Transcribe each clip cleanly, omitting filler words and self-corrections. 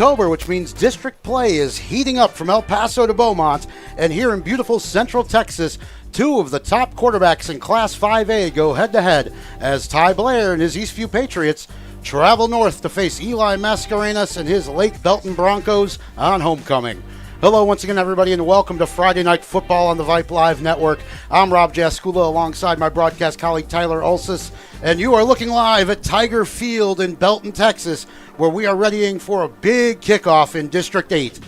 October, which means district play is heating up from El Paso to Beaumont, and here in beautiful Central Texas, two of the top quarterbacks in Class 5A go head-to-head as Ty Blair and his Eastview Patriots travel north to face Eli Mascarenas and his Lake Belton Broncos on homecoming. Hello once again, everybody, and welcome to Friday Night Football on the Vype Live Network. I'm Rob Jaskula alongside my broadcast colleague Tyler Ulsis, and you are looking live at Tiger Field in Belton, Texas, where we are readying for a big kickoff in District 8.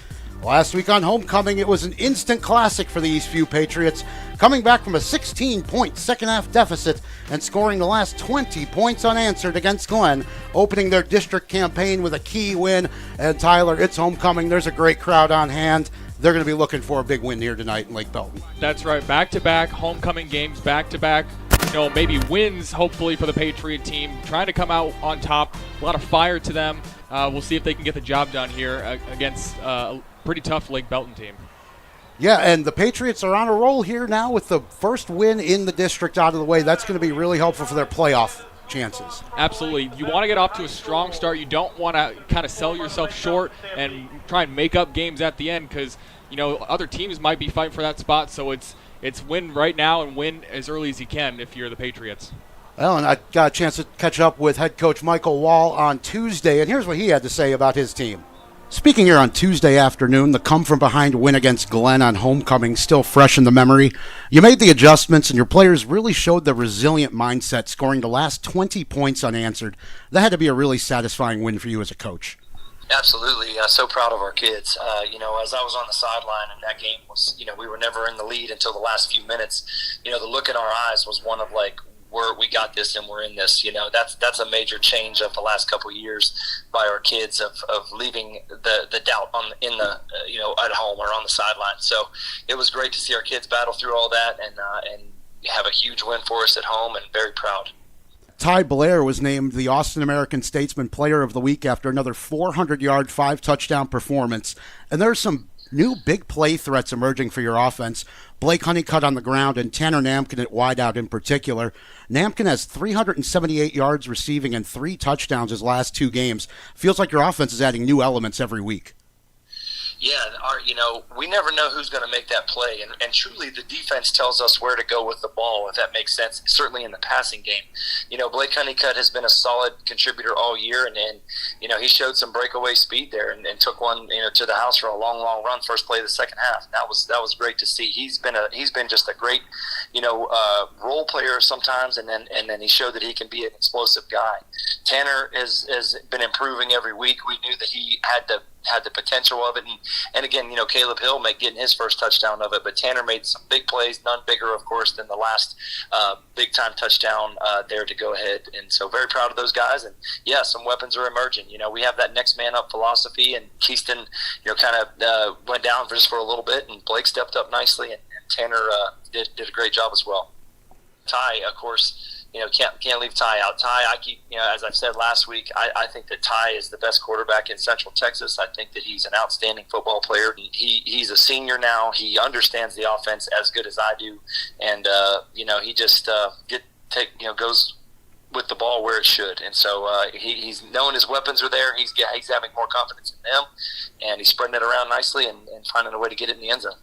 Last week on homecoming, it was an instant classic for the Eastview Patriots, coming back from a 16-point second-half deficit and scoring the last 20 points unanswered against Glenn, opening their district campaign with a key win. And Tyler, it's homecoming. There's a great crowd on hand. They're going to be looking for a big win here tonight in Lake Belton. That's right. Back-to-back homecoming games, back-to-back, maybe wins, hopefully, for the Patriot team. Trying to come out on top. A lot of fire to them. We'll see if they can get the job done here against a pretty tough Lake Belton team. Yeah, and the Patriots are on a roll here now with the first win in the district out of the way. That's going to be really helpful for their playoff chances. Absolutely. You want to get off to a strong start. You don't want to kind of sell yourself short and try and make up games at the end because, other teams might be fighting for that spot. So it's win right now and win as early as you can if you're the Patriots. Well, and I got a chance to catch up with head coach Michael Wall on Tuesday, and here's what he had to say about his team. Speaking here on Tuesday afternoon, the come-from-behind win against Glenn on homecoming still fresh in the memory. You made the adjustments, and your players really showed the resilient mindset, scoring the last 20 points unanswered. That had to be a really satisfying win for you as a coach. Absolutely. So proud of our kids. As I was on the sideline and that game was, we were never in the lead until the last few minutes. The look in our eyes was one of we got this and we're in this. That's a major change of the last couple of years by our kids of leaving the doubt at home or on the sideline. So it was great to see our kids battle through all that and have a huge win for us at home, and very proud. Ty Blair was named the Austin American-Statesman Player of the Week after another 400-yard, 5-touchdown performance. And there's some new big play threats emerging for your offense. Blake Honeycutt on the ground and Tanner Namkin at wideout in particular. Namkin has 378 yards receiving and 3 touchdowns his last 2 games. Feels like your offense is adding new elements every week. Yeah, we never know who's going to make that play, and truly the defense tells us where to go with the ball, if that makes sense, certainly in the passing game. Blake Honeycutt has been a solid contributor all year, and he showed some breakaway speed there and took one to the house for a long run first play of the second half. That was great to see. He's been just a great role player sometimes, and then he showed that he can be an explosive guy. Tanner has been improving every week. We knew that he had the potential of it, and again, Caleb Hill getting his first touchdown of it, but Tanner made some big plays, none bigger, of course, than the last big-time touchdown there to go ahead, and so very proud of those guys, and yeah, some weapons are emerging. We have that next man up philosophy, and Keaston, kind of went down just for a little bit, and Blake stepped up nicely, and Tanner did a great job as well. Ty, of course, can't leave Ty out. Ty, I keep, as I've said last week, I think that Ty is the best quarterback in Central Texas. I think that he's an outstanding football player. He's a senior now. He understands the offense as good as I do, and he just goes with the ball where it should. And so he's knowing his weapons are there. He's having more confidence in them, and he's spreading it around nicely and finding a way to get it in the end zone.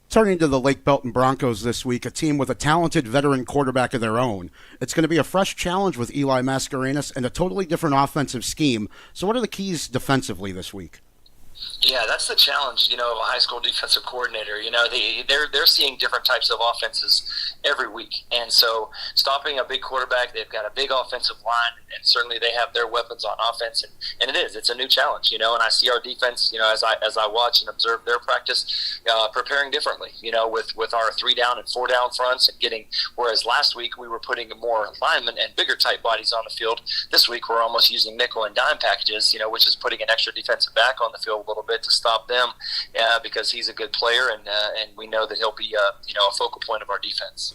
Turning to the Lake Belton Broncos this week, a team with a talented veteran quarterback of their own. It's going to be a fresh challenge with Eli Mascarenas and a totally different offensive scheme. So what are the keys defensively this week? Yeah, that's the challenge, of a high school defensive coordinator. They're seeing different types of offenses every week. And so stopping a big quarterback, they've got a big offensive line, and certainly they have their weapons on offense. And it's a new challenge, and I see our defense, as I watch and observe their practice, preparing differently, with our 3-down and 4-down fronts and whereas last week we were putting more linemen and bigger type bodies on the field. This week we're almost using nickel and dime packages, which is putting an extra defensive back on the field a little bit to stop them because he's a good player, and we know that he'll be a focal point of our defense.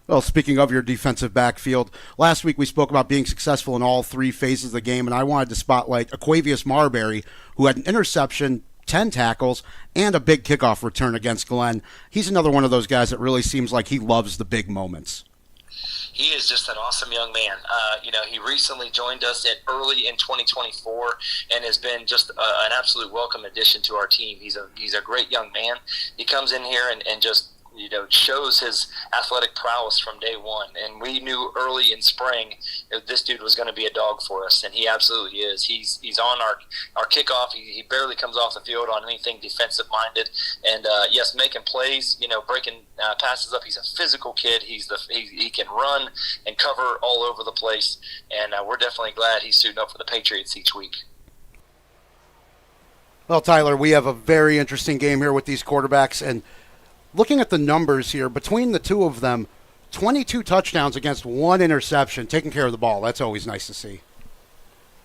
Well, speaking of your defensive backfield, last week we spoke about being successful in all 3 phases of the game, and I wanted to spotlight Aquavius Marbury, who had an interception, 10 tackles, and a big kickoff return against Glenn. He's another one of those guys that really seems like he loves the big moments. He is just an awesome young man. He recently joined us early in 2024 and has been just an absolute welcome addition to our team. He's a great young man. He comes in here and just shows his athletic prowess from day one. And we knew early in spring that this dude was going to be a dog for us, and he absolutely is. He's on our kickoff. He barely comes off the field on anything defensive-minded. And, yes, making plays, breaking passes up. He's a physical kid. He can run and cover all over the place. And we're definitely glad he's suiting up for the Patriots each week. Well, Tyler, we have a very interesting game here with these quarterbacks, and looking at the numbers here, between the two of them, 22 touchdowns against 1 interception, taking care of the ball. That's always nice to see.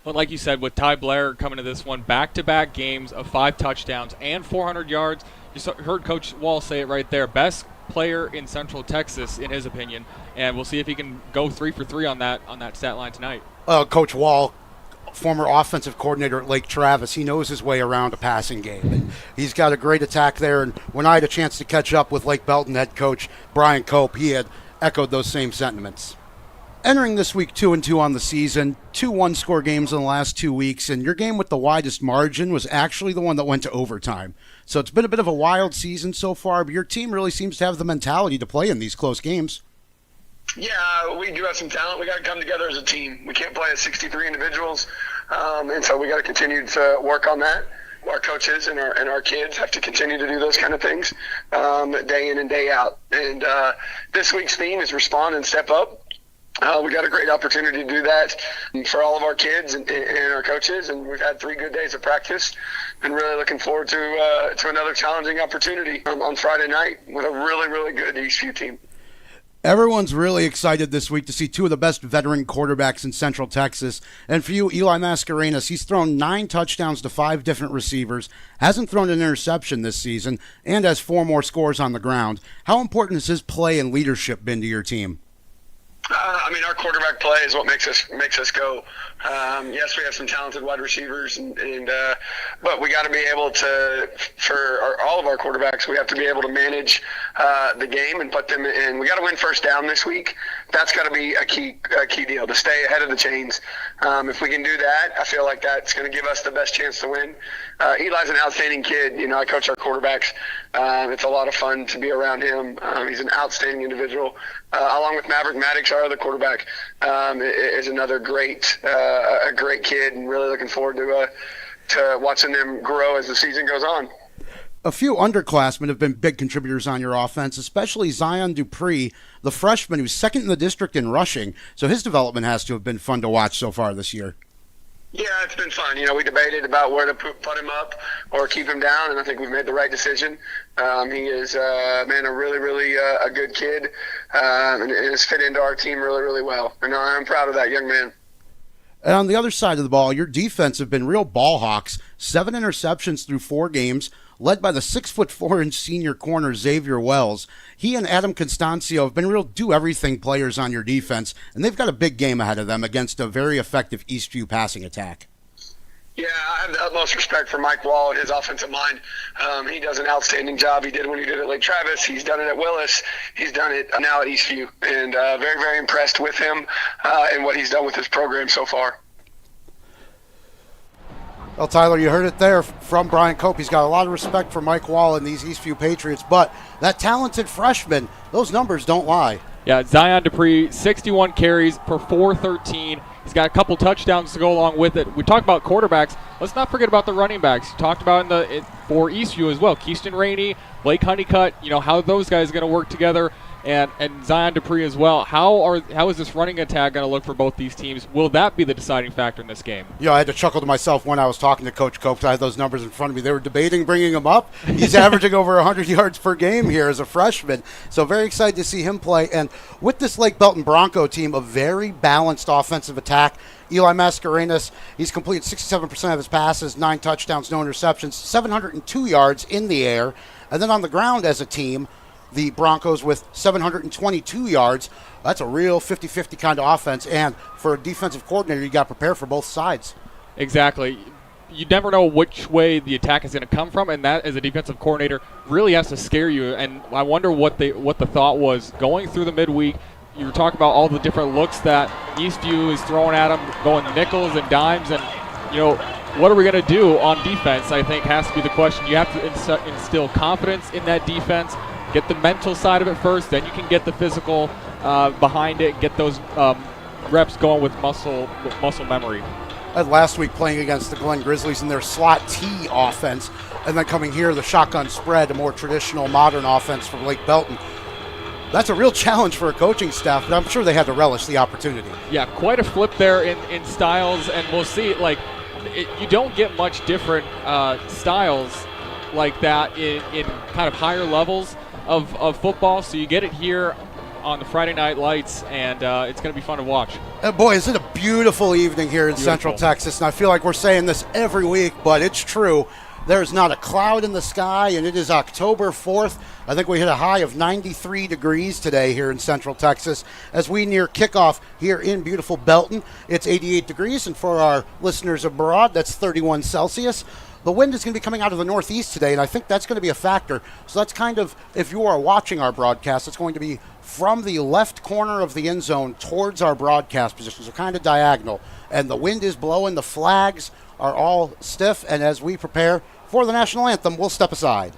Well, like you said, with Ty Blair coming to this one, back-to-back games of 5 touchdowns and 400 yards. You heard Coach Wall say it right there. Best player in Central Texas, in his opinion, and we'll see if he can go 3 for 3 on that stat line tonight. Coach Wall, former offensive coordinator at Lake Travis, he knows his way around a passing game. And he's got a great attack there. And when I had a chance to catch up with Lake Belton head coach Brian Copp, he had echoed those same sentiments. Entering this week 2-2 on the season, 2 one-score games in the last 2 weeks, and your game with the widest margin was actually the one that went to overtime. So it's been a bit of a wild season so far, but your team really seems to have the mentality to play in these close games. Yeah, we do have some talent. We got to come together as a team. We can't play as 63 individuals, and so we got to continue to work on that. Our coaches and our kids have to continue to do those kind of things day in and day out. And this week's theme is respond and step up. We got a great opportunity to do that for all of our kids and our coaches, and we've had 3 good days of practice, and really looking forward to another challenging opportunity on Friday night with a really, really good Eastview team. Everyone's really excited this week to see 2 of the best veteran quarterbacks in Central Texas. And for you, Eli Mascarenas, he's thrown 9 touchdowns to 5 different receivers, hasn't thrown an interception this season, and has 4 more scores on the ground. How important has his play and leadership been to your team? Our quarterback play is what makes us go. Yes, we have some talented wide receivers, but we got to be able to, all of our quarterbacks, we have to be able to manage the game and put them in. We got to win first down this week. That's got to be a key deal to stay ahead of the chains. If we can do that, I feel like that's going to give us the best chance to win. Eli's an outstanding kid. I coach our quarterbacks. It's a lot of fun to be around him. He's an outstanding individual. Along with Maverick Maddox, our other quarterback, is another great kid, and really looking forward to watching them grow as the season goes on. A few underclassmen have been big contributors on your offense, especially Zion Dupree, the freshman who's second in the district in rushing. So his development has to have been fun to watch so far this year. Yeah, it's been fun. We debated about where to put him up or keep him down, and I think we've made the right decision. He is, a really, really a good kid, and has fit into our team really, really well. And I'm proud of that young man. And on the other side of the ball, your defense have been real ball hawks. 7 interceptions through 4 games, led by the 6'4" senior corner Xavier Wells. He and Adam Constancio have been real do-everything players on your defense, and they've got a big game ahead of them against a very effective Eastview passing attack. Yeah, I have the utmost respect for Mike Wall and his offensive mind. He does an outstanding job. He did it when he did it at Lake Travis. He's done it at Willis. He's done it now at Eastview. And very, very impressed with him and what he's done with his program so far. Well, Tyler, you heard it there from Brian Copp. He's got a lot of respect for Mike Wall and these Eastview Patriots, but that talented freshman, those numbers don't lie. Yeah, Zion Dupree, 61 carries per 413. He's got a couple touchdowns to go along with it. We talked about quarterbacks. Let's not forget about the running backs. You talked about for Eastview as well. Keyston Rainey, Blake Honeycutt, how those guys are going to work together, and Zion Dupree as well. How is this running attack going to look for both these teams? Will that be the deciding factor in this game? I had to chuckle to myself when I was talking to Coach Copp. I had those numbers in front of me. They were debating bringing him up. He's averaging over 100 yards per game here as a freshman. So very excited to see him play. And with this Lake Belton Bronco team, a very balanced offensive attack. Eli Mascarenas, he's completed 67% of his passes, 9 touchdowns, no interceptions, 702 yards in the air. And then on the ground as a team, the Broncos with 722 yards. That's a real 50-50 kind of offense. And for a defensive coordinator, you got to prepare for both sides. Exactly. You never know which way the attack is going to come from, and that, as a defensive coordinator, really has to scare you. And I wonder what the thought was going through the midweek, you were talking about all the different looks that Eastview is throwing at them, going nickels and dimes, and what are we going to do on defense, I think has to be the question. You have to instill confidence in that defense, get the mental side of it first, then you can get the physical behind it, get those reps going with muscle memory. Last week playing against the Glen Grizzlies in their slot T offense, and then coming here, the shotgun spread, a more traditional modern offense from Lake Belton. That's a real challenge for a coaching staff, but I'm sure they had to relish the opportunity. Yeah, quite a flip there in styles, and we'll see, you don't get much different styles like that in kind of higher levels of football, so you get it here on the Friday Night Lights, and it's going to be fun to watch. Boy, is it a beautiful evening here in Central Texas, and I feel like we're saying this every week, but it's true. There's not a cloud in the sky, and it is October 4th. I think we hit a high of 93 degrees today here in Central Texas as we near kickoff here in beautiful Belton. It's 88 degrees, and for our listeners abroad, that's 31 Celsius. The wind is going to be coming out of the northeast today, and I think that's going to be a factor. So that's kind of, if you are watching our broadcast, it's going to be from the left corner of the end zone towards our broadcast position, so kind of diagonal. And the wind is blowing, the flags are all stiff, and as we prepare for the national anthem, we'll step aside.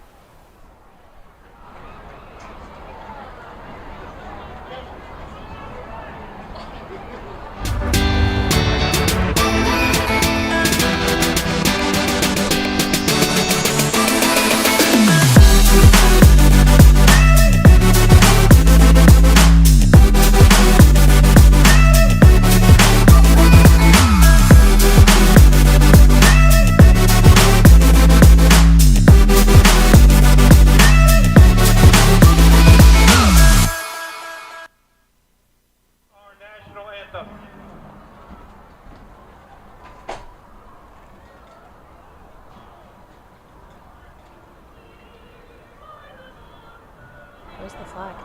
Where's the flag?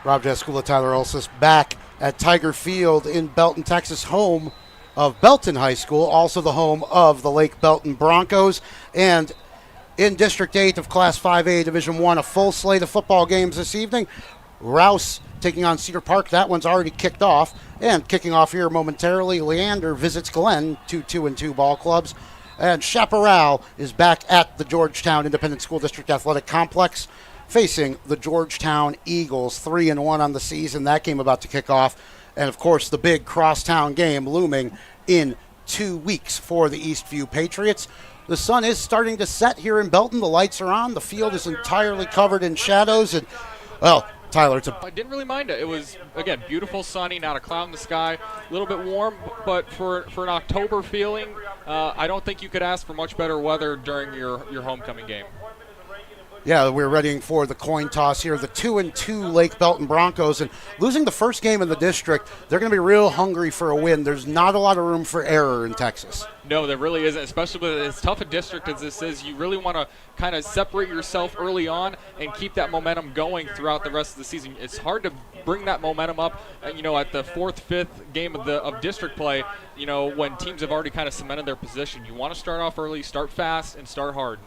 Rob Jaskula, Tyler Olsis back at Tiger Field in Belton, Texas, home of Belton High School, also the home of the Lake Belton Broncos. And in District 8 of Class 5A Division 1, a full slate of football games this evening. Rouse taking on Cedar Park. That one's already kicked off. And kicking off here momentarily, Leander visits Glen, 2-2-2 ball clubs. And Chaparral is back at the Georgetown Independent School District Athletic Complex, facing the Georgetown Eagles, 3-1 on the season. That game about to kick off. And, of course, the big crosstown game looming in 2 weeks for the Eastview Patriots. The sun is starting to set here in Belton. The lights are on. The field is entirely covered in shadows. And, well, Tyler, I didn't really mind it. It was, again, beautiful, sunny, not a cloud in the sky, a little bit warm, but for an October feeling, I don't think you could ask for much better weather during your homecoming game. Yeah, we're readying for the coin toss here. The 2-2 Lake Belton Broncos, and losing the first game in the district, they're going to be real hungry for a win. There's not a lot of room for error in Texas. No, there really isn't, especially with as tough a district as this is. You really want to kind of separate yourself early on and keep that momentum going throughout the rest of the season. It's hard to bring that momentum up, at the fourth, fifth game of district play, when teams have already kind of cemented their position. You want to start off early, start fast, and start hard.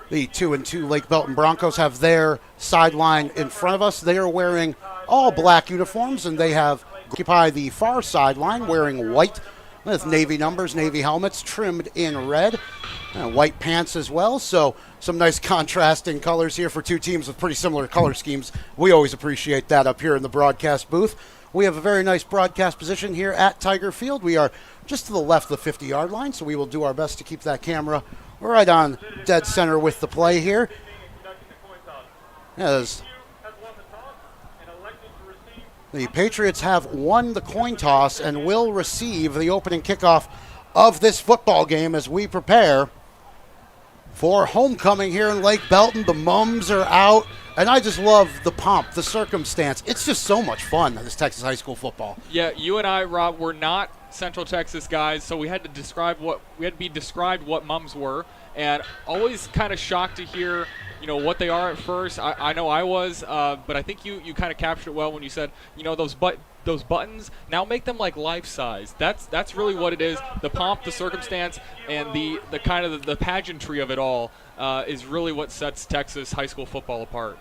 The 2-2 Lake Belton Broncos have their sideline in front of us. They are wearing all black uniforms, and they have occupy the far sideline wearing white with navy numbers, navy helmets trimmed in red. And white pants as well, so some nice contrasting colors here for two teams with pretty similar color schemes. We always appreciate that up here in the broadcast booth. We have a very nice broadcast position here at Tiger Field. We are just to the left of the 50-yard line, so we will do our best to keep that camera right on dead center with the play here. As the Patriots have won the coin toss and will receive the opening kickoff of this football game as we prepare for homecoming here in Lake Belton. The mums are out, and I just love the pomp, the circumstance. It's just so much fun, this Texas high school football. Yeah, you and I, Rob, were not Central Texas guys, so we had to be described what mums were, and always kind of shocked to hear, what they are at first. I know I was, but I think you kind of captured it well when you said, those buttons, now make them like life size. That's really what it is. The pomp, the circumstance, and the kind of the pageantry of it all is really what sets Texas high school football apart.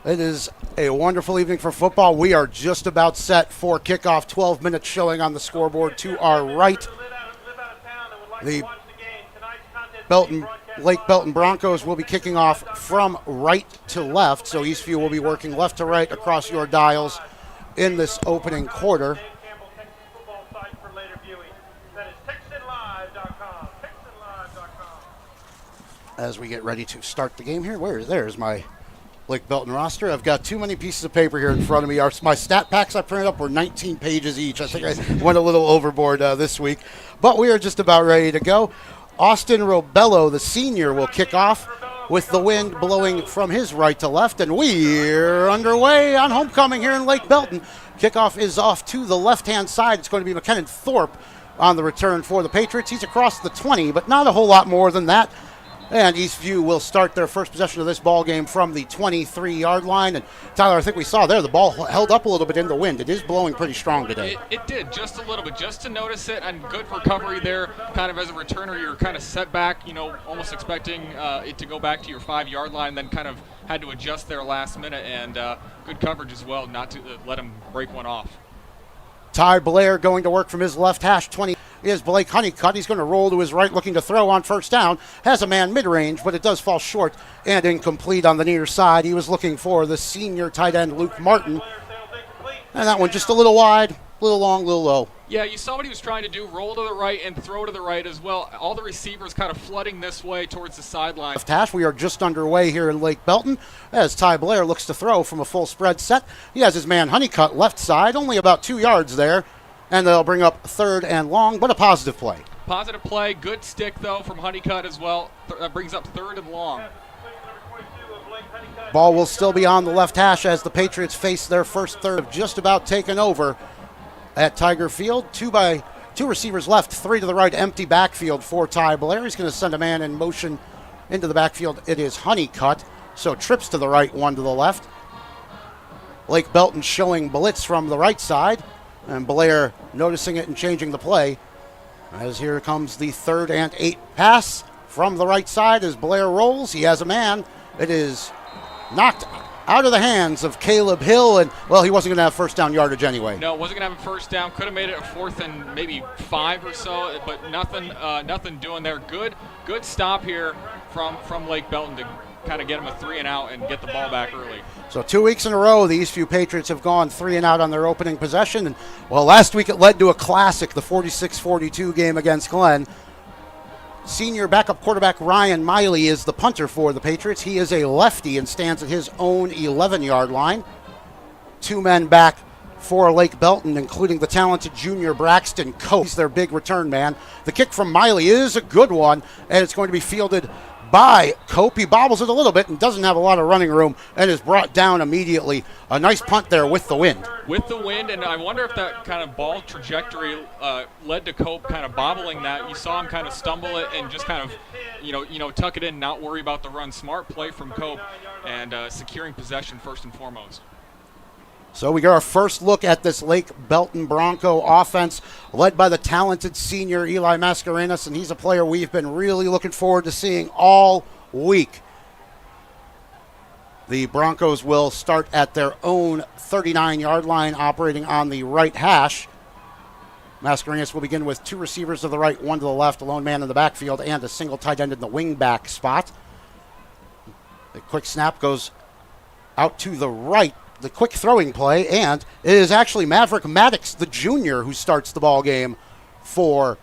It is a wonderful evening for football. We are just about set for kickoff. 12 minutes showing on the scoreboard to our right. The Lake Belton Broncos will be kicking off from right to left, so Eastview will be working left to right across your dials in this opening quarter. As we get ready to start the game here, there's my Lake Belton roster. I've got too many pieces of paper here in front of me. My stat packs I printed up were 19 pages each. I think I went a little overboard this week, but we are just about ready to go. Austin Robello, the senior, will kick off with the wind blowing from his right to left, and we're underway on homecoming here in Lake Belton. Kickoff is off to the left-hand side. It's going to be McKinnon Thorpe on the return for the Patriots. He's across the 20, but not a whole lot more than that. And Eastview will start their first possession of this ball game from the 23-yard line. And Tyler, I think we saw there the ball held up a little bit in the wind. It is blowing pretty strong today. It did, just a little bit, just to notice it, and good recovery there. Kind of as a returner, you're kind of set back, almost expecting it to go back to your 5-yard line, then kind of had to adjust there last minute, and good coverage as well, not to let him break one off. Ty Blair going to work from his left hash. 20 is Blake Honeycutt. He's going to roll to his right, looking to throw on first down. Has a man mid-range, but it does fall short and incomplete on the near side. He was looking for the senior tight end, Luke Martin. And that one just a little wide, a little long, a little low. Yeah, you saw what he was trying to do, roll to the right and throw to the right as well. All the receivers kind of flooding this way towards the sideline. Left hash, we are just underway here in Lake Belton as Ty Blair looks to throw from a full spread set. He has his man Honeycutt left side, only about 2 yards there. And they'll bring up third and long, but a positive play. Positive play, good stick, though, from Honeycutt as well. That brings up third and long. Ball will still be on the left hash as the Patriots face their first third of just about taken over at Tiger Field. Two receivers left, 3 to the right, empty backfield for Ty Blair. He's going to send a man in motion into the backfield. It is Honeycutt, so trips to the right, 1 to the left. Lake Belton showing blitz from the right side, and Blair noticing it and changing the play. As here comes the 3rd and 8 pass from the right side as Blair rolls. He has a man. It is knocked out of the hands of Caleb Hill, and, well, he wasn't going to have first down yardage anyway. No, wasn't going to have a first down. Could have made it a 4th and maybe 5 or so, but nothing doing there. Good stop here from Lake Belton to kind of get him a 3 and out and get the ball back early. So 2 weeks in a row, the Eastview Patriots have gone 3 and out on their opening possession. And, well, last week it led to a classic, the 46-42 game against Glenn. Senior backup quarterback Ryan Miley is the punter for the Patriots. He is a lefty and stands at his own 11-yard line. 2 men back for Lake Belton, including the talented junior Braxton Copp. He's their big return man. The kick from Miley is a good one, and it's going to be fielded by Copp. He bobbles it a little bit and doesn't have a lot of running room and is brought down immediately. A nice punt there with the wind. With the wind, and I wonder if that kind of ball trajectory led to Copp kind of bobbling that. You saw him kind of stumble it and just kind of, tuck it in, not worry about the run. Smart play from Copp and securing possession first and foremost. So we get our first look at this Lake Belton Bronco offense led by the talented senior Eli Mascarenas, and he's a player we've been really looking forward to seeing all week. The Broncos will start at their own 39-yard line operating on the right hash. Mascarenas will begin with 2 receivers to the right, 1 to the left, a lone man in the backfield, and a single tight end in the wing back spot. The quick snap goes out to the right, the quick throwing play, and it is actually Maverick Maddox, the junior, who starts the ball game for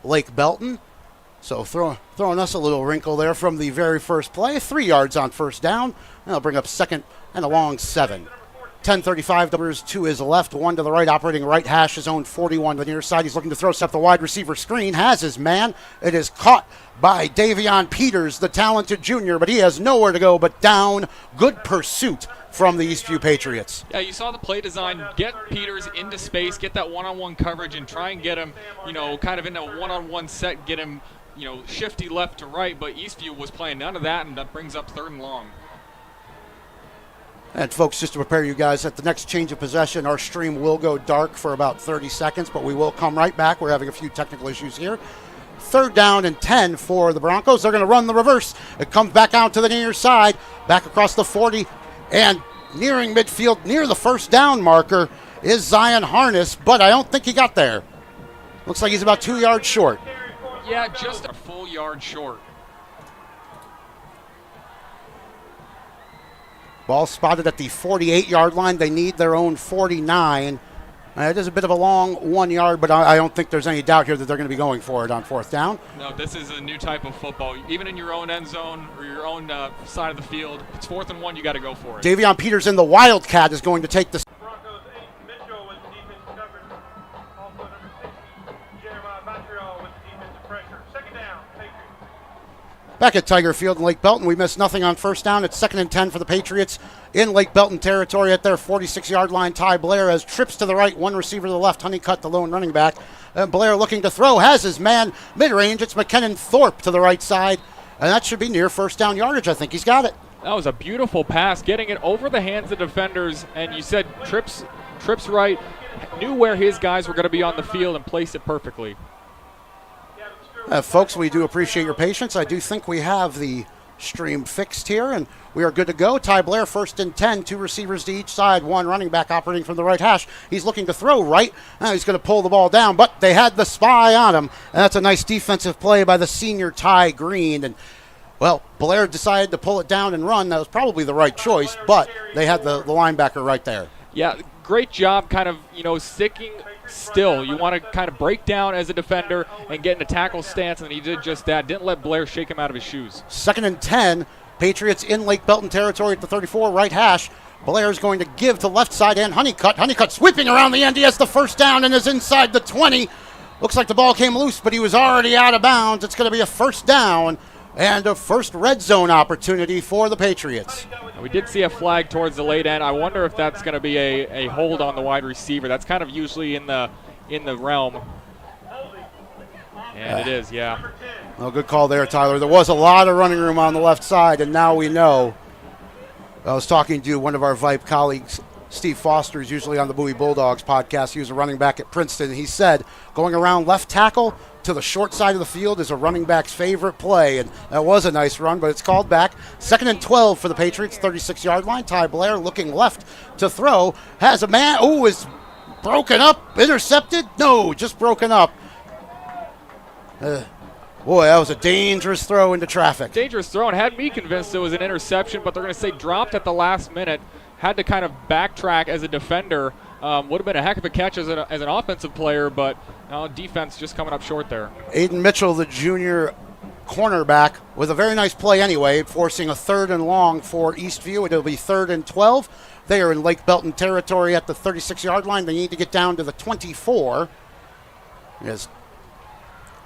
Lake Belton. So throwing us a little wrinkle there from the very first play. 3 yards on first down, and they'll bring up second and a long 7. 10:35 numbers to his left, 1 to the right, operating right hash, his own 41 to the near side. He's looking to throw, step the wide receiver screen, has his man. It is caught by Davion Peters, the talented junior, but he has nowhere to go but down. Good pursuit from the Eastview Patriots. Yeah, you saw the play design, get Peters into space, get that one-on-one coverage, and try and get him, kind of in a one-on-one set, get him, shifty left to right, but Eastview was playing none of that, and that brings up 3rd and long. And folks, just to prepare you guys, at the next change of possession, our stream will go dark for about 30 seconds, but we will come right back. We're having a few technical issues here. 3rd down and 10 for the Broncos. They're going to run the reverse. It comes back out to the near side, back across the 40, and nearing midfield, near the first down marker, is Zion Harness, but I don't think he got there. Looks like he's about 2 yards short. Yeah, just a full yard short. Ball spotted at the 48-yard line. They need their own 49. It is a bit of a long 1 yard, but I don't think there's any doubt here that they're going to be going for it on 4th down. No, this is a new type of football. Even in your own end zone or your own side of the field, if it's 4th and 1, you got to go for it. Davion Peters in the Wildcat is going to take the... Broncos 8, Mitchell with the defensive coverage. Also number 60, Jeremiah Montreal with the defensive pressure. 2nd down, Patriots. Back at Tiger Field in Lake Belton, we missed nothing on first down. It's 2nd and 10 for the Patriots in Lake Belton territory at their 46-yard line. Ty Blair has trips to the right, 1 receiver to the left. Honeycutt, the lone running back. And Blair looking to throw, has his man mid-range. It's McKinnon Thorpe to the right side, and that should be near first down yardage. I think he's got it. That was a beautiful pass, getting it over the hands of defenders, and you said trips right, knew where his guys were going to be on the field and placed it perfectly. Folks, we do appreciate your patience. I do think we have the stream fixed here, and we are good to go. Ty Blair, 1st and 10, 2 receivers to each side, 1 running back operating from the right hash. He's looking to throw right. He's going to pull the ball down, but they had the spy on him, and that's a nice defensive play by the senior Ty Green. And, well, Blair decided to pull it down and run. That was probably the right choice, but they had the linebacker right there. Yeah, great job kind of, sticking still. You want to kind of break down as a defender and get in a tackle stance, and he did just that. Didn't let Blair shake him out of his shoes. 2nd and 10, Patriots in Lake Belton territory at the 34, right hash. Blair's going to give to left side and Honeycutt. Honeycutt sweeping around the end. He has the first down and is inside the 20. Looks like the ball came loose, but he was already out of bounds. It's going to be a first down and a first red zone opportunity for the Patriots. We did see a flag towards the late end. I wonder if that's going to be a hold on the wide receiver. That's kind of usually in the realm. And it is, yeah. Well, good call there, Tyler. There was a lot of running room on the left side, and now we know. I was talking to one of our Vype colleagues, Steve Foster, who's usually on the Bowie Bulldogs podcast. He was a running back at Princeton. He said going around left tackle to the short side of the field is a running back's favorite play, and that was a nice run, but it's called back. 2nd and 12 for the Patriots, 36-yard line. Ty Blair looking left to throw. Has a man. Oh, is broken up. Intercepted? No, just broken up. Boy, that was a dangerous throw into traffic. Dangerous throw, and had me convinced it was an interception, but they're going to say dropped at the last minute. Had to kind of backtrack as a defender. Would have been a heck of a catch as an offensive player, but defense just coming up short there. Aiden Mitchell, the junior cornerback, with a very nice play anyway, forcing a 3rd and long for Eastview. It'll be 3rd and 12. They are in Lake Belton territory at the 36-yard line. They need to get down to the 24. There's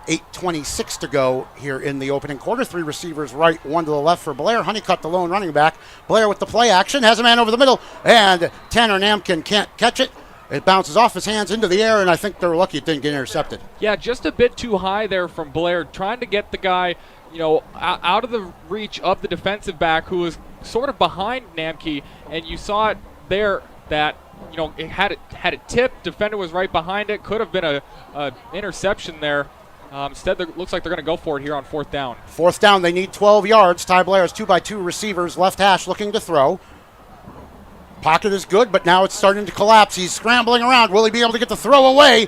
8:26 to go here in the opening quarter. 3 receivers right, 1 to the left for Blair. Honeycutt, the lone running back. Blair with the play action, has a man over the middle, and Tanner Namkin can't catch it. It bounces off his hands into the air, and I think they're lucky it didn't get intercepted. Yeah, just a bit too high there from Blair, trying to get the guy, out of the reach of the defensive back who was sort of behind Namke, and you saw it there that, it had it tipped. Defender was right behind it. Could have been a interception there. Instead, it looks like they're going to go for it here on 4th down. 4th down, they need 12 yards. Ty Blair has 2x2 receivers, left hash looking to throw. Pocket is good, but now it's starting to collapse. He's scrambling around. Will he be able to get the throw away?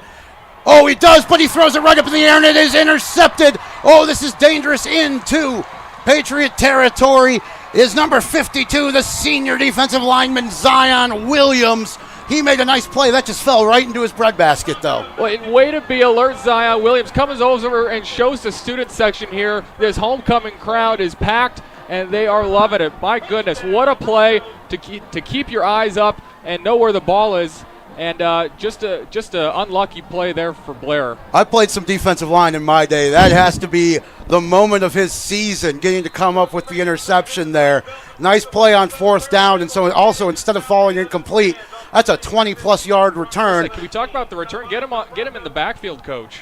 Oh, he does, but he throws it right up in the air, and it is intercepted. Oh, this is dangerous into Patriot territory. Is number 52, the senior defensive lineman, Zion Williams. He made a nice play. That just fell right into his breadbasket, though. Well, way to be alert, Zion Williams. Comes over and shows the student section here. This homecoming crowd is packed, and they are loving it. My goodness, what a play to keep your eyes up and know where the ball is. And just a unlucky play there for Blair. I played some defensive line in my day. That has to be the moment of his season, getting to come up with the interception there. Nice play on 4th down, and so also instead of falling incomplete, that's a 20-plus yard return. Can we talk about the return? Get him in the backfield, coach.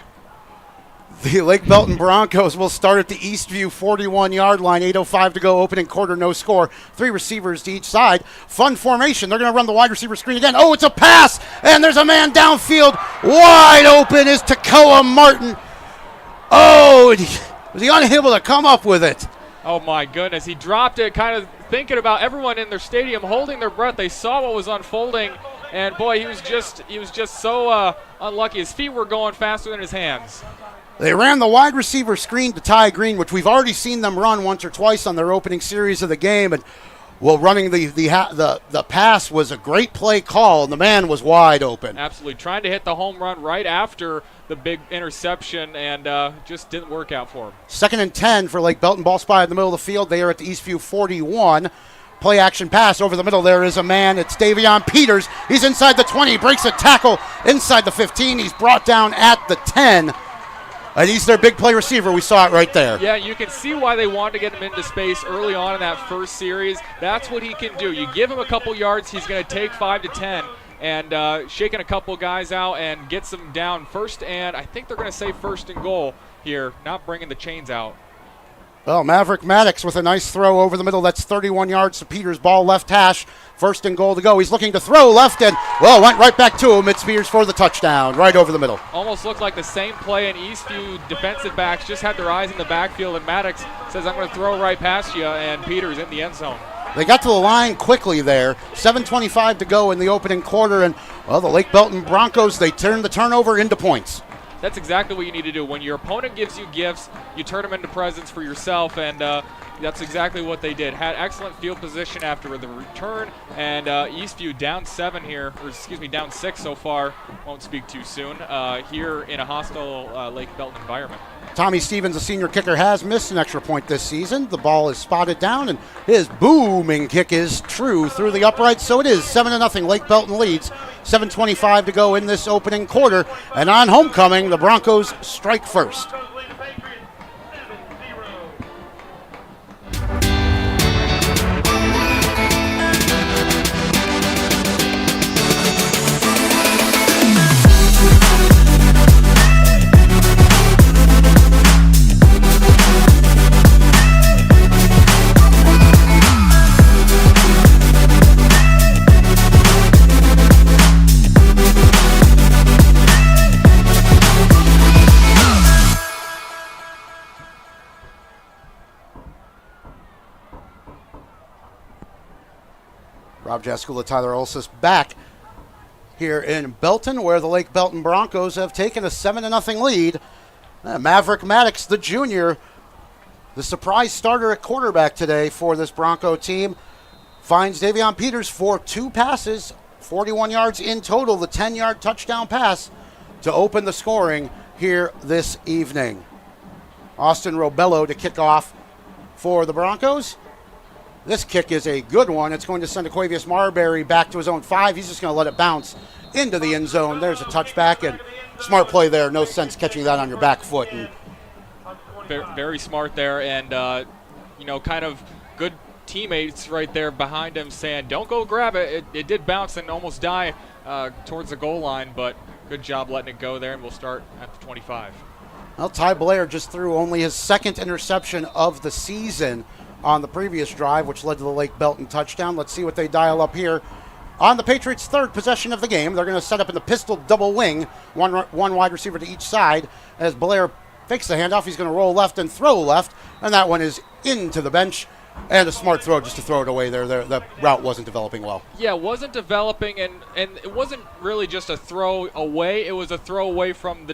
The Lake Belton Broncos will start at the Eastview 41-yard line. 8:05 to go, opening quarter, no score. 3 receivers to each side. Fun formation. They're going to run the wide receiver screen again. Oh, it's a pass, and there's a man downfield. Wide open is Takoa Martin. Oh, was he unable to come up with it? Oh, my goodness. He dropped it, kind of thinking about everyone in their stadium holding their breath. They saw what was unfolding, and, boy, he was just so unlucky. His feet were going faster than his hands. They ran the wide receiver screen to Ty Green, which we've already seen them run once or twice on their opening series of the game. And well, running the pass was a great play call, and the man was wide open. Absolutely, trying to hit the home run right after the big interception, and just didn't work out for him. 2nd and 10 for Lake Belton. Ball spot in the middle of the field. They are at the Eastview 41. Play action pass over the middle. There is a man. It's Davion Peters. He's inside the 20. Breaks a tackle inside the 15. He's brought down at the 10. And he's their big play receiver. We saw it right there. Yeah, you can see why they wanted to get him into space early on in that first series. That's what he can do. You give him a couple yards, he's going to take 5 to 10. And shaking a couple guys out and gets them down first. And I think they're going to say 1st and goal here, not bringing the chains out. Well, Maverick Maddox with a nice throw over the middle. That's 31 yards to Peters. Ball left hash. 1st and goal to go. He's looking to throw left and, well, went right back to him. It's Peters for the touchdown, right over the middle. Almost looked like the same play in Eastview. Defensive backs just had their eyes in the backfield, and Maddox says, I'm going to throw right past you, and Peters in the end zone. They got to the line quickly there. 7:25 to go in the opening quarter, and, well, the Lake Belton Broncos, they turned the turnover into points. That's exactly what you need to do. When your opponent gives you gifts, you turn them into presents for yourself, and that's exactly what they did. Had excellent field position after the return, and Eastview down 7 here, or excuse me, down 6 so far. Won't speak too soon. Here in a hostile Lake Belton environment. Tommy Stevens, a senior kicker, has missed an extra point this season. The ball is spotted down, and his booming kick is true through the uprights. So it is 7-0. Lake Belton leads. 7:25 to go in this opening quarter. And on homecoming, the Broncos strike first. Broncos lead the Patriots 7-0. Rob Jaskula, Tyler Olsis back here in Belton, where the Lake Belton Broncos have taken a 7-0 lead. Maverick Maddox, the junior, the surprise starter at quarterback today for this Bronco team, finds Davion Peters for 2 passes, 41 yards in total, the 10-yard touchdown pass to open the scoring here this evening. Austin Robello to kick off for the Broncos. This kick is a good one. It's going to send Aquavius Marbury back to his own 5. He's just going to let it bounce into the end zone. There's a touchback, and smart play there. No sense catching that on your back foot. And very smart there, and kind of good teammates right there behind him saying, don't go grab it. It did bounce and almost die towards the goal line, but good job letting it go there, and we'll start at the 25. Well, Ty Blair just threw only his 2nd interception of the season on the previous drive, which led to the Lake Belton touchdown. Let's see what they dial up here on the Patriots' 3rd possession of the game. They're going to set up in the pistol double wing, one wide receiver to each side. As Blair fakes the handoff, he's going to roll left and throw left, and that one is into the bench And a smart throw just to throw it away there. The route wasn't developing well. Yeah, it wasn't developing, and it wasn't really just a throw away. It was a throw away from the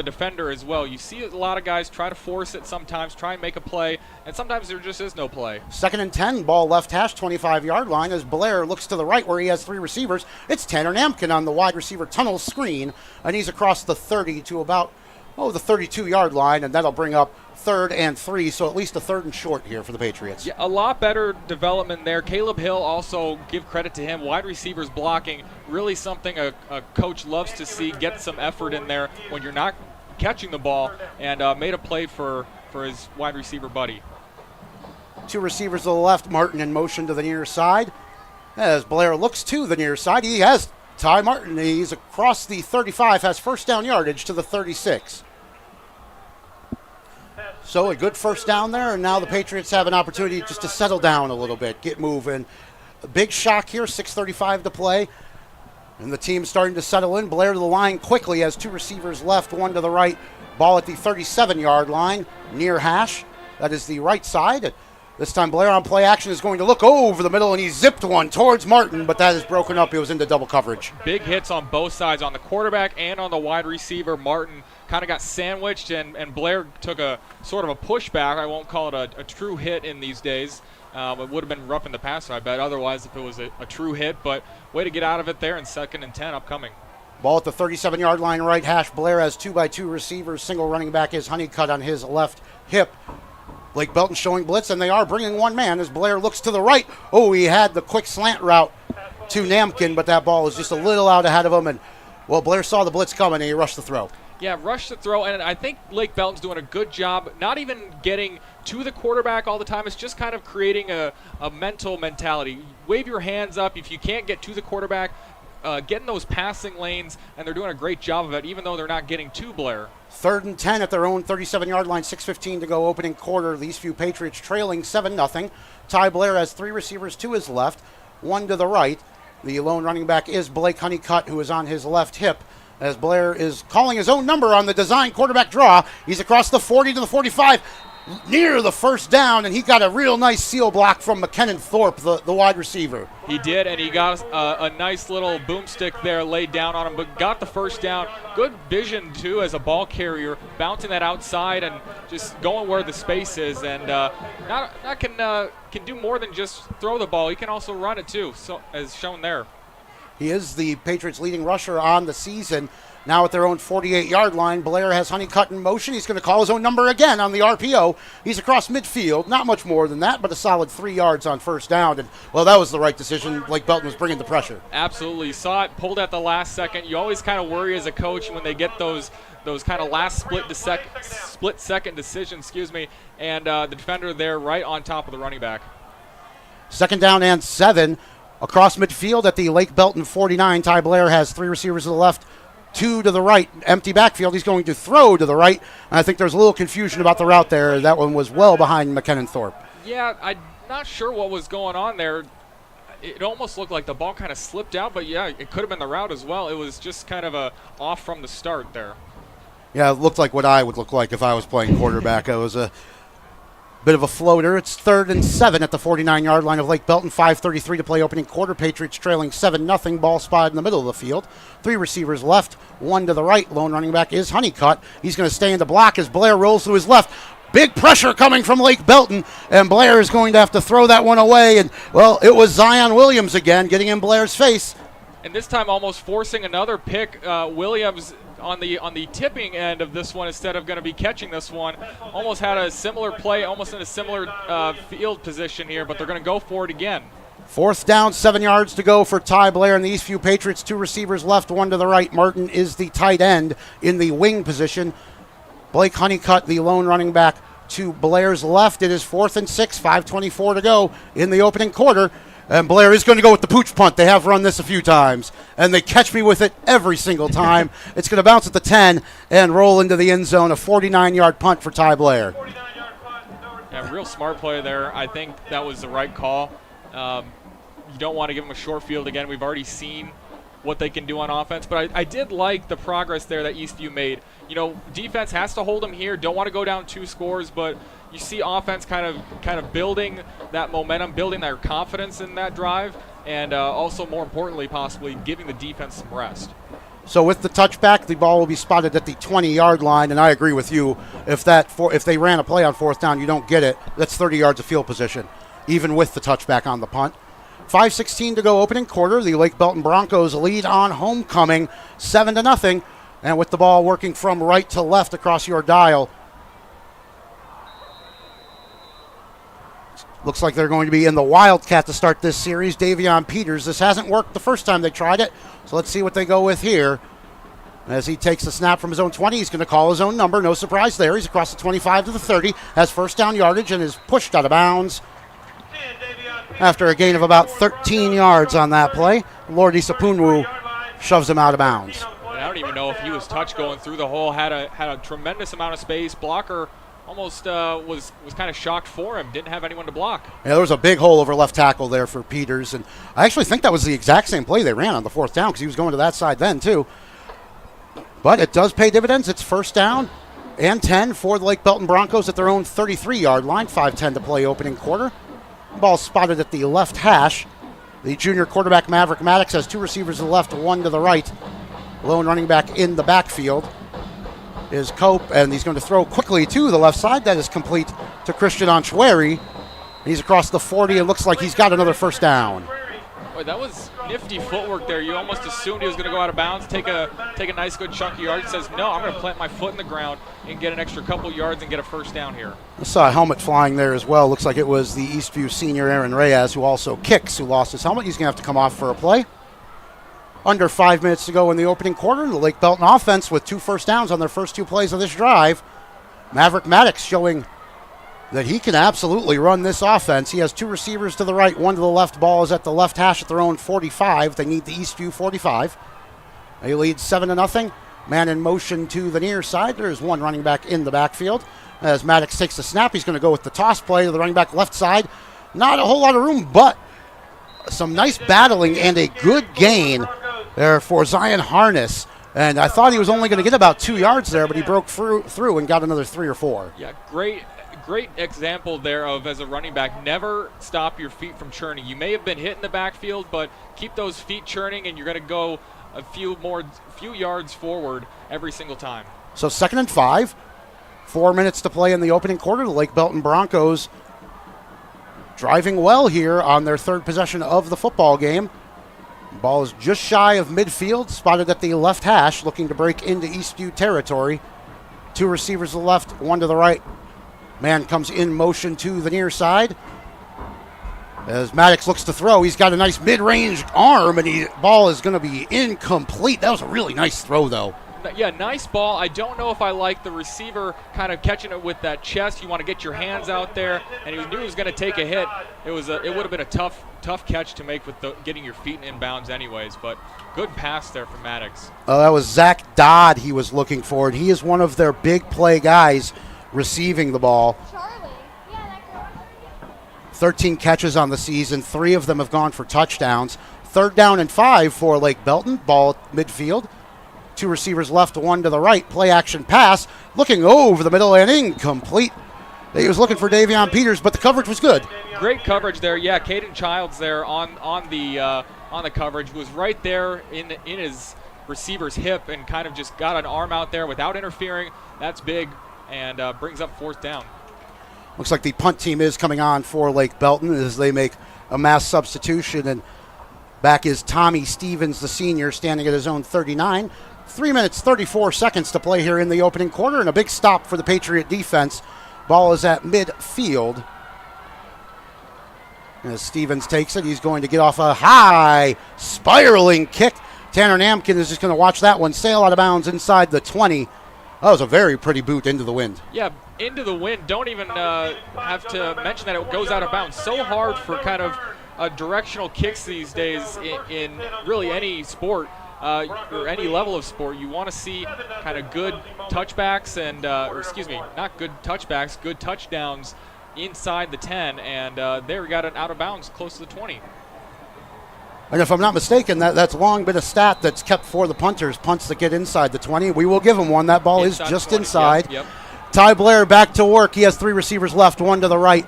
defender as well. You see a lot of guys try to force it sometimes, try and make a play, and sometimes there just is no play. 2nd and 10, ball left hash, 25-yard line as Blair looks to the right where he has 3 receivers. It's Tanner Namkin on the wide receiver tunnel screen, and he's across the 30 to about, the 32-yard line, and that'll bring up 3rd and 3, so at least a 3rd and short here for the Patriots. Yeah, a lot better development there. Caleb Hill, also give credit to him. Wide receivers blocking, really something a coach loves to see. Get some effort in there when you're not catching the ball, and made a play for his wide receiver buddy. 2 receivers to the left, Martin in motion to the near side. As Blair looks to the near side, he has Ty Martin. He's across the 35, has first down yardage to the 36. So a good first down there, and now the Patriots have an opportunity just to settle down a little bit, get moving. A big shock here, 6:35 to play, and the team's starting to settle in. Blair to the line quickly, has 2 receivers left, 1 to the right. Ball at the 37-yard line, near hash. That is the right side. This time Blair on play action is going to look over the middle, and he zipped one towards Martin, but that is broken up. He was into double coverage. Big hits on both sides, on the quarterback and on the wide receiver. Martin kind of got sandwiched, and Blair took a sort of a pushback. I won't call it a true hit in these days. It would have been rough in the passer, I bet, otherwise if it was a true hit. But way to get out of it there, and 2nd and 10 upcoming. Ball at the 37-yard line, right hash. Blair has 2x2 receivers. Single running back is Honeycutt on his left hip. Blake Belton showing blitz, and they are bringing one man as Blair looks to the right. Oh, he had the quick slant route to Namkin, but that ball was just a little out ahead of him. And, Blair saw the blitz coming, and he rushed the throw. Yeah, rush the throw, and I think Blake Belton's doing a good job not even getting to the quarterback all the time. It's just kind of creating a mental mentality. Wave your hands up if you can't get to the quarterback. Get in those passing lanes, and they're doing a great job of it, even though they're not getting to Blair. 3rd and 10 at their own 37-yard line, 6:15 to go, opening quarter. These few Patriots trailing 7-0. Ty Blair has 3 receivers to his left, 1 to the right. The lone running back is Blake Honeycutt, who is on his left hip, as Blair is calling his own number on the design quarterback draw. He's across the 40 to the 45, near the first down, and he got a real nice seal block from McKinnon Thorpe, the wide receiver. He did, and he got a nice little boomstick there laid down on him, but got the first down. Good vision, too, as a ball carrier, bouncing that outside and just going where the space is. And can do more than just throw the ball. He can also run it, too, so as shown there. He is the Patriots' leading rusher on the season. Now at their own 48-yard line, Blair has Honeycutt in motion. He's going to call his own number again on the RPO. He's across midfield. Not much more than that, but a solid 3 yards on first down. And, that was the right decision. Blake Belton was bringing the pressure. Absolutely. Saw it pulled at the last second. You always kind of worry as a coach when they get those kind of last split-second decisions, and the defender there right on top of the running back. 2nd down and 7. Across midfield at the Lake Belton 49, Ty Blair has 3 receivers to the left, 2 to the right. Empty backfield. He's going to throw to the right. And I think there's a little confusion about the route there. That one was well behind McKinnon Thorpe. Yeah, I'm not sure what was going on there. It almost looked like the ball kind of slipped out, but yeah, it could have been the route as well. It was just kind of off from the start there. Yeah, it looked like what I would look like if I was playing quarterback. It was a bit of a floater. It's 3rd and 7 at the 49-yard line of Lake Belton. 5:33 to play opening quarter. Patriots trailing 7-0. Ball spotted in the middle of the field. 3 receivers left, 1 to the right. Lone running back is Honeycutt. He's going to stay in the block as Blair rolls to his left. Big pressure coming from Lake Belton, and Blair is going to have to throw that one away. And, it was Zion Williams again getting in Blair's face. And this time almost forcing another pick. Williams on the tipping end of this one instead of going to be catching this one. Almost had a similar play, almost in a similar field position here, but they're going to go for it again. 4th down, 7 yards to go for Ty Blair and the Eastview Patriots. 2 receivers left, 1 to the right. Martin is the tight end in the wing position. Blake Honeycutt, the lone running back, to Blair's left. It is 4th and 6, 5:24 to go in the opening quarter. And Blair is going to go with the pooch punt. They have run this a few times, and they catch me with it every single time. It's going to bounce at the 10 and roll into the end zone. A 49-yard punt for Ty Blair. 49-yard punt. Yeah, real smart play there. I think that was the right call. You don't want to give him a short field again. We've already seen what they can do on offense. But I did like the progress there that Eastview made. You know, defense has to hold them here. Don't want to go down 2 scores, but you see offense kind of building that momentum, building their confidence in that drive, and also more importantly, possibly giving the defense some rest. So with the touchback, the ball will be spotted at the 20-yard line, and I agree with you. If they ran a play on 4th down, you don't get it. That's 30 yards of field position, even with the touchback on the punt. 5:16 to go, opening quarter. The Lake Belton Broncos lead on homecoming, 7-0, and with the ball working from right to left across your dial. Looks like they're going to be in the Wildcat to start this series. Davion Peters. This hasn't worked the first time they tried it, so let's see what they go with here. As he takes the snap from his own 20, he's going to call his own number. No surprise there. He's across the 25 to the 30, has first down yardage, and is pushed out of bounds after a gain of about 13 yards on that play. Lordy Sapunwu shoves him out of bounds. I don't even know if he was touched going through the hole. Had a tremendous amount of space. Blocker almost was kind of shocked for him. Didn't have anyone to block. Yeah, there was a big hole over left tackle there for Peters, and I actually think that was the exact same play they ran on the 4th down because he was going to that side then too. But it does pay dividends. It's first down and 10 for the Lake Belton Broncos at their own 33-yard line. 5:10 to play, opening quarter. Ball spotted at the left hash. The junior quarterback Maverick Maddox has 2 receivers to the left, 1 to the right. Lone running back in the backfield is Copp, and he's going to throw quickly to the left side. That is complete to Christian Onchweri. He's across the 40. It looks like he's got another first down. Boy, that was nifty footwork there. You almost assumed he was going to go out of bounds, take a nice good chunk of yards. He says, no, I'm going to plant my foot in the ground and get an extra couple yards and get a first down here. I saw a helmet flying there as well. Looks like it was the Eastview senior Aaron Reyes, who also kicks, who lost his helmet. He's going to have to come off for a play. Under 5 minutes to go in the opening quarter. The Lake Belton offense with 2 first downs on their first 2 plays of this drive. Maverick Maddox showing that he can absolutely run this offense. He has 2 receivers to the right, 1 to the left. Ball is at the left hash at their own 45. They need the Eastview 45. They lead 7-0. Man in motion to the near side. There's 1 running back in the backfield. As Maddox takes the snap, he's going to go with the toss play to the running back left side. Not a whole lot of room, but some nice battling and a good gain there for Zion Harness. And I thought he was only going to get about 2 yards there, but he broke through and got another 3 or 4. Yeah, great example there of, as a running back, never stop your feet from churning. You may have been hit in the backfield, but keep those feet churning, and you're going to go a few yards forward every single time. So 2nd and 5. 4 minutes to play in the opening quarter. The Lake Belton Broncos driving well here on their 3rd possession of the football game. Ball is just shy of midfield, spotted at the left hash, looking to break into Eastview territory. 2 receivers to the left, 1 to the right. Man comes in motion to the near side. As Maddox looks to throw, he's got a nice mid-range arm, and the ball is going to be incomplete. That was a really nice throw, though. Yeah, nice ball. I don't know if I like the receiver kind of catching it with that chest. You want to get your hands out there, and he knew he was going to take a hit. It would have been a tough catch to make with getting your feet in bounds anyways, but good pass there from Maddox. That was Zach Dodd he was looking for, and he is one of their big play guys receiving the ball. 13 catches on the season. 3 of them have gone for touchdowns. 3rd down and 5 for Lake Belton. Ball at midfield. 2 receivers left, 1 to the right. Play action pass. Looking over the middle and incomplete. He was looking for Davion Peters, but the coverage was good. Great coverage there. Yeah, Caden Childs there on the coverage was right there in his receiver's hip and kind of just got an arm out there without interfering. That's big and brings up 4th down. Looks like the punt team is coming on for Lake Belton as they make a mass substitution, and back is Tommy Stevens, the senior, standing at his own 39. 3 minutes, 34 seconds to play here in the opening quarter, and a big stop for the Patriot defense. Ball is at midfield. As Stevens takes it, he's going to get off a high spiraling kick. Tanner Namkin is just going to watch that one sail out of bounds inside the 20. That was a very pretty boot into the wind. Yeah, into the wind. Don't even have to mention that it goes out of bounds. So hard for kind of directional kicks these days in really any sport. Or any level of sport. You want to see kind of good touchbacks and, not good touchbacks, good touchdowns inside the 10, and there we got an out of bounds close to the 20. And if I'm not mistaken, that's long been a stat that's kept for the punters, punts that get inside the 20. We will give him one. That ball is just 20. inside. Yep. Ty Blair back to work. He has 3 receivers left, 1 to the right.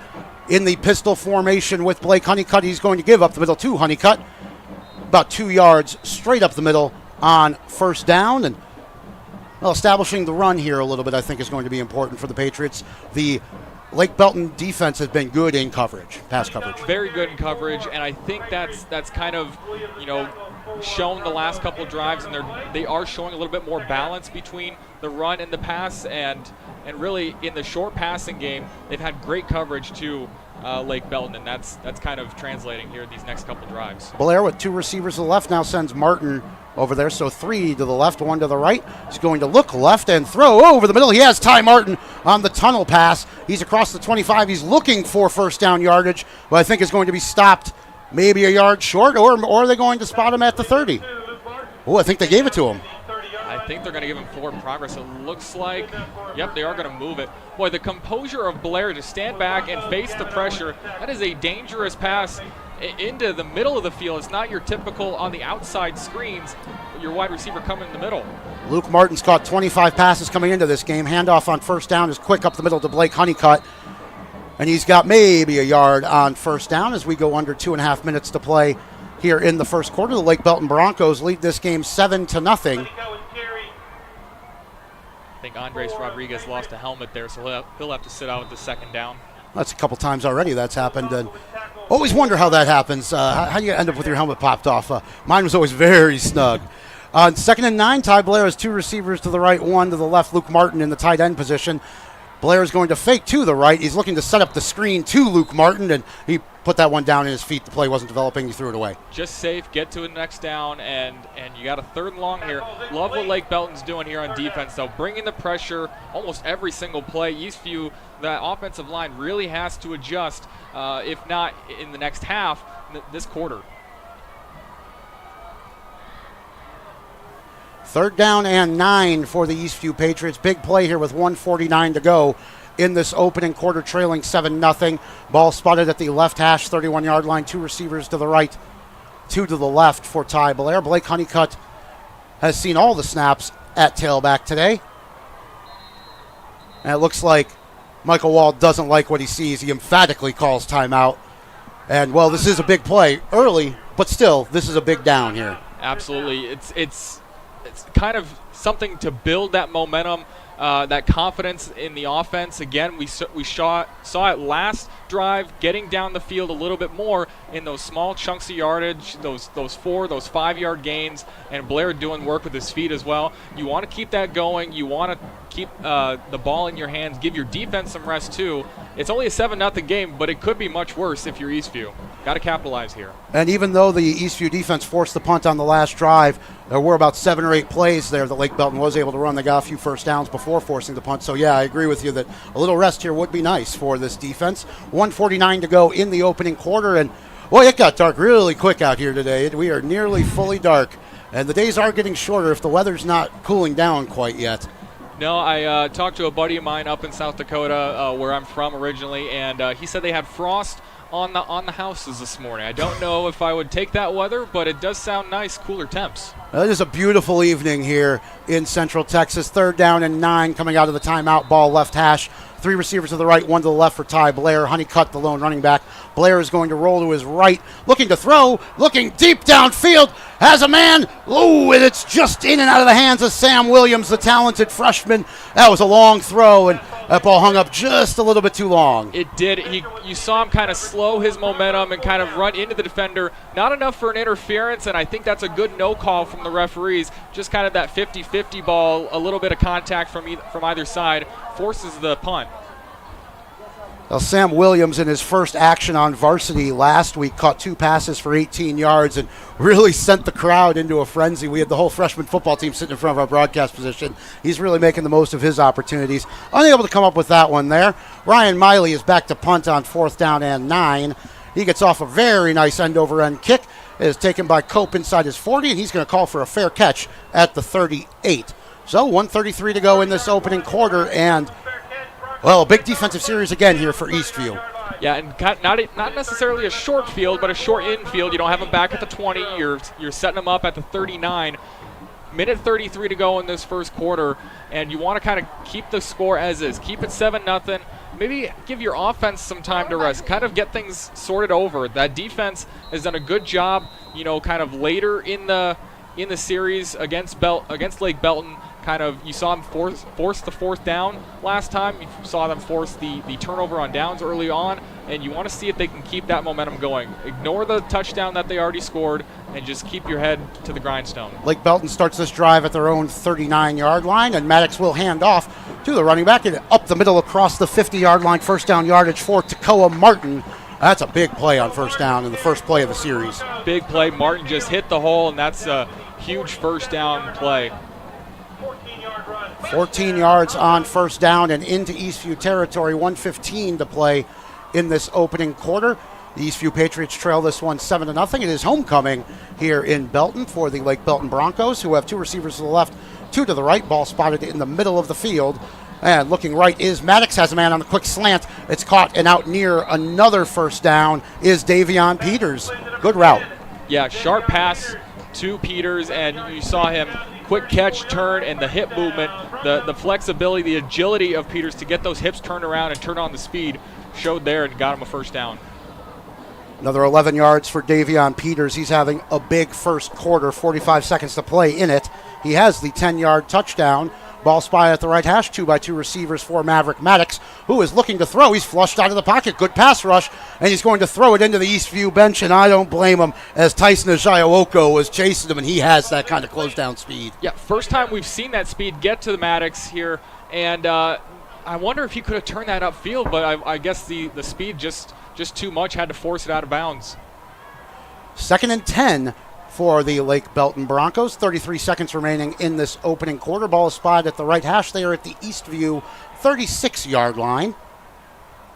In the pistol formation with Blake Honeycutt, he's going to give up the middle to Honeycutt. About 2 yards straight up the middle on first down. And well, establishing the run here a little bit, I think, is going to be important for the Patriots. The Lake Belton defense has been good in coverage, pass coverage. Very good in coverage, and I think that's kind of, shown the last couple of drives, and they are showing a little bit more balance between the run and the pass, and really in the short passing game, they've had great coverage to Lake Belton, and that's kind of translating here these next couple drives. Blair with 2 receivers to the left now sends Martin over there, so 3 to the left, 1 to the right. He's going to look left and throw over the middle. He has Ty Martin on the tunnel pass. He's across the 25. He's looking for first down yardage, but I think is going to be stopped maybe a yard short, or are they going to spot him at the 30? Oh, I think they gave it to him. I think they're going to give him forward progress. It looks like, yep, they are going to move it. Boy, the composure of Blair to stand back and face the pressure, that is a dangerous pass into the middle of the field. It's not your typical on the outside screens, your wide receiver coming in the middle. Luke Martin's caught 25 passes coming into this game. Handoff on first down is quick up the middle to Blake Honeycutt. And he's got maybe a yard on first down as we go under 2.5 minutes to play here in the first quarter. The Lake Belton Broncos lead this game 7-0. I think Andres Rodriguez lost a helmet there, so he'll have to sit out with the second down. That's a couple times already that's happened. And always wonder how that happens. How do you end up with your helmet popped off? Mine was always very snug. On 2nd and 9, Ty Blair has 2 receivers to the right, 1 to the left. Luke Martin in the tight end position. Blair is going to fake to the right. He's looking to set up the screen to Luke Martin, and he put that one down in his feet. The play wasn't developing. He threw it away. Just safe, get to the next down, and you got a 3rd and long here. Love what Lake Belton's doing here on defense, though. Bringing the pressure almost every single play. Eastview, that offensive line really has to adjust, if not in the next half, this quarter. 3rd down and 9 for the Eastview Patriots. Big play here with 1:49 to go in this opening quarter, trailing 7-0. Ball spotted at the left hash, 31-yard line. 2 receivers to the right, 2 to the left for Ty Blair. Blake Honeycutt has seen all the snaps at tailback today. And it looks like Michael Wald doesn't like what he sees. He emphatically calls timeout. And, well, this is a big play early, but still, this is a big down here. Absolutely. It's kind of something to build that momentum, that confidence in the offense. Again, we saw it last drive, getting down the field a little bit more in those small chunks of yardage, those 4, those 5-yard gains, and Blair doing work with his feet as well. You want to keep that going. You want to keep the ball in your hands, give your defense some rest too. It's only a 7-0 game, but it could be much worse if you're Eastview. Got to capitalize here. And even though the Eastview defense forced the punt on the last drive, there were about 7 or 8 plays there that Lake Belton was able to run. They got a few first downs before forcing the punt. So, yeah, I agree with you that a little rest here would be nice for this defense. 1:49 to go in the opening quarter. And, boy, it got dark really quick out here today. We are nearly fully dark. And the days are getting shorter if the weather's not cooling down quite yet. No, I talked to a buddy of mine up in South Dakota, where I'm from originally, and he said they had frost on the houses this morning. I don't know if I would take that weather, but it does sound nice, cooler temps. It is a beautiful evening here in Central Texas. 3rd down and 9 coming out of the timeout. Ball left hash. 3 receivers to the right, 1 to the left for Ty Blair. Honeycutt, the lone running back. Blair is going to roll to his right, looking to throw, looking deep downfield, has a man. Ooh, and it's just in and out of the hands of Sam Williams, the talented freshman. That was a long throw, and that ball hung up just a little bit too long. It did. You saw him kind of slow his momentum and kind of run into the defender. Not enough for an interference, and I think that's a good no call from the referees. Just kind of that 50-50 ball, a little bit of contact from either side, forces the punt. Well, Sam Williams, in his first action on varsity last week, caught 2 passes for 18 yards and really sent the crowd into a frenzy. We had the whole freshman football team sitting in front of our broadcast position. He's really making the most of his opportunities. Unable to come up with that one there. Ryan Miley is back to punt on 4th down and 9. He gets off a very nice end-over-end kick. It is taken by Copp inside his 40, and he's going to call for a fair catch at the 38. So 1:33 to go in this opening quarter, and well, a big defensive series again here for Eastview. Yeah, and not necessarily a short field, but a short infield. You don't have them back at the 20. You're setting them up at the 39. Minute 33 to go in this first quarter, and you want to kind of keep the score as is. Keep it 7-0. Maybe give your offense some time to rest. Kind of get things sorted over. That defense has done a good job, kind of later in the series against Lake Belton. Kind of, you saw them force the fourth down last time. You saw them force the turnover on downs early on, and you want to see if they can keep that momentum going. Ignore the touchdown that they already scored, and just keep your head to the grindstone. Lake Belton starts this drive at their own 39-yard line, and Maddox will hand off to the running back and up the middle across the 50-yard line. First down yardage for Takawa Martin. That's a big play on first down in the first play of the series. Big play. Martin just hit the hole, and that's a huge first down play. 14 yards on first down and into Eastview territory. 1:15 to play in this opening quarter. The Eastview Patriots trail this one 7-0. It is homecoming here in Belton for the Lake Belton Broncos, who have two receivers to the left, two to the right. Ball spotted in the middle of the field. And looking right is Maddox, has a man on the quick slant. It's caught, and out near another first down is Davion Peters. Good route. Yeah, sharp pass to Peters, and you saw him quick catch, turn, and the hip movement, the flexibility, the agility of Peters to get those hips turned around and turn on the speed showed there and got him a first down. Another 11 yards for Davion Peters. He's having a big first quarter, 45 seconds to play in it. He has the 10-yard touchdown. Ball spy at the right hash, 2x2 receivers for Maverick Maddox, who is looking to throw. He's flushed out of the pocket. Good pass rush, and he's going to throw it into the Eastview bench, and I don't blame him, as Tyson Ajayooko was chasing him, and he has that kind of close-down speed. Yeah, first time we've seen that speed get to the Maddox here, and I wonder if he could have turned that upfield, but I guess the speed just too much, had to force it out of bounds. 2nd and 10 for the Lake Belton Broncos. 33 seconds remaining in this opening quarter. Ball is spotted at the right hash. They are at the Eastview 36-yard line.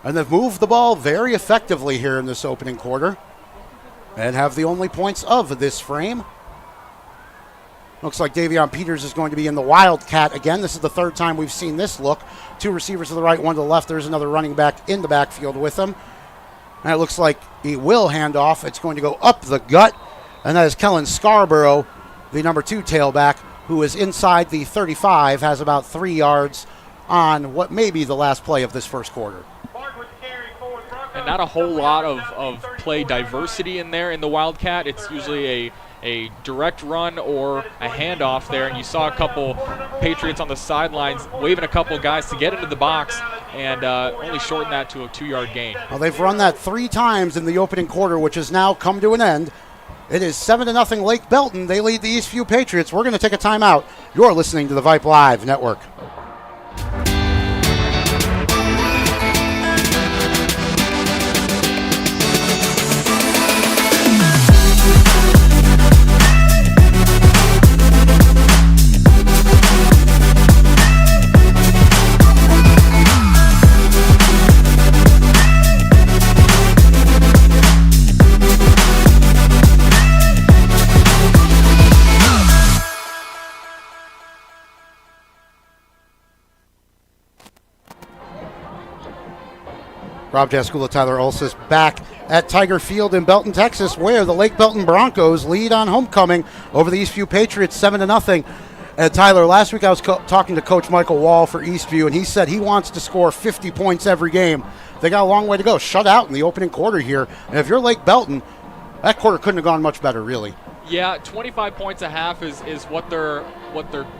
And they've moved the ball very effectively here in this opening quarter and have the only points of this frame. Looks like Davion Peters is going to be in the Wildcat again. This is the third time we've seen this look. Two receivers to the right, one to the left. There's another running back in the backfield with him. And it looks like he will hand off. It's going to go up the gut. And that is Kellen Scarborough, the number 2 tailback, who is inside the 35, has about 3 yards on what may be the last play of this first quarter. And not a whole lot of play diversity in there in the Wildcat. It's usually a direct run or a handoff there. And you saw a couple Patriots on the sidelines waving a couple guys to get into the box and only shorten that to a 2-yard gain. Well, they've run that 3 times in the opening quarter, which has now come to an end. It is 7-0 Lake Belton. They lead the Eastview Patriots. We're going to take a timeout. You're listening to the Vype Live Network. Rob Jaskula, Tyler Ulsis back at Tiger Field in Belton, Texas, where the Lake Belton Broncos lead on homecoming over the Eastview Patriots 7-0. And Tyler, last week I was talking to Coach Michael Wall for Eastview, and he said he wants to score 50 points every game. They got a long way to go. Shut out in the opening quarter here. And if you're Lake Belton, that quarter couldn't have gone much better, really. Yeah, 25 points a half is what they're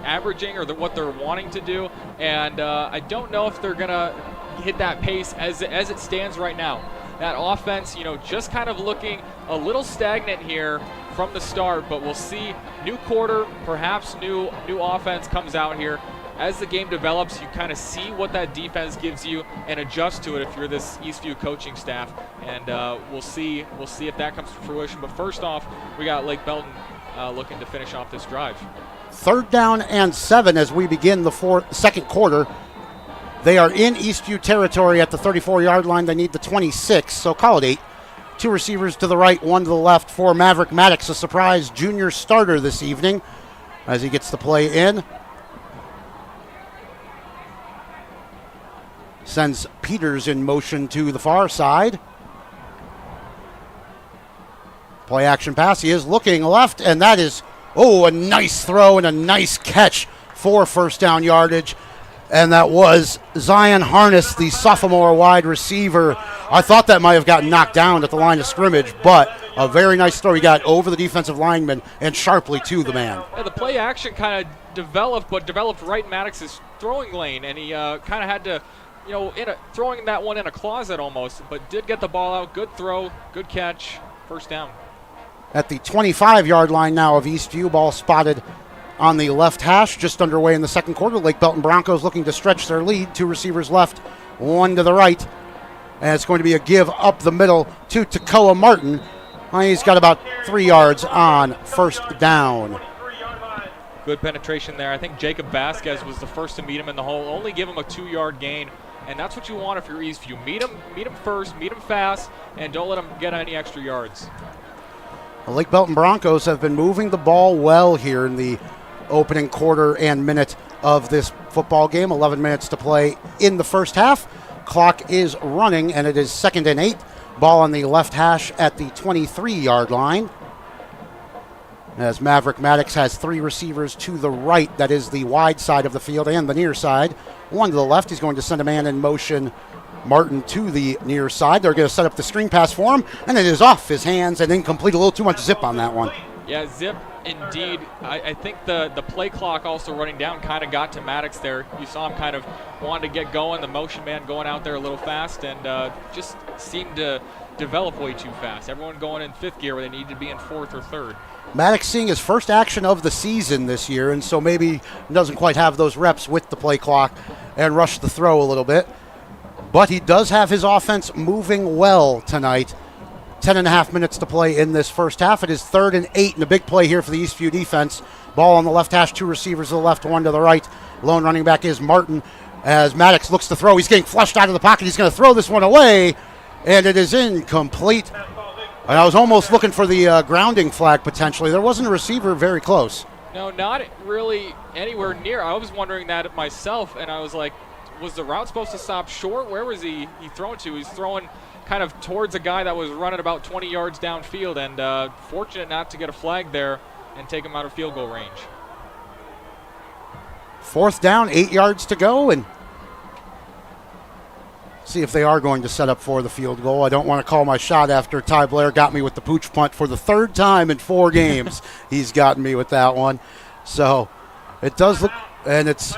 averaging or what they're wanting to do, and I don't know if they're gonna hit that pace as it stands right now. That offense, just kind of looking a little stagnant here from the start, but we'll see. New quarter, perhaps new offense comes out here. As the game develops, you kind of see what that defense gives you and adjust to it if you're this Eastview coaching staff. And we'll see if that comes to fruition. But first off, we got Lake Belton looking to finish off this drive. 3rd down and 7 as we begin the second quarter. They are in Eastview territory at the 34-yard line. They need the 26, so call it 8. 2 receivers to the right, 1 to the left for Maverick Maddox, a surprise junior starter this evening as he gets the play in. sends Peters in motion to the far side. Play action pass. He is looking left, and that is, a nice throw and a nice catch for first down yardage. And that was Zion Harness, the sophomore wide receiver. I thought that might have gotten knocked down at the line of scrimmage, but a very nice throw. He got over the defensive lineman and sharply to the man. Yeah, the play action kind of developed, but developed right in Maddox's throwing lane, and he kind of had to, throwing that one in a closet almost, but did get the ball out. Good throw, good catch, first down. At the 25-yard line now of Eastview, ball spotted on the left hash, just underway in the second quarter. Lake Belton Broncos looking to stretch their lead. 2 receivers left, 1 to the right. And it's going to be a give up the middle to Takoa Martin. He's got about 3 yards on first down. Good penetration there. I think Jacob Vasquez was the first to meet him in the hole. Only give him a 2-yard gain, and that's what you want if you're Eastview. Meet him first, meet him fast, and don't let him get any extra yards. The Lake Belton Broncos have been moving the ball well here in the opening quarter and minute of this football game. 11 minutes to play in the first half. Clock is running, and it is 2nd and 8. Ball on the left hash at the 23-yard line. As Maverick Maddox has 3 receivers to the right, that is the wide side of the field and the near side. 1 to the left, he's going to send a man in motion, Martin, to the near side. They're going to set up the screen pass for him, and it is off his hands and incomplete. A little too much zip on that one. Yeah, zip indeed. I think the play clock also running down kind of got to Maddox there. You saw him kind of wanted to get going, the motion man going out there a little fast, and just seemed to develop way too fast. Everyone going in 5th gear where they need to be in 4th or 3rd. Maddox seeing his first action of the season this year, and so maybe doesn't quite have those reps with the play clock and rush the throw a little bit. But he does have his offense moving well tonight. 10.5 minutes to play in this first half. It is 3rd and 8, and a big play here for the Eastview defense. Ball on the left hash, 2 receivers to the left, 1 to the right. Lone running back is Martin. As Maddox looks to throw, he's getting flushed out of the pocket. He's going to throw this one away, and it is incomplete. And I was almost looking for the grounding flag potentially. There wasn't a receiver very close. No, not really anywhere near. I was wondering that myself, and I was like, was the route supposed to stop short? Where was he thrown to? He's throwing kind of towards a guy that was running about 20 yards downfield, and fortunate not to get a flag there and take him out of field goal range. 4th down, 8 yards to go, and see if they are going to set up for the field goal. I don't want to call my shot after Ty Blair got me with the pooch punt for the 3rd time in 4 games. He's gotten me with that one. So it does look, and it's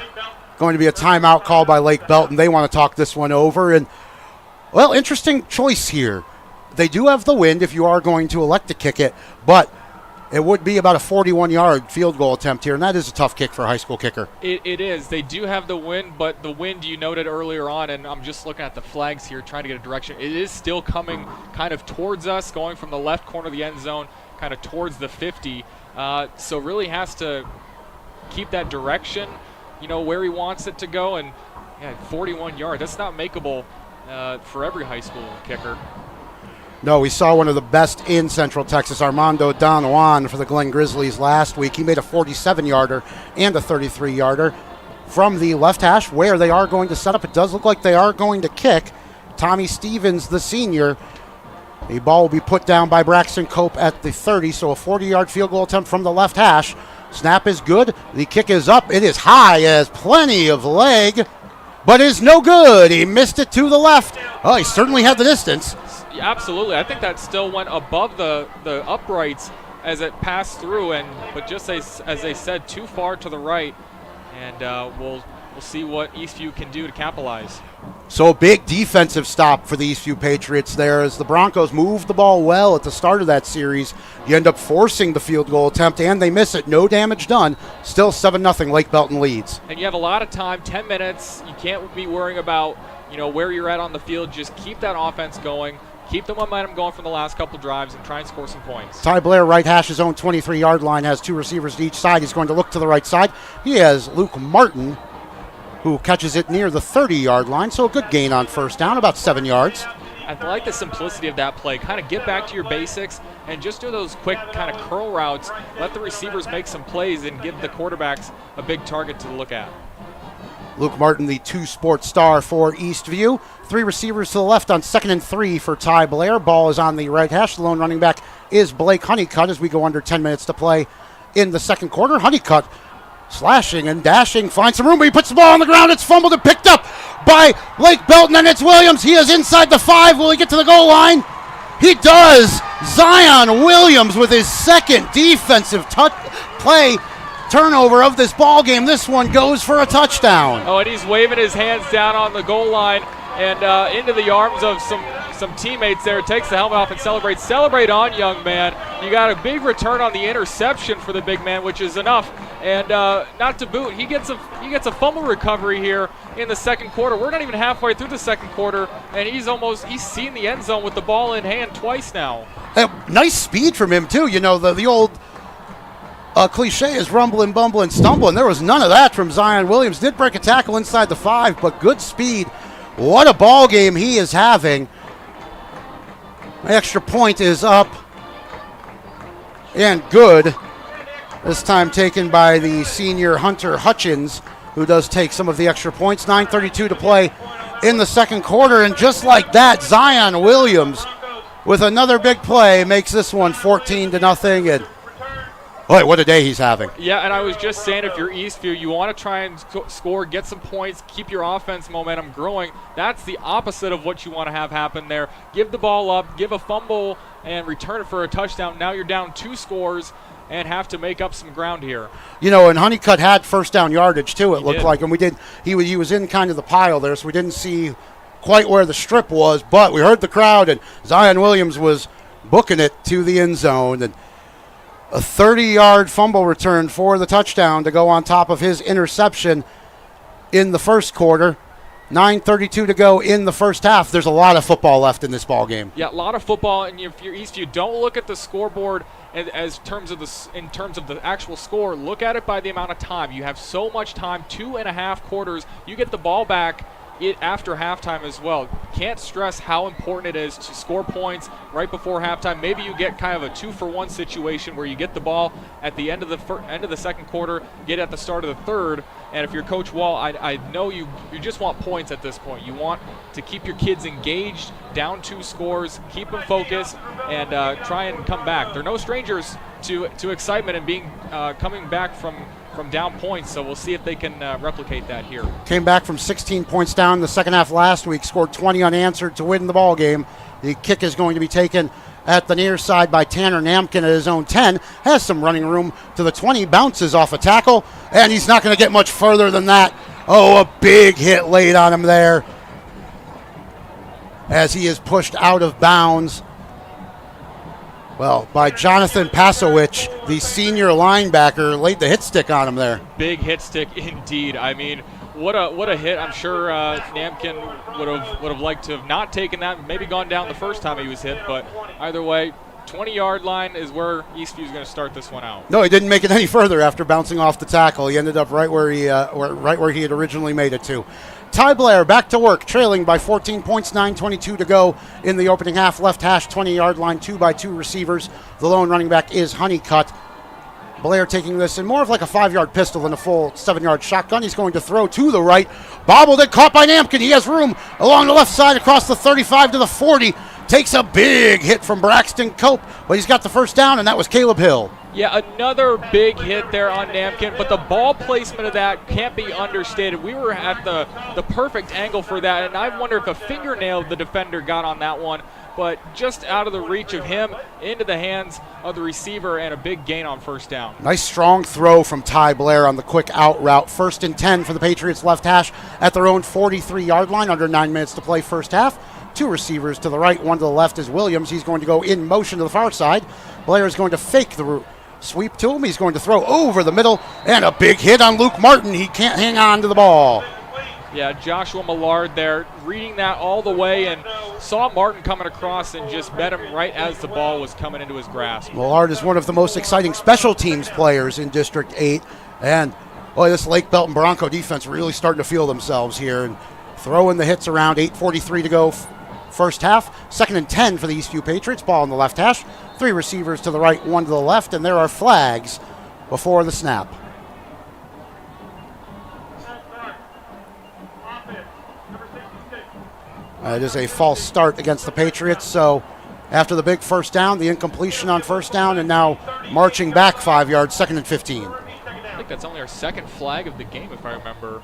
going to be a timeout call by Lake Belton. They want to talk this one over, and well, interesting choice here. They do have the wind if you are going to elect to kick it, but it would be about a 41-yard field goal attempt here, and that is a tough kick for a high school kicker. It is. They do have the wind, but the wind you noted earlier on, and I'm just looking at the flags here trying to get a direction. It is still coming kind of towards us, going from the left corner of the end zone kind of towards the 50. So really has to keep that direction, where he wants it to go. And 41 yards, that's not makeable for every high school kicker. No, we saw one of the best in Central Texas, Armando Don Juan, for the Glen Grizzlies last week. He made a 47-yarder and a 33-yarder from the left hash where they are going to set up. It does look like they are going to kick. Tommy Stevens, the senior. The ball will be put down by Braxton Copp at the 30, so a 40-yard field goal attempt from the left hash. Snap is good. The kick is up. It is high as plenty of leg, but is no good. He missed it to the left. Oh, he certainly had the distance. Yeah, absolutely. I think that still went above the uprights as it passed through, but just as they said, too far to the right. And we'll see what Eastview can do to capitalize. So a big defensive stop for the Eastview Patriots there as the Broncos moved the ball well at the start of that series. You end up forcing the field goal attempt, and they miss it. No damage done. Still 7-0 Lake Belton leads. And you have a lot of time, 10 minutes. You can't be worrying about where you're at on the field. Just keep that offense going. Keep the momentum going from the last couple drives and try and score some points. Ty Blair, right hash, his own 23-yard line, has 2 receivers to each side. He's going to look to the right side. He has Luke Martin, who catches it near the 30-yard line, so a good gain on first down, about 7 yards. I like the simplicity of that play. Kind of get back to your basics and just do those quick kind of curl routes. Let the receivers make some plays and give the quarterbacks a big target to look at. Luke Martin, the 2-sport star for Eastview. 3 receivers to the left on 2nd and 3 for Ty Blair. Ball is on the right hash. The lone running back is Blake Honeycutt as we go under 10 minutes to play in the second quarter. Honeycutt slashing and dashing, finds some room, but he puts the ball on the ground. It's fumbled and picked up by Blake Belton, and it's Williams. He is inside the 5. Will he get to the goal line? He does. Zion Williams with his second defensive play turnover of this ball game. This one goes for a touchdown. Oh, and he's waving his hands down on the goal line and into the arms of some teammates there. Takes the helmet off and celebrates. Celebrate on, young man. You got a big return on the interception for the big man, which is enough. And not to boot, he gets a fumble recovery here in the second quarter. We're not even halfway through the second quarter, and he's seen the end zone with the ball in hand twice now. Nice speed from him too. You know, the old cliche is rumbling, bumbling, stumbling. There was none of that from Zion Williams. Did break a tackle inside the 5, but good speed. What a ball game he is having. Extra point is up and good. This time taken by the senior Hunter Hutchins, who does take some of the extra points. 9:32 to play in the second quarter, and just like that, Zion Williams with another big play makes this one 14-0. And boy, what a day he's having. Yeah, and I was just saying, if you're Eastview, you want to try and score, get some points, keep your offense momentum growing. That's the opposite of what you want to have happen there. Give the ball up, give a fumble, and return it for a touchdown. Now you're down 2 scores and have to make up some ground here. You know, and Honeycutt had first down yardage too, it looked did. like. And he was in kind of the pile there, so we didn't see quite where the strip was, but we heard the crowd, and Zion Williams was booking it to the end zone. And a 30-yard fumble return for the touchdown to go on top of his interception in the first quarter. 9:32 to go in the first half. There's a lot of football left in this ball game. Yeah, a lot of football, and if you're Eastview, don't look at the scoreboard in terms of the actual score. Look at it by the amount of time. You have so much time, 2.5 quarters. You get the ball back after halftime as well. Can't stress how important it is to score points right before halftime. Maybe you get kind of a 2-for-1 situation where you get the ball at the end of the second quarter, get at the start of the third. And if you're Coach Wall, I know you just want points at this point. You want to keep your kids engaged, down 2 scores, keep them focused, and try and come back. They're no strangers to excitement and coming back from down points, so we'll see if they can replicate that here. Came back from 16 points down in the second half last week, scored 20 unanswered to win the ball game. The kick is going to be taken at the near side by Tanner Namkin at his own 10. Has some running room to the 20, bounces off a tackle, and he's not going to get much further than that. Oh, a big hit laid on him there as he is pushed out of bounds. Well, by Jonathan Pasowich, the senior linebacker, laid the hit stick on him there. Big hit stick indeed. I mean, what a hit. I'm sure Namkin would have liked to have not taken that, maybe gone down the first time he was hit, but either way, 20-yard line is where Eastview is going to start this one out. No, he didn't make it any further after bouncing off the tackle. He ended up right where he had originally made it to. Ty Blair back to work, trailing by 14 points, 9:22 to go in the opening half. Left hash, 20-yard line, 2x2 receivers. The lone running back is Honeycutt. Blair taking this in more of like a 5-yard pistol than a full 7-yard shotgun. He's going to throw to the right. Bobbled and caught by Namkin. He has room along the left side across the 35 to the 40. Takes a big hit from Braxton Copp, but he's got the first down, and that was Caleb Hill. Yeah, another big hit there on Namkin, but the ball placement of that can't be understated. We were at the perfect angle for that, and I wonder if a fingernail the defender got on that one, but just out of the reach of him, into the hands of the receiver, and a big gain on first down. Nice strong throw from Ty Blair on the quick out route. 1st and 10 for the Patriots left hash at their own 43-yard line, under 9 minutes to play first half. 2 receivers to the right, 1 to the left is Williams. He's going to go in motion to the far side. Blair is going to fake the sweep to him. He's going to throw over the middle, and a big hit on Luke Martin. He can't hang on to the ball. Yeah, Joshua Millard there, reading that all the way, and saw Martin coming across and just met him right as the ball was coming into his grasp. Millard is one of the most exciting special teams players in District 8, and boy, this Lake Belton Bronco defense really starting to feel themselves here and throwing the hits around. 8:43 to go first half. 2nd and 10 for the Eastview Patriots. Ball on the left hash. 3 receivers to the right, 1 to the left, and there are flags before the snap. offense. Number 66. It is a false start against the Patriots. So after the big first down, the incompletion on first down, and now marching back 5 yards, 2nd and 15. I think that's only our second flag of the game, if I remember.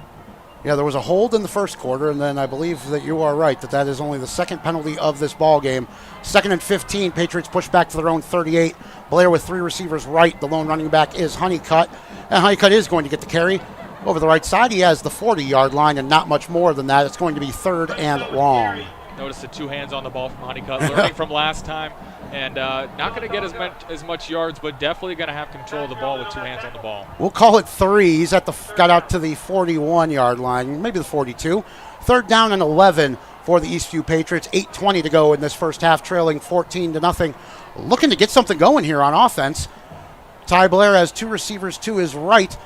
Yeah, there was a hold in the first quarter, and then I believe that you are right that is only the second penalty of this ball game. 2nd and 15, Patriots push back to their own 38. Blair with 3 receivers right. The lone running back is Honeycutt, and Honeycutt is going to get the carry over the right side. He has the 40-yard line and not much more than that. It's going to be 3rd and long. Notice the 2 hands on the ball from Honeycutt, learning from last time, and not going to get as much yards, but definitely going to have control of the ball with 2 hands on the ball. We'll call it 3. He's got out to the 41-yard line, maybe the 42. 3rd down and 11 for the Eastview Patriots. 8:20 to go in this first half, trailing 14-0. Looking to get something going here on offense. Ty Blair has 2 receivers to his right.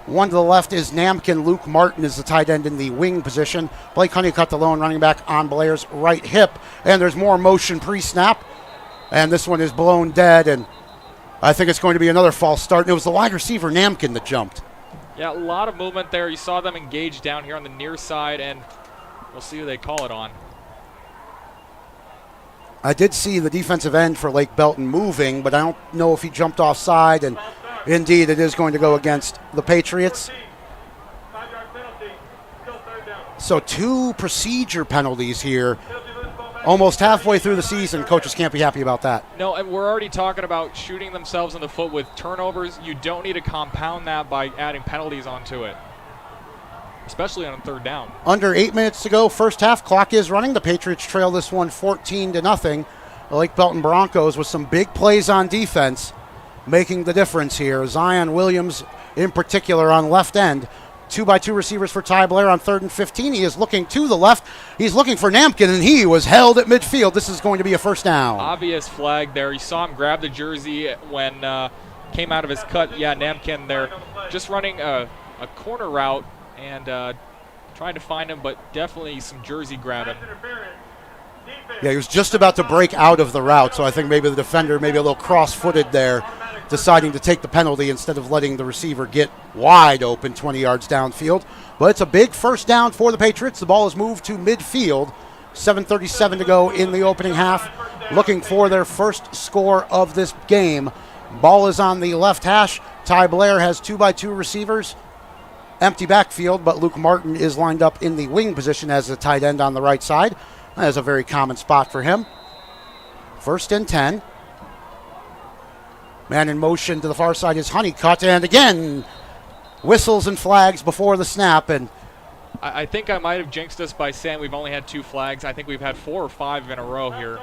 One to the left is Namkin. Luke Martin is the tight end in the wing position. Blake Honeycutt, the lone running back, on Blair's right hip. And there's more motion pre-snap. And this one is blown dead. And I think it's going to be another false start. And it was the wide receiver, Namkin, that jumped. Yeah, a lot of movement there. You saw them engaged down here on the near side, and we'll see who they call it on. I did see the defensive end for Lake Belton moving, but I don't know if he jumped offside. And indeed, it is going to go against the Patriots. 5-yard penalty. Still 3rd down. So 2 procedure penalties here. Almost halfway through the season, coaches can't be happy about that. No, and we're already talking about shooting themselves in the foot with turnovers. You don't need to compound that by adding penalties onto it, especially on 3rd down. Under 8 minutes to go, first half, clock is running. The Patriots trail this one 14-0. The Lake Belton Broncos with some big plays on defense making the difference here. Zion Williams in particular on left end. 2x2 receivers for Ty Blair on 3rd and 15. He is looking to the left. He's looking for Namkin, and he was held at midfield. This is going to be a first down. Obvious flag there. You saw him grab the jersey when came out of his cut. Yeah, Namkin there. Just running a corner route and trying to find him, but definitely some jersey grabbing. Yeah, he was just about to break out of the route, so I think maybe the defender maybe a little cross-footed there, deciding to take the penalty instead of letting the receiver get wide open 20 yards downfield. But it's a big first down for the Patriots. The ball is moved to midfield. 7:37 to go in the opening half. Looking for their first score of this game. Ball is on the left hash. Ty Blair has 2x2 receivers. Empty backfield, but Luke Martin is lined up in the wing position as a tight end on the right side. That is a very common spot for him. 1st and 10. Man in motion to the far side is Honeycutt, and again, whistles and flags before the snap. And I think I might have jinxed us by saying we've only had 2 flags. I think we've had 4 or 5 in a row here.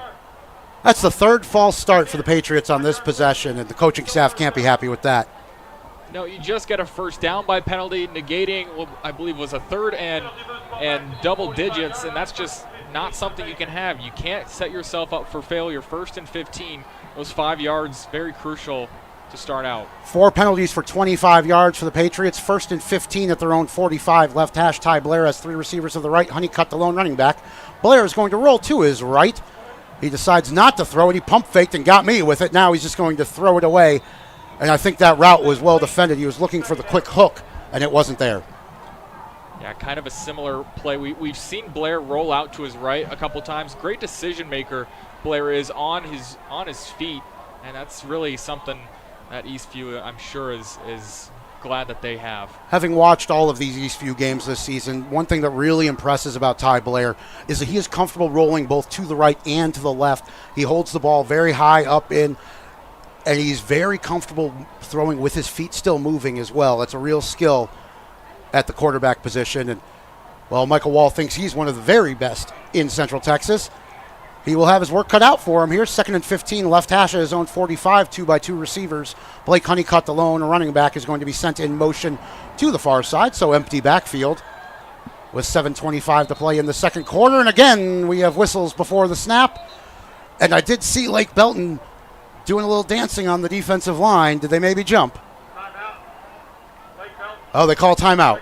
that's the 3rd false start for the Patriots on this possession, and the coaching staff can't be happy with that. No, you just get a first down by penalty, negating what I believe was a 3rd and double digits, and that's just not something you can have. You can't set yourself up for failure. 1st and 15. Those 5 yards, very crucial to start out. 4 penalties for 25 yards for the Patriots. 1st and 15 at their own 45. Left hash, Ty Blair has 3 receivers to the right. Honeycutt, the lone running back. Blair is going to roll to his right. He decides not to throw it. He pump faked and got me with it. Now he's just going to throw it away. And I think that route was well defended. He was looking for the quick hook, and it wasn't there. Yeah, kind of a similar play. We've seen Blair roll out to his right a couple times. Great decision maker. Blair is on his feet, and that's really something that Eastview, I'm sure, is glad that they have. Having watched all of these Eastview games this season, one thing that really impresses about Ty Blair is that he is comfortable rolling both to the right and to the left. He holds the ball very high up in, and he's very comfortable throwing with his feet still moving as well. That's a real skill at the quarterback position. And, well, Michael Wall thinks he's one of the very best in Central Texas. He will have his work cut out for him here. 2nd and 15, left hash at his own 45, 2x2 receivers. Blake Honeycutt, the lone running back, is going to be sent in motion to the far side, so empty backfield with 7:25 to play in the second quarter. And again, we have whistles before the snap. And I did see Lake Belton doing a little dancing on the defensive line. Did they maybe jump? Oh, they call timeout.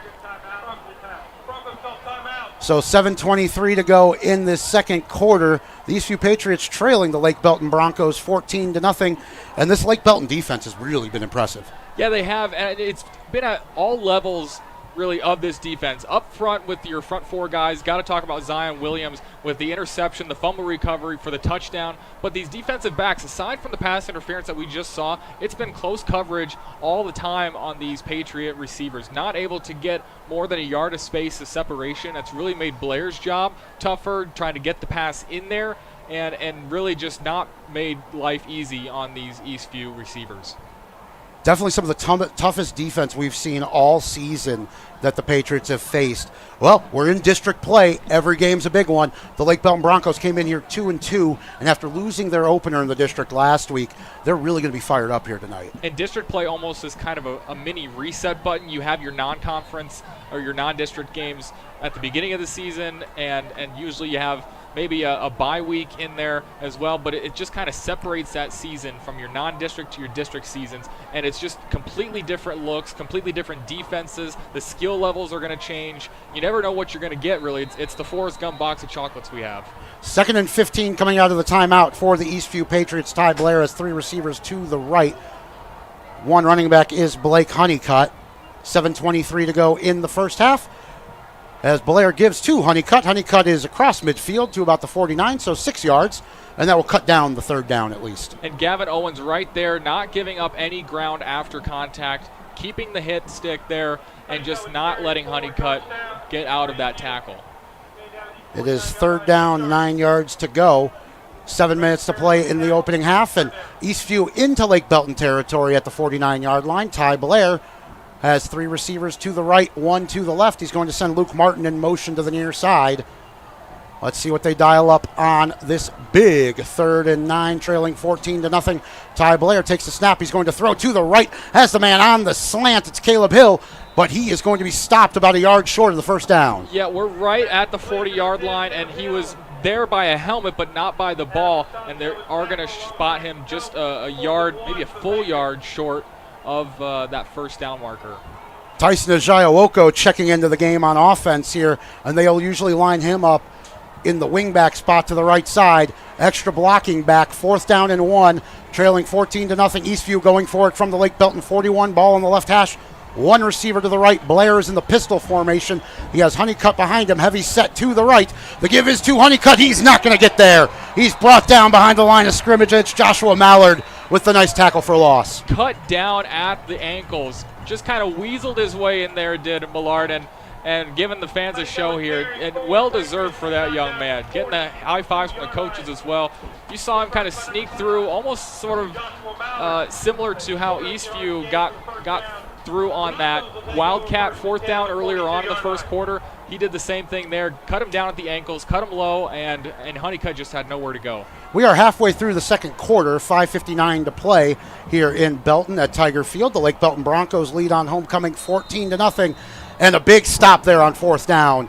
So 7:23 to go in this second quarter. The Eastview Patriots trailing the Lake Belton Broncos 14-0. And this Lake Belton defense has really been impressive. Yeah, they have. And it's been at all levels really of this defense. Up front with your front four guys, got to talk about Zion Williams with the interception, the fumble recovery for the touchdown. But these defensive backs, aside from the pass interference that we just saw, it's been close coverage all the time on these Patriot receivers. Not able to get more than a yard of space of separation. That's really made Blair's job tougher, trying to get the pass in there, and really just not made life easy on these Eastview receivers. Definitely some of the toughest defense we've seen all season that the Patriots have faced. Well, we're in district play. Every game's a big one. The Lake Belton Broncos came in here 2-2, and after losing their opener in the district last week, they're really going to be fired up here tonight. And district play almost is kind of a mini reset button. You have your non-conference or your non-district games at the beginning of the season, and usually you have maybe a bye week in there as well, but it just kind of separates that season from your non-district to your district seasons, and it's just completely different looks, completely different defenses. The skill levels are going to change. You never know what you're going to get, really. It's the Forrest Gump box of chocolates we have. 2nd and 15 coming out of the timeout for the Eastview Patriots. Ty Blair has 3 receivers to the right. 1 running back is Blake Honeycutt. 7:23 to go in the first half, as Blair gives to Honeycutt. Honeycutt is across midfield to about the 49, so 6 yards, and that will cut down the 3rd down at least. And Gavin Owens right there, not giving up any ground after contact, keeping the hit stick there, and just not letting Honeycutt get out of that tackle. It is 3rd down, 9 yards to go. 7 minutes to play in the opening half, and Eastview into Lake Belton territory at the 49-yard line. Ty Blair has 3 receivers to the right, 1 to the left. He's going to send Luke Martin in motion to the near side. Let's see what they dial up on this big 3rd and 9, trailing 14-0. Ty Blair takes the snap. He's going to throw to the right. Has the man on the slant. It's Caleb Hill, but he is going to be stopped about a yard short of the 1st down. Yeah, we're right at the 40-yard line, and he was there by a helmet, but not by the ball, and they are going to spot him just a yard, maybe a full yard short of that 1st down marker. Tyson Ajayiwoko checking into the game on offense here, and they'll usually line him up in the wingback spot to the right side. Extra blocking back, 4th down and 1, trailing 14-0. Eastview going for it from the Lake Belton 41, ball on the left hash. 1 receiver to the right. Blair is in the pistol formation. He has Honeycutt behind him, heavy set to the right. The give is to Honeycutt. He's not going to get there. He's brought down behind the line of scrimmage. It's Joshua Mallard with the nice tackle for loss. Cut down at the ankles. Just kind of weaseled his way in there, did Millard, and giving the fans a show here. And well-deserved for that young man. Getting the high fives from the coaches as well. You saw him kind of sneak through, almost sort of similar to how Eastview got through on that Wildcat 4th down earlier on in the 1st quarter. He did the same thing there, cut him down at the ankles, cut him low, and Honeycutt just had nowhere to go. We are halfway through the 2nd quarter, 5:59 to play here in Belton at Tiger Field. The Lake Belton Broncos lead on homecoming 14-0, and a big stop there on 4th down.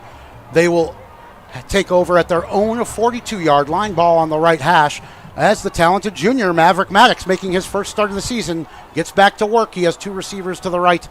They will take over at their own 42-yard line, ball on the right hash, as the talented junior Maverick Maddox, making his first start of the season, gets back to work. He has 2 receivers to the right,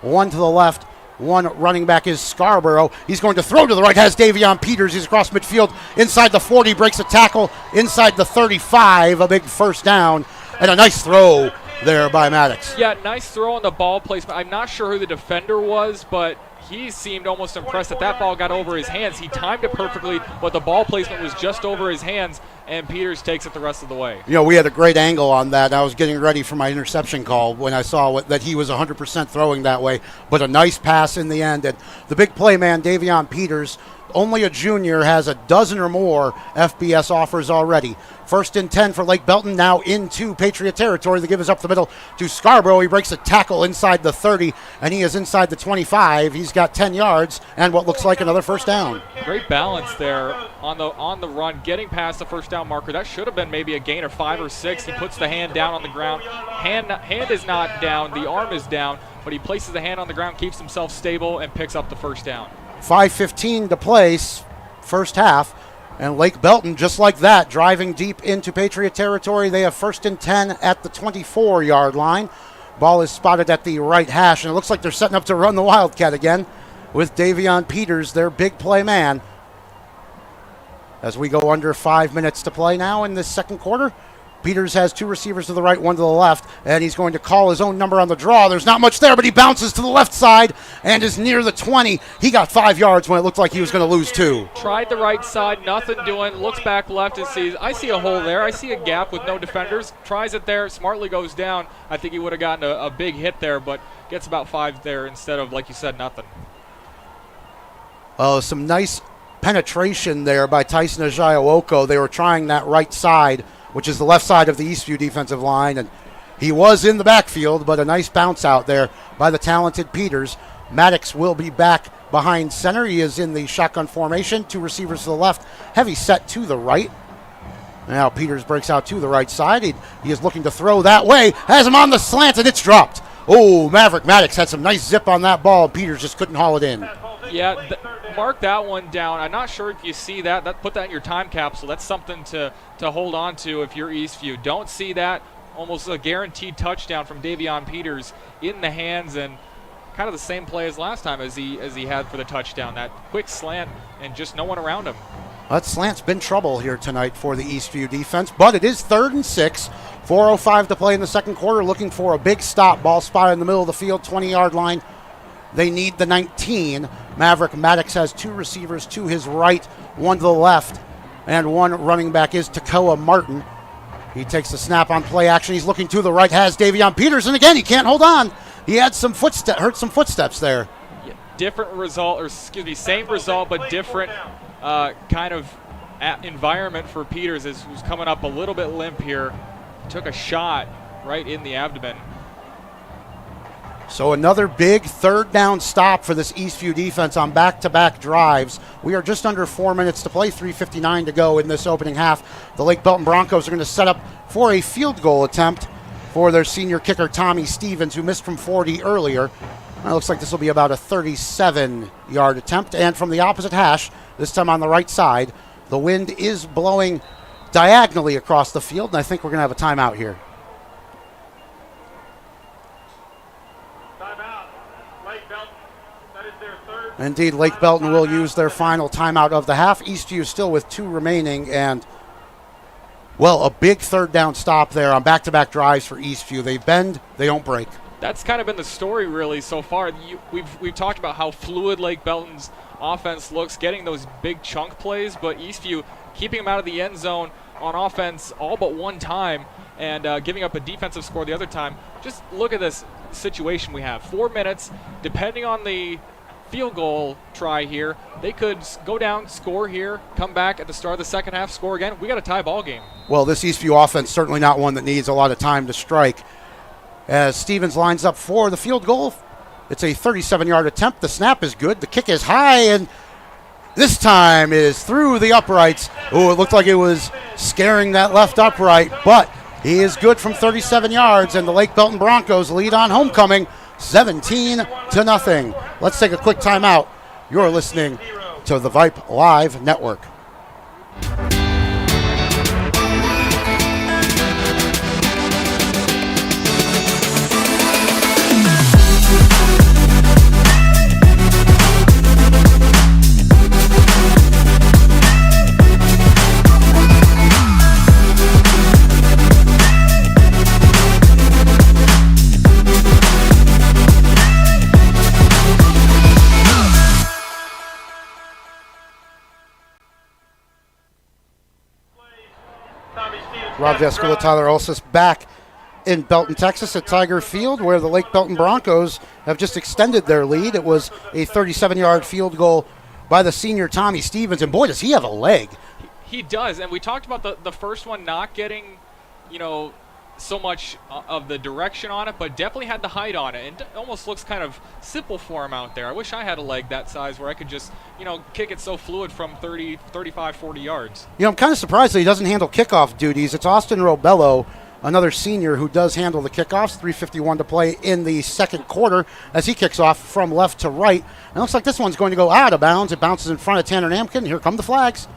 1 to the left. 1 running back is Scarborough. He's going to throw to the right, has Davion Peters. He's across midfield, inside the 40, breaks a tackle, inside the 35, a big 1st down, and a nice throw there by Maddox. Yeah, nice throw on the ball placement. I'm not sure who the defender was, but he seemed almost impressed that ball got over his hands. He timed it perfectly, but the ball placement was just over his hands, and Peters takes it the rest of the way. You know, we had a great angle on that. I was getting ready for my interception call when I saw that he was 100% throwing that way, but a nice pass in the end. And the big play man, Davion Peters, only a junior, has a dozen or more FBS offers already. 1st and 10 for Lake Belton, now into Patriot territory. The give is up the middle to Scarborough. He breaks a tackle inside the 30, and he is inside the 25. He's got 10 yards and what looks like another 1st down. Great balance there on the run, getting past the 1st down marker. That should have been maybe a gain of 5 or 6. He puts the hand down on the ground. Hand is not down, the arm is down, but he places the hand on the ground, keeps himself stable, and picks up the 1st down. 5:15 to play, 1st half. And Lake Belton, just like that, driving deep into Patriot territory. They have 1st and 10 at the 24-yard line. Ball is spotted at the right hash, and it looks like they're setting up to run the Wildcat again with Davion Peters, their big play man. As we go under 5 minutes to play now in this 2nd quarter, Peters has two receivers to the right, one to the left, and he's going to call his own number on the draw. There's not much there, but he bounces to the left side and is near the 20. He got 5 yards when it looked like he was going to lose 2. Tried the right side, nothing doing, looks back left and sees, I see a hole there, I see a gap with no defenders, tries it there, smartly goes down. I think he would have gotten a big hit there, but gets about 5 there instead of, like you said, nothing. Oh, some nice penetration there by Tyson Ajayi-Owoko. They were trying that right side, which is the left side of the Eastview defensive line, and he was in the backfield, but a nice bounce out there by the talented Peters. Maddox will be back behind center. He is in the shotgun formation, 2 receivers to the left, heavy set to the right. Now Peters breaks out to the right side. He is looking to throw that way, has him on the slant, and it's dropped. Oh, Maverick Maddox had some nice zip on that ball. Peters just couldn't haul it in. Yeah, mark that one down. I'm not sure if you see that. Put that in your time capsule. That's something to hold on to if you're Eastview. Don't see that. Almost a guaranteed touchdown from Davion Peters in the hands, and kind of the same play as last time as he had for the touchdown. That quick slant and just no one around him. That slant's been trouble here tonight for the Eastview defense, but it is 3rd and 6. 4:05 to play in the second quarter, looking for a big stop. Ball spot in the middle of the field, 20-yard line. They need the 19. Maverick Maddox has 2 receivers to his right, 1 to the left, and 1 running back is Takoa Martin. He takes the snap on play action. He's looking to the right, has Davion Peters, and again, he can't hold on. He had some heard some footsteps there. Yeah, different result, or excuse me, same result, but different kind of environment for Peters, as who's coming up a little bit limp here. Took a shot right in the abdomen. So another big 3rd down stop for this Eastview defense on back-to-back drives. We are just under 4 minutes to play, 3:59 to go in this opening half. The Lake Belton Broncos are going to set up for a field goal attempt for their senior kicker, Tommy Stevens, who missed from 40 earlier. It looks like this will be about a 37-yard attempt. And from the opposite hash, this time on the right side, the wind is blowing diagonally across the field, and I think we're going to have a timeout here. Indeed, Lake Belton will use their final timeout of the half. Eastview still with 2 remaining, and, well, a big 3rd down stop there on back-to-back drives for Eastview. They bend, they don't break. That's kind of been the story, really, so far. We've talked about how fluid Lake Belton's offense looks, getting those big chunk plays, but Eastview keeping them out of the end zone on offense all but one time, and giving up a defensive score the other time. Just look at this situation we have. 4 minutes, depending on the field goal try here, they could go down, score here, come back at the start of the second half, score again. We got a tie ball game. Well, this Eastview offense certainly not one that needs a lot of time to strike. As Stevens lines up for the field goal, it's a 37-yard attempt. The snap is good. The kick is high, and this time is through the uprights. Oh, it looked like it was scaring that left upright, but he is good from 37 yards, and the Lake Belton Broncos lead on homecoming 17-0. Let's take a quick timeout. You're listening to the Vype Live Network. Rob Jescola, Tyler Olsis back in Belton, Texas at Tiger Field, where the Lake Belton Broncos have just extended their lead. It was a 37-yard field goal by the senior Tommy Stevens, and boy, does he have a leg. He does, and we talked about the first one not getting, so much of the direction on it, but definitely had the height on it, and it almost looks kind of simple for him out there. I wish I had a leg that size where I could just, kick it so fluid from 30, 35, 40 yards. I'm kind of surprised that he doesn't handle kickoff duties. It's Austin Robello, another senior, who does handle the kickoffs. 3:51 to play in the second quarter as he kicks off from left to right. And it looks like this one's going to go out of bounds. It bounces in front of Tanner Namkin. Here come the flags.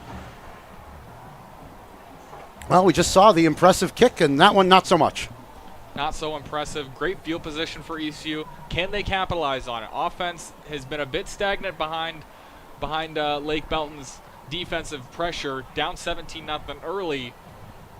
Well, we just saw the impressive kick, and that one not so much. Not so impressive. Great field position for ECU. Can they capitalize on it? Offense has been a bit stagnant behind Lake Belton's defensive pressure. Down 17-0 early.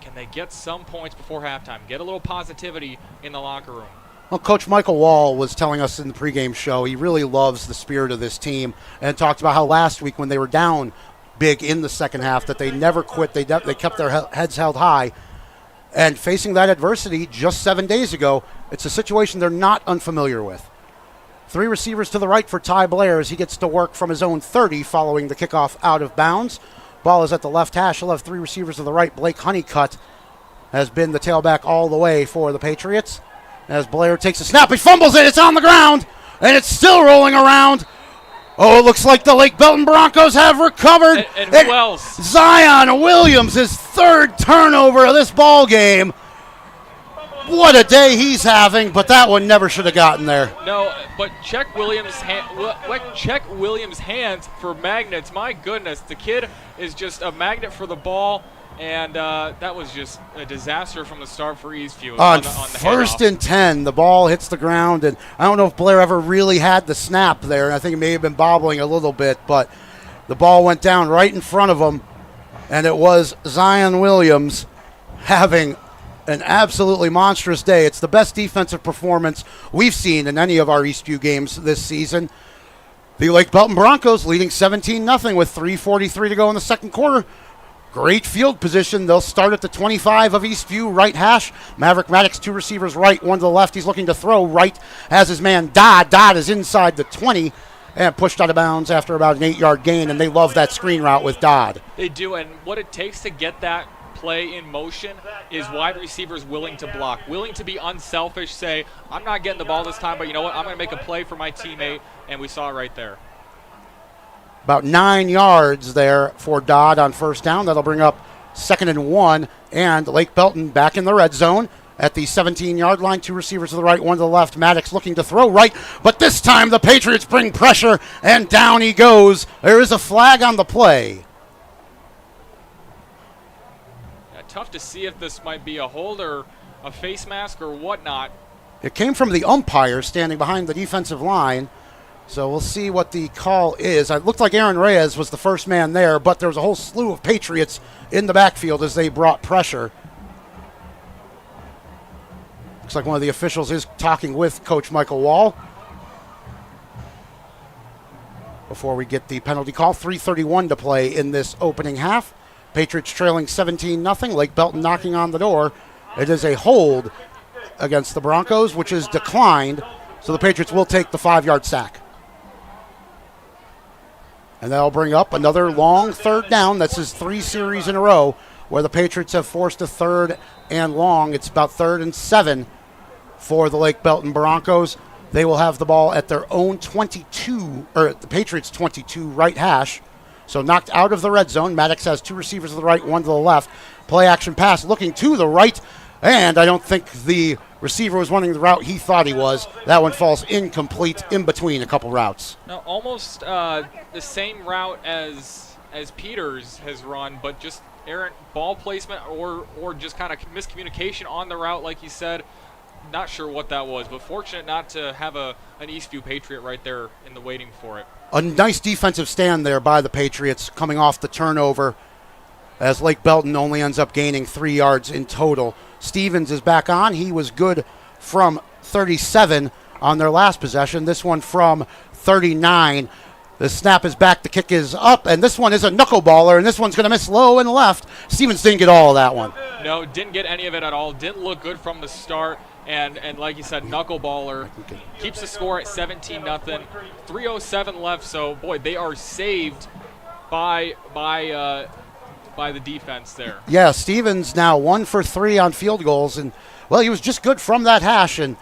can they get some points before halftime? Get a little positivity in the locker room. Well, Coach Michael Wall was telling us in the pregame show he really loves the spirit of this team and talked about how last week when they were down big in the second half that they never quit. They kept their heads held high. And facing that adversity just 7 days ago, it's a situation they're not unfamiliar with. 3 receivers to the right for Ty Blair as he gets to work from his own 30 following the kickoff out of bounds. Ball is at the left hash. He'll have 3 receivers to the right. Blake Honeycutt has been the tailback all the way for the Patriots. As Blair takes a snap, he fumbles it. It's on the ground, and it's still rolling around. Oh, it looks like the Lake Belton Broncos have recovered. And who else? Zion Williams, his 3rd turnover of this ball game. What a day he's having, but that one never should have gotten there. No, but check Williams' hands for magnets. My goodness, the kid is just a magnet for the ball. And that was just a disaster from the start for Eastview. On the 1st and 10, the ball hits the ground, and I don't know if Blair ever really had the snap there. I think it may have been bobbling a little bit, but the ball went down right in front of him, and it was Zion Williams having an absolutely monstrous day. It's the best defensive performance we've seen in any of our Eastview games this season. The Lake Belton Broncos leading 17-0 with 3:43 to go in the second quarter. Great field position. They'll start at the 25 of Eastview, right hash. Maverick Maddox, 2 receivers right, 1 to the left. He's looking to throw right. Has his man Dodd. Dodd is inside the 20 and pushed out of bounds after about an 8-yard gain, and they love that screen route with Dodd. They do, and what it takes to get that play in motion is wide receivers willing to block, willing to be unselfish, say, I'm not getting the ball this time, but you know what, I'm going to make a play for my teammate, and we saw it right there. About 9 yards there for Dodd on first down. That'll bring up 2nd and 1, and Lake Belton back in the red zone at the 17-yard line. 2 receivers to the right, 1 to the left. Maddox looking to throw right, but this time the Patriots bring pressure, and down he goes. There is a flag on the play. Yeah, tough to see if this might be a hold or a face mask or whatnot. It came from the umpire standing behind the defensive line. So we'll see what the call is. It looked like Aaron Reyes was the first man there, but there was a whole slew of Patriots in the backfield as they brought pressure. Looks like one of the officials is talking with Coach Michael Wall. Before we get the penalty call, 3:31 to play in this opening half. Patriots trailing 17-0. Lake Belton knocking on the door. It is a hold against the Broncos, which is declined. So the Patriots will take the 5-yard sack. And that'll bring up another long 3rd down. That's his 3 series in a row where the Patriots have forced a 3rd and long. It's about 3rd and 7 for the Lake Belton Broncos. They will have the ball at their own 22, or the Patriots 22 right hash. So knocked out of the red zone. Maddox has 2 receivers to the right, 1 to the left. Play action pass looking to the right. And I don't think the receiver was running the route he thought he was. That one falls incomplete in between a couple routes. Now, almost the same route as Peters has run, but just errant ball placement or just kind of miscommunication on the route, like you said. Not sure what that was, but fortunate not to have an Eastview Patriot right there in the waiting for it. A nice defensive stand there by the Patriots coming off the turnover as Lake Belton only ends up gaining 3 yards in total. Stevens is back on. He was good from 37 on their last possession. This one from 39. The snap is back. The kick is up, and this one is a knuckleballer, and this one's going to miss low and left. Stevens didn't get all of that one. No, didn't get any of it at all. Didn't look good from the start, and like you said, knuckleballer keeps the score at 17-0. 3:07 left, so, boy, they are saved by the defense there. Yeah, Stevens now 1 for 3 on field goals, and, well, he was just good from that hash, and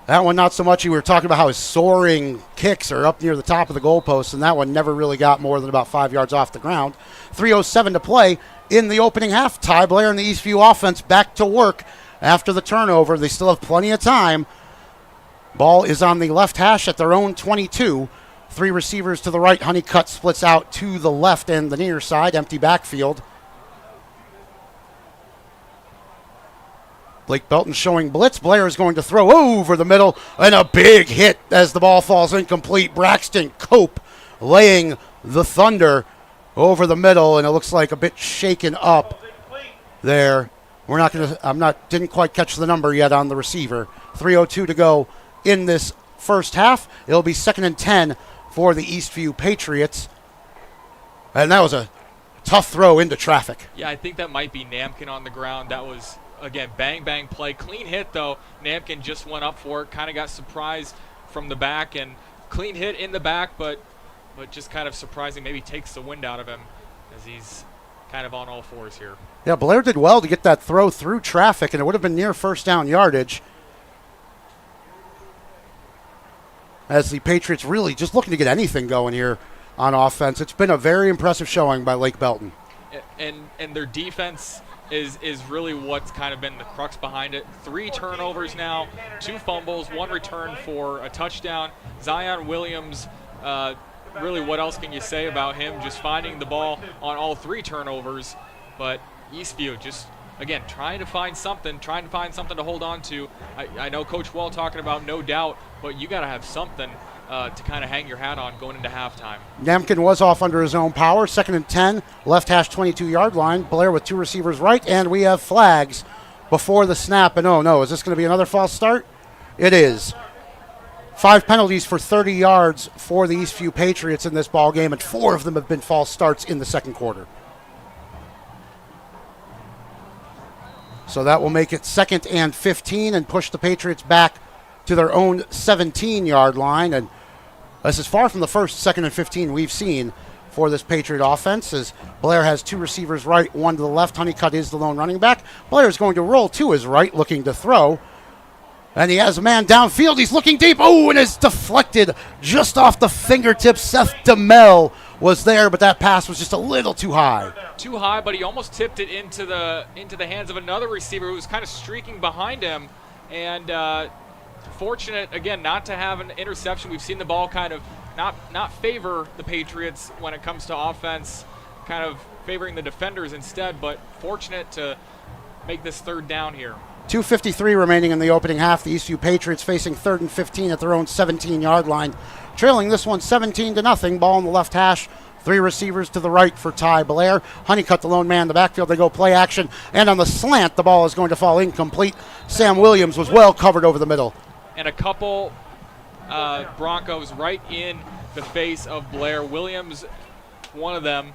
that one not so much. We were talking about how his soaring kicks are up near the top of the goalpost, and that one never really got more than about 5 yards off the ground. 3:07 to play in the opening half. Ty Blair and the Eastview offense back to work after the turnover. They still have plenty of time. Ball is on the left hash at their own 22. 3 receivers to the right. Honeycutt splits out to the left and the near side. Empty backfield. Blake Belton showing blitz. Blair is going to throw over the middle, and a big hit as the ball falls incomplete. Braxton Copp laying the thunder over the middle, and it looks like a bit shaken up there. Didn't quite catch the number yet on the receiver. 3:02 to go in this first half. It'll be 2nd and 10 for the Eastview Patriots. And that was a tough throw into traffic. Yeah, I think that might be Namkin on the ground. That was, again, bang, bang play. Clean hit, though. Namkin just went up for it, kind of got surprised from the back, and clean hit in the back, but just kind of surprising. Maybe takes the wind out of him as he's kind of on all fours here. Yeah, Blair did well to get that throw through traffic, and it would have been near first down yardage. As the Patriots really just looking to get anything going here on offense. It's been a very impressive showing by Lake Belton. And their defense is really what's kind of been the crux behind it. 3 turnovers now, 2 fumbles, 1 return for a touchdown. Zion Williams, really what else can you say about him? Just finding the ball on all 3 turnovers. But Eastview just, again, trying to find something to hold on to. I know Coach Wall talking about no doubt, but you got to have something to kind of hang your hat on going into halftime. Namkin was off under his own power. 2nd and 10, left hash 22-yard line. Blair with 2 receivers right, and we have flags before the snap. And oh no, is this going to be another false start? It is. 5 penalties for 30 yards for the Eastview Patriots in this ball game, and 4 of them have been false starts in the second quarter. So that will make it 2nd and 15 and push the Patriots back to their own 17-yard line. And this is far from the first 2nd and 15 we've seen for this Patriot offense, as Blair has 2 receivers right, 1 to the left. Honeycutt is the lone running back. Blair is going to roll to his right, looking to throw. And he has a man downfield. He's looking deep. Oh, and it's deflected just off the fingertips. Seth DeMel was there, but that pass was just a little too high. Too high, but he almost tipped it into the hands of another receiver who was kind of streaking behind him. And fortunate, again, not to have an interception. We've seen the ball kind of not favor the Patriots when it comes to offense, kind of favoring the defenders instead, but fortunate to make this 3rd down here. 2:53 remaining in the opening half. The Eastview Patriots facing 3rd and 15 at their own 17-yard line. Trailing this one 17-0. Ball in the left hash. 3 receivers to the right for Ty Blair. Honeycutt, the lone man in the backfield. They go play action. And on the slant, the ball is going to fall incomplete. Sam Williams was well covered over the middle. And a couple Broncos right in the face of Blair. Williams, one of them.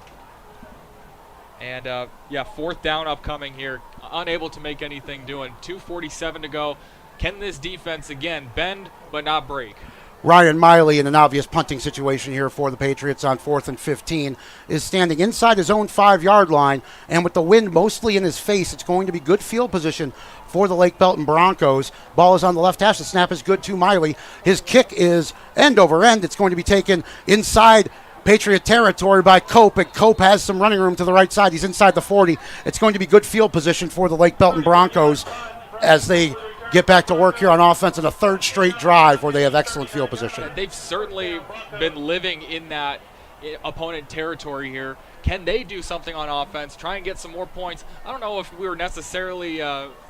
And, 4th down upcoming here. Unable to make anything doing. 2:47 to go. Can this defense, again, bend but not break? Ryan Miley, in an obvious punting situation here for the Patriots on 4th and 15, is standing inside his own 5-yard line. And with the wind mostly in his face, it's going to be good field position for the Lake Belton Broncos. Ball is on the left hash. The snap is good to Miley. His kick is end over end. It's going to be taken inside Patriot territory by Copp, and Copp has some running room to the right side. He's inside the 40. It's going to be good field position for the Lake Belton Broncos as they get back to work here on offense in a 3rd straight drive where they have excellent field position. They've certainly been living in that opponent territory here. Can they do something on offense, try and get some more points? I don't know if we were necessarily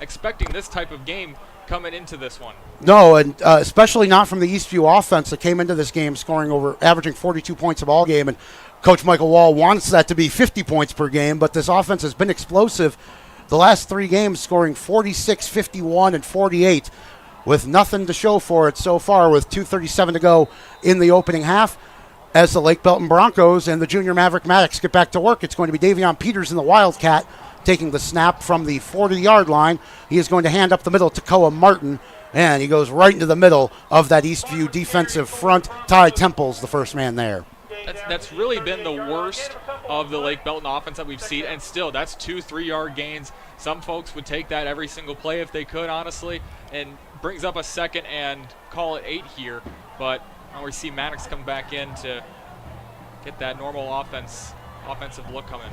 expecting this type of game coming into this one. No, and especially not from the Eastview offense that came into this game averaging 42 points a ball game. And Coach Michael Wall wants that to be 50 points per game, but this offense has been explosive. The last 3 games scoring 46, 51, and 48 with nothing to show for it so far with 2:37 to go in the opening half. As the Lake Belton Broncos and the junior Maverick Maddox get back to work, it's going to be Davion Peters in the Wildcat taking the snap from the 40-yard line. He is going to hand up the middle to Koa Martin, and he goes right into the middle of that Eastview defensive front. Ty Temple's the first man there. That's really been the worst of the Lake Belton offense that we've seen, and still, that's 2-3-yard gains. Some folks would take that every single play if they could, honestly, and brings up a 2nd and call it 8 here. But we see Maddox come back in to get that normal offensive look coming.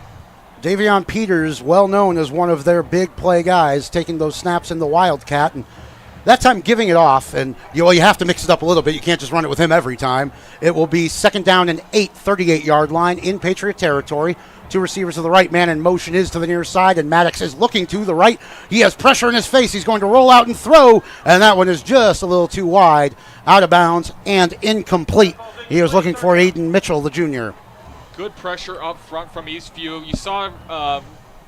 Davion Peters, well known as one of their big play guys, taking those snaps in the Wildcat, and that time giving it off. And you have to mix it up a little bit. You can't just run it with him every time. It will be 2nd down and 8, 38-yard line in Patriot territory. 2 receivers to the right. Man in motion is to the near side, and Maddox is looking to the right. He has pressure in his face. He's going to roll out and throw, and that one is just a little too wide, out of bounds, and incomplete. He was looking for Aiden Mitchell, the junior. Good pressure up front from Eastview. You saw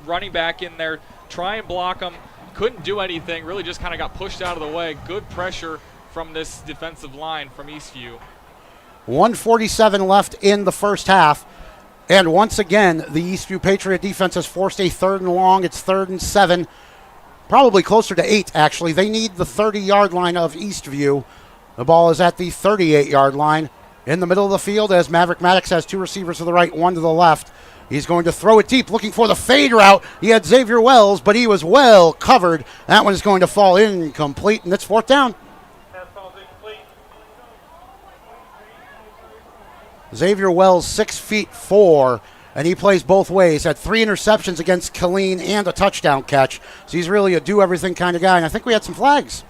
running back in there, try and block him. Couldn't do anything, really just kind of got pushed out of the way. Good pressure from this defensive line from Eastview. 1:47 left in the first half. And once again, the Eastview Patriot defense has forced a 3rd and long. It's 3rd and 7. Probably closer to 8, actually. They need the 30-yard line of Eastview. The ball is at the 38-yard line. In the middle of the field as Maverick Maddox has 2 receivers to the right, 1 to the left. He's going to throw it deep, looking for the fade route. He had Xavier Wells, but he was well covered. That one is going to fall incomplete, and it's 4th down. Pass falls incomplete. Xavier Wells, 6'4", and he plays both ways. Had 3 interceptions against Killeen and a touchdown catch. So he's really a do-everything kind of guy, and I think we had some flags.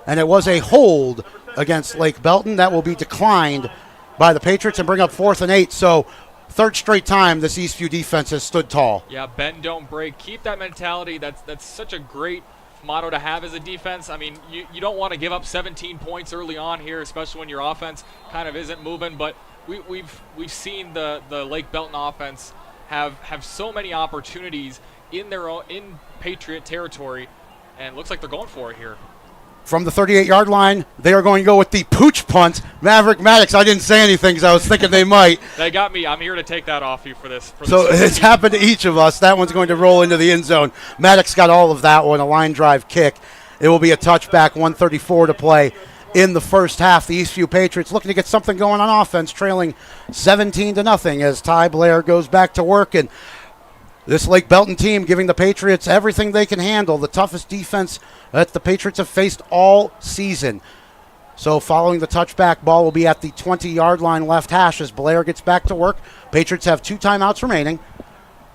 And it was a hold against Lake Belton. That will be declined by the Patriots and bring up 4th and 8. So 3rd straight time this Eastview defense has stood tall. Yeah, bend, don't break. Keep that mentality. That's such a great motto to have as a defense. I mean, you don't want to give up 17 points early on here, especially when your offense kind of isn't moving. But we've seen the Lake Belton offense have so many opportunities in Patriot territory, and it looks like they're going for it here. From the 38-yard line, they are going to go with the pooch punt. Maverick Maddox, I didn't say anything because I was thinking they might. They got me. I'm here to take that off you for this. So it's happened to each of us. That one's going to roll into the end zone. Maddox got all of that one, a line drive kick. It will be a touchback, 1:34 to play in the first half. The Eastview Patriots looking to get something going on offense, trailing 17-0 as Ty Blair goes back to work. And this Lake Belton team giving the Patriots everything they can handle, the toughest defense that the Patriots have faced all season. So following the touchback, ball will be at the 20-yard line left hash as Blair gets back to work. Patriots have 2 timeouts remaining.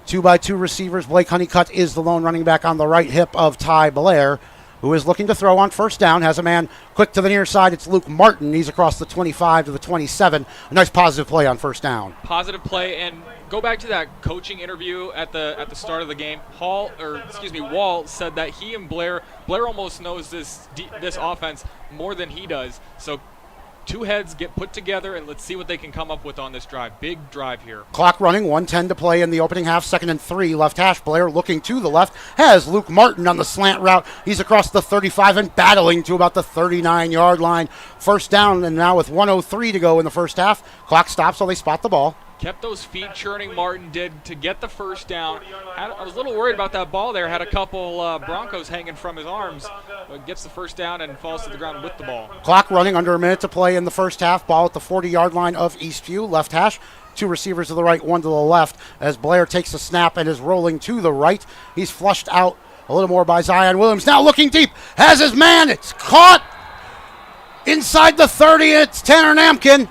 2x2 receivers. Blake Honeycutt is the lone running back on the right hip of Ty Blair, who is looking to throw on first down. Has a man quick to the near side. It's Luke Martin. He's across the 25 to the 27. A nice positive play on first down. Positive play, and go back to that coaching interview at the start of the game. Wall said that he and Blair almost knows this offense more than he does. So 2 heads get put together, and let's see what they can come up with on this drive. Big drive here. Clock running, 1:10 to play in the opening half, 2nd and 3. Left hash, Blair looking to the left, has Luke Martin on the slant route. He's across the 35 and battling to about the 39-yard line. First down, and now with 1:03 to go in the first half. Clock stops so they spot the ball. Kept those feet churning, Martin did, to get the first down. I was a little worried about that ball there. Had a couple Broncos hanging from his arms. But gets the first down and falls to the ground with the ball. Clock running, under a minute to play in the first half. Ball at the 40-yard line of Eastview. Left hash, 2 receivers to the right, 1 to the left. As Blair takes a snap and is rolling to the right. He's flushed out a little more by Zion Williams. Now looking deep. Has his man. It's caught inside the 30. It's Tanner Namkin.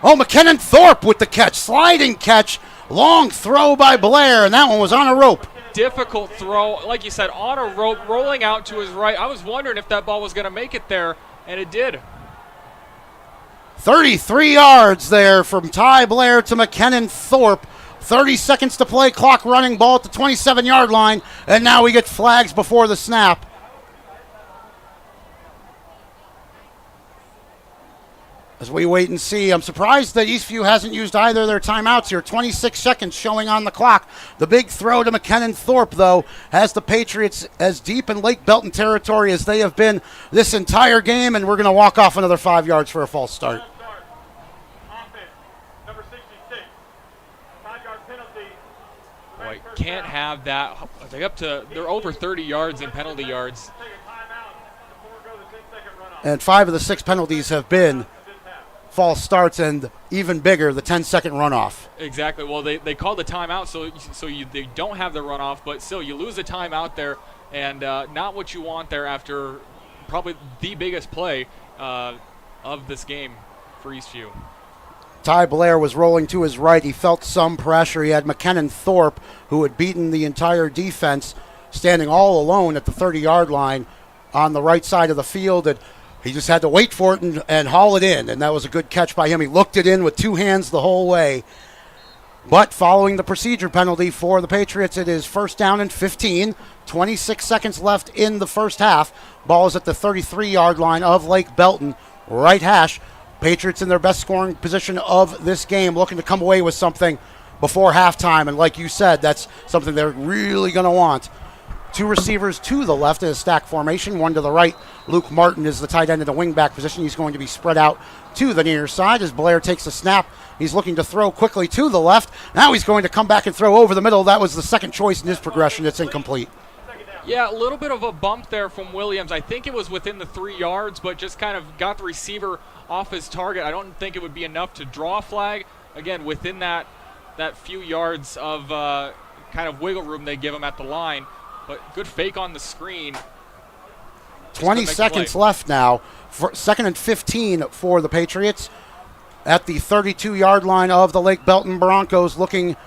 Oh, McKinnon Thorpe with the catch. Sliding catch. Long throw by Blair, and that one was on a rope. Difficult throw. Like you said, on a rope, rolling out to his right. I was wondering if that ball was going to make it there, and it did. 33 yards there from Ty Blair to McKinnon Thorpe. 30 seconds to play. Clock running. Ball at the 27-yard line, and now we get flags before the snap. As we wait and see, I'm surprised that Eastview hasn't used either of their timeouts here. 26 seconds showing on the clock. The big throw to McKinnon Thorpe, though, has the Patriots as deep in Lake Belton territory as they have been this entire game, and we're going to walk off another 5 yards for a false start. Offense, number 66. 5-yard penalty. Boy, can't have that. They're over 30 yards in penalty yards. Take a timeout to forego the 10-second runoff. And 5 of the 6 penalties have been false starts, and even bigger, the 10-second runoff. Exactly. Well, they called the timeout, so they don't have the runoff, but still, you lose a timeout there, and not what you want there after probably the biggest play of this game for Eastview. Ty Blair was rolling to his right. He felt some pressure. He had McKinnon Thorpe, who had beaten the entire defense, standing all alone at the 30-yard line on the right side of the field, and he just had to wait for it and haul it in, and that was a good catch by him. He looked it in with 2 hands the whole way. But following the procedure penalty for the Patriots, it is first down and 15. 26 seconds left in the first half. Ball is at the 33-yard line of Lake Belton. Right hash. Patriots in their best scoring position of this game, looking to come away with something before halftime. And like you said, that's something they're really going to want. 2 receivers to the left in a stack formation, 1 to the right. Luke Martin is the tight end in the wingback position. He's going to be spread out to the near side as Blair takes a snap. He's looking to throw quickly to the left. Now he's going to come back and throw over the middle. That was the second choice in his progression. It's incomplete. Yeah, a little bit of a bump there from Williams. I think it was within the 3 yards, but just kind of got the receiver off his target. I don't think it would be enough to draw a flag. Again, within that few yards of kind of wiggle room they give him at the line. But good fake on the screen. 20 seconds left now. For 2nd and 15 for the Patriots at the 32-yard line of the Lake Belton Broncos, looking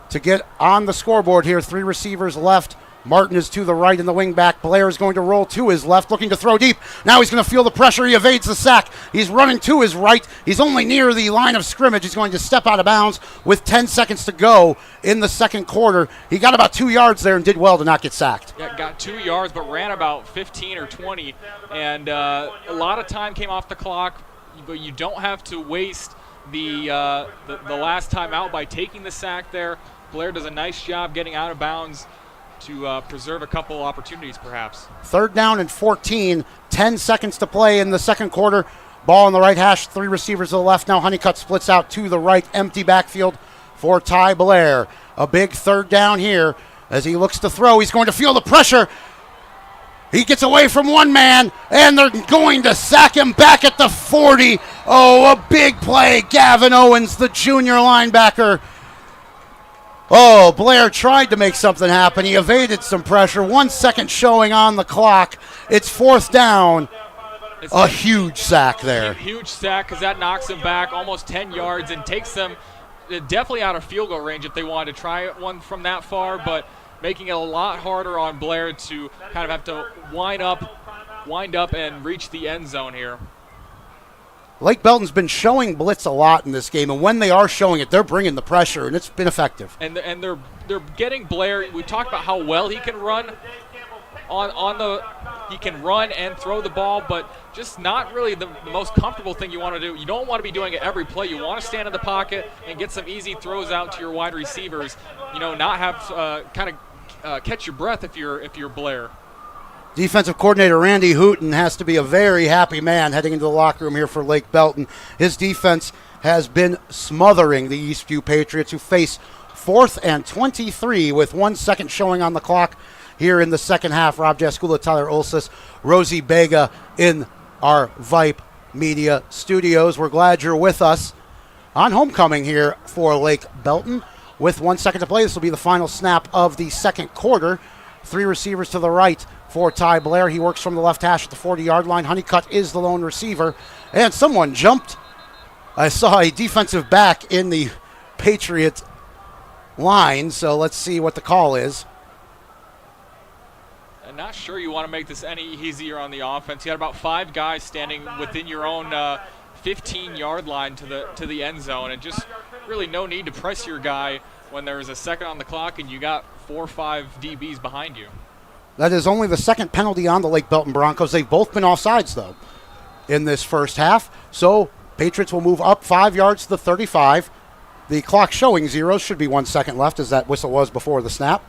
to get on the scoreboard here. 3 receivers left. Martin is to the right in the wing back. Blair is going to roll to his left, looking to throw deep. Now he's going to feel the pressure. He evades the sack. He's running to his right. He's only near the line of scrimmage. He's going to step out of bounds with 10 seconds to go in the second quarter. He got about 2 yards there and did well to not get sacked. Yeah, got 2 yards, but ran about 15 or 20. And a lot of time came off the clock, but you don't have to waste the last time out by taking the sack there. Blair does a nice job getting out of bounds to preserve a couple opportunities, perhaps. 3rd down and 14, 10 seconds to play in the second quarter. Ball on the right hash, 3 receivers to the left. Now Honeycutt splits out to the right, empty backfield for Ty Blair. A big 3rd down here as he looks to throw. He's going to feel the pressure. He gets away from one man, and they're going to sack him back at the 40. Oh, a big play. Gavin Owens, the junior linebacker. Oh, Blair tried to make something happen. He evaded some pressure. 1 second showing on the clock. It's 4th down. A huge sack there. Huge sack because that knocks him back almost 10 yards and takes them definitely out of field goal range if they wanted to try one from that far, but making it a lot harder on Blair to kind of have to wind up and reach the end zone here. Lake Belton's been showing blitz a lot in this game, and when they are showing it, they're bringing the pressure, and it's been effective. And they're getting Blair. We talked about how well he can run he can run and throw the ball, but just not really the most comfortable thing you want to do. You don't want to be doing it every play. You want to stand in the pocket and get some easy throws out to your wide receivers. Not have catch your breath if you're Blair. Defensive coordinator Randy Hooten has to be a very happy man heading into the locker room here for Lake Belton. His defense has been smothering the Eastview Patriots, who face 4th and 23 with 1 second showing on the clock here in the second half. Rob Jaskula, Tyler Olsis, Rosie Bega in our Vype Media Studios. We're glad you're with us on homecoming here for Lake Belton. With 1 second to play, this will be the final snap of the second quarter. 3 receivers to the right for Ty Blair. He works from the left hash at the 40-yard line. Honeycutt is the lone receiver. And someone jumped. I saw a defensive back in the Patriot line, so let's see what the call is. I'm not sure you want to make this any easier on the offense. You got about 5 guys standing within your own 15-yard line to the end zone, and just really no need to press your guy when there's a second on the clock and you got 4 or 5 DBs behind you. That is only the second penalty on the Lake Belton Broncos. They've both been offsides, though, in this first half. So Patriots will move up 5 yards to the 35. The clock showing 0. Should be 1 second left, as that whistle was before the snap.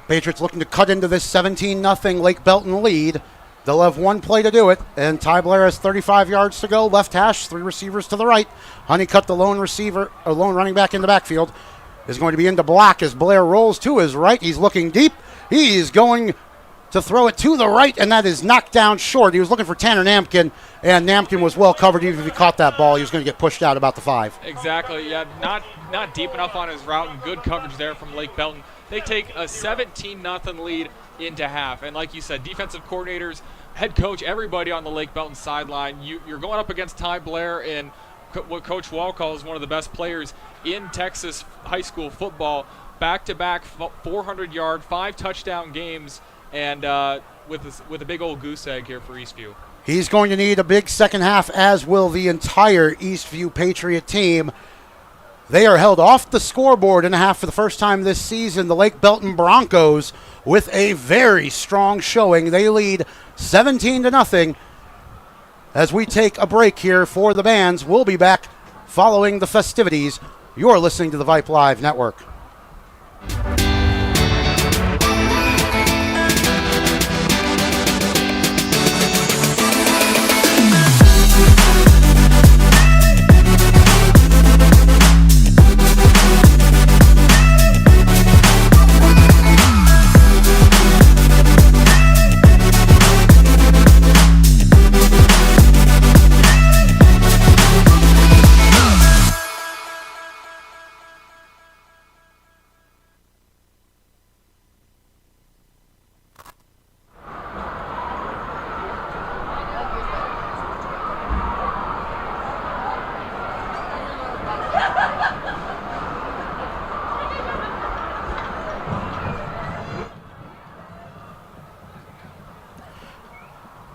Patriots looking to cut into this 17-0 Lake Belton lead. They'll have 1 play to do it, and Ty Blair has 35 yards to go. Left hash, 3 receivers to the right. Honeycutt, the lone running back in the backfield, is going to be into block as Blair rolls to his right. He's looking deep. He's going to throw it to the right, and that is knocked down short. He was looking for Tanner Namkin, and Namkin was well covered. Even if he caught that ball, he was going to get pushed out about the 5. Exactly, yeah, not deep enough on his route, and good coverage there from Lake Belton. They take a 17-0 lead into half, and like you said, defensive coordinators, head coach, everybody on the Lake Belton sideline. You're going up against Ty Blair and what Coach Wall calls one of the best players in Texas high school football. Back-to-back 400-yard, 5-touchdown games, and with a big old goose egg here for Eastview. He's going to need a big second half, as will the entire Eastview Patriot team. They are held off the scoreboard in a half for the first time this season. The Lake Belton Broncos with a very strong showing. They lead 17-0 as we take a break here for the bands. We'll be back following the festivities. You're listening to the Vype Live Network.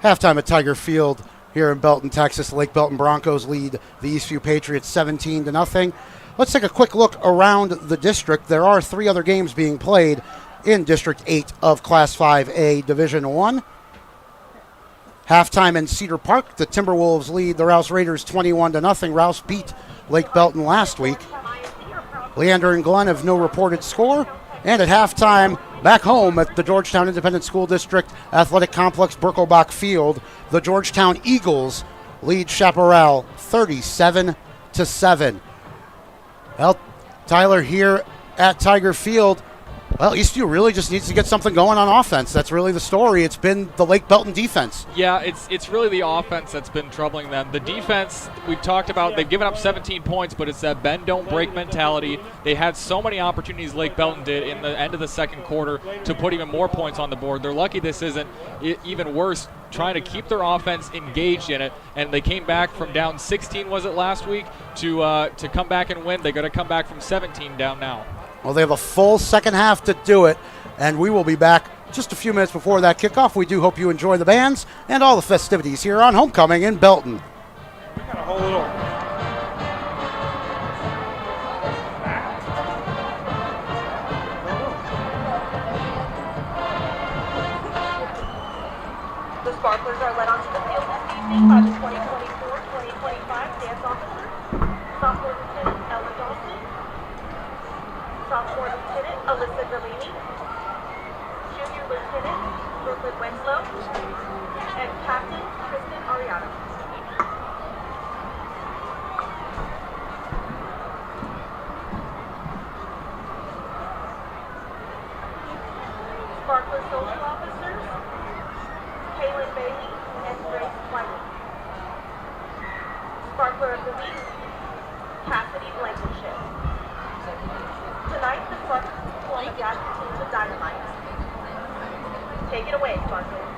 Halftime at Tiger Field here in Belton, Texas. The Lake Belton Broncos lead the Eastview Patriots 17-0. Let's take a quick look around the district. There are 3 other games being played in District 8 of Class 5A Division 1. Halftime in Cedar Park, the Timberwolves lead the Rouse Raiders 21-0. Rouse beat Lake Belton last week. Leander and Glenn have no reported score. And at halftime, back home at the Georgetown Independent School District Athletic Complex, Birkelbach Field, the Georgetown Eagles lead Chaparral 37-7. Well, Tyler, here at Tiger Field, well, Eastview really just needs to get something going on offense. That's really the story. It's been the Lake Belton defense. Yeah, it's really the offense that's been troubling them. The defense, we've talked about, they've given up 17 points, but it's that bend, don't break mentality. They had so many opportunities, Lake Belton did, in the end of the second quarter to put even more points on the board. They're lucky this isn't even worse, trying to keep their offense engaged in it, and they came back from down 16, was it last week, to come back and win. They got to come back from 17 down now. Well, they have a full second half to do it, and we will be back just a few minutes before that kickoff. We do hope you enjoy the bands and all the festivities here on Homecoming in Belton. We got a whole little. The Sparklers are led onto the field this evening by the 2024-2025 dance officer, sophomore lieutenant Ella Dawson, sophomore lieutenant Alyssa Delaney, junior lieutenant Brooklyn Winslow, and captain Kristen Ariano. Sparkler social officers, Kaylin Bailey and Grace Whiting. Sparkler of the Week, Cassidy Blankenship. Tonight, the Sparklers will play the Team of Dynamite. Take it away, Sparklers.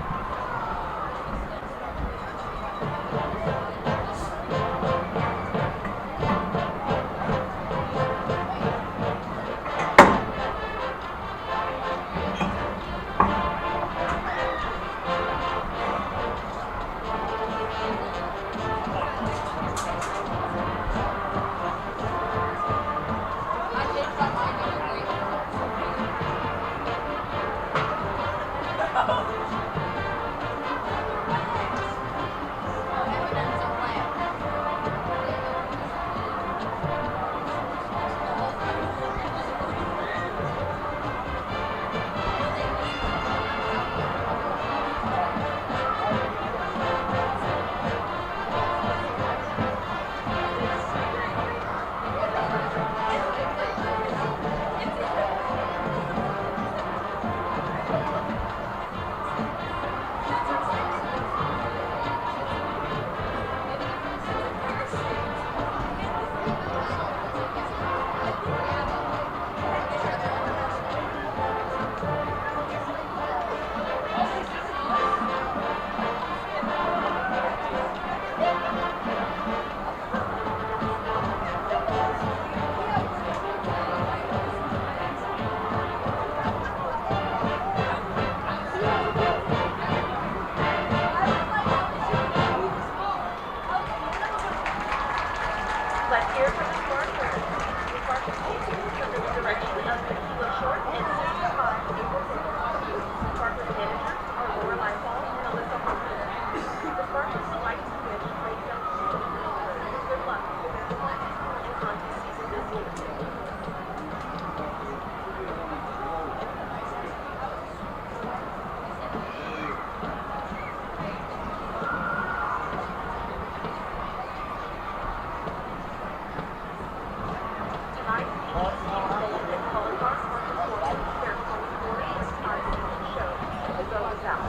and color guard performing their color and artistic show, The Go Is Out,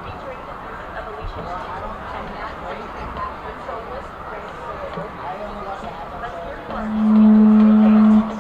featuring the music of Alicia Keys and Matt Brady, with soloist Grace Soul. Let's hear from Patriots dance.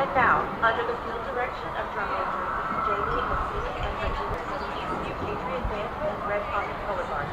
And now, under the field direction of drum majors Jamie McKee and Richard, ECU Patriot Band and Red Pocket Color Guard.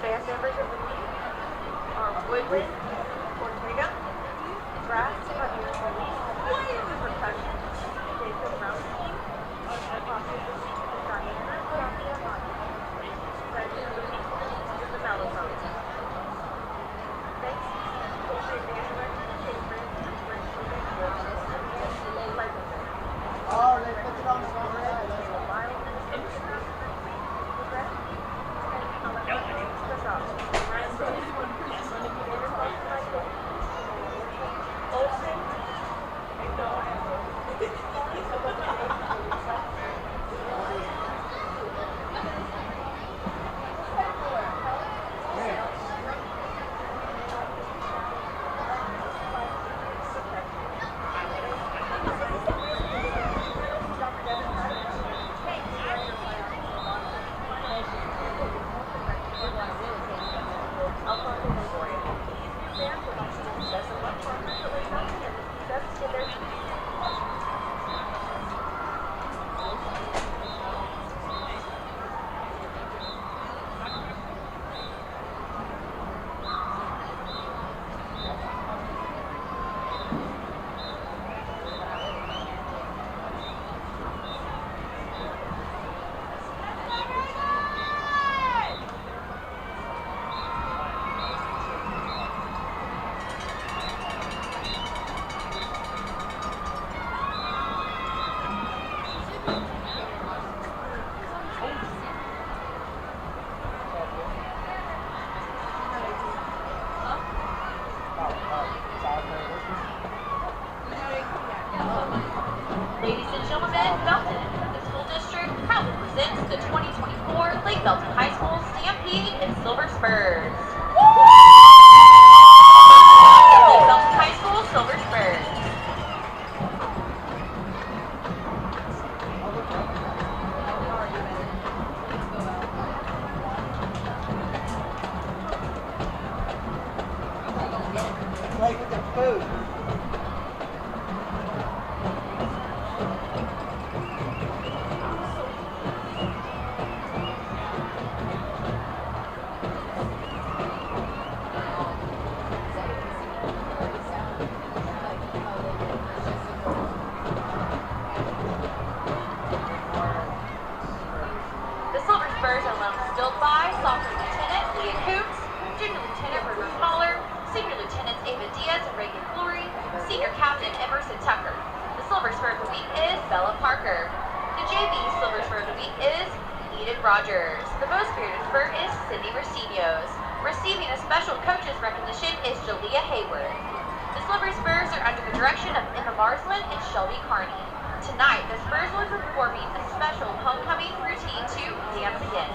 Band members of the week are Woodland, Ortega, Brass, Percussion, Jacob Brownstein, Diana, President of the week is the mellophone. Thanks to the band director, Chambers, for including the Pleasanton. Oh, they put it on the wrong side. Ladies and gentlemen, Belton, the school district proudly presents the 2024 Lake Belton High School Stampede and Silver Spurs. Lake Belton High School Silver Spurs. Like with the food. The Silver Spurs are lone stilled by Sophomore Lieutenant Leah Coops, Junior Lieutenant River Pollard, Senior Lieutenants Ava Diaz and Reagan Flory, Senior Captain Emerson Tucker. The Silver Spur of the Week is Bella Parker. The JV Silver Spur of the Week is Eden Rogers. The most spirited spur is Cindy Racinios. Receiving a special coach's recognition is Jalea Hayward. The Silver Spurs are under the direction of Emma Marsland and Shelby Carney. Tonight, the Spurs will be performing a special homecoming routine to Dance Again.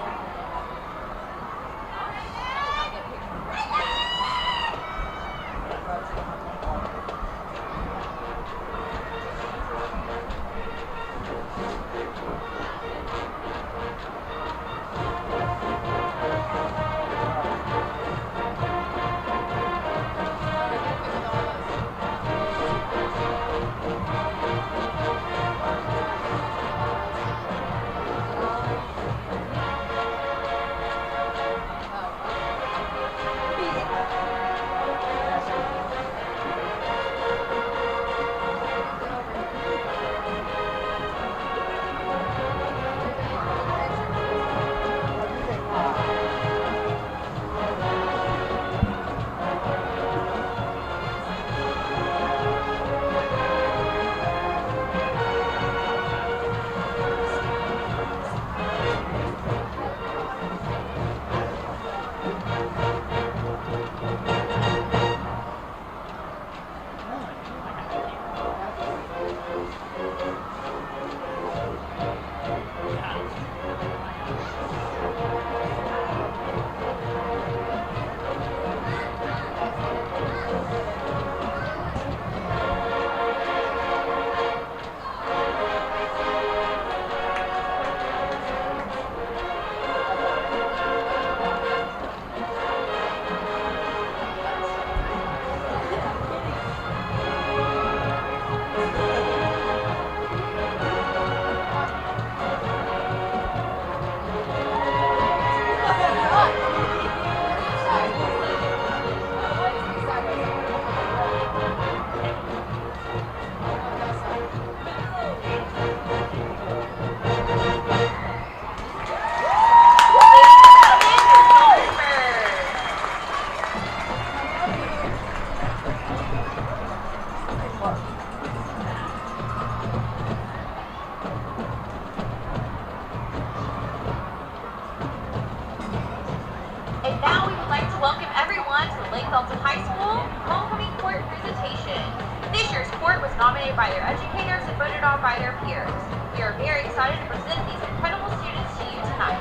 Belton High School homecoming court presentation. This year's court was nominated by their educators and voted on by their peers. We are very excited to present these incredible students to you tonight.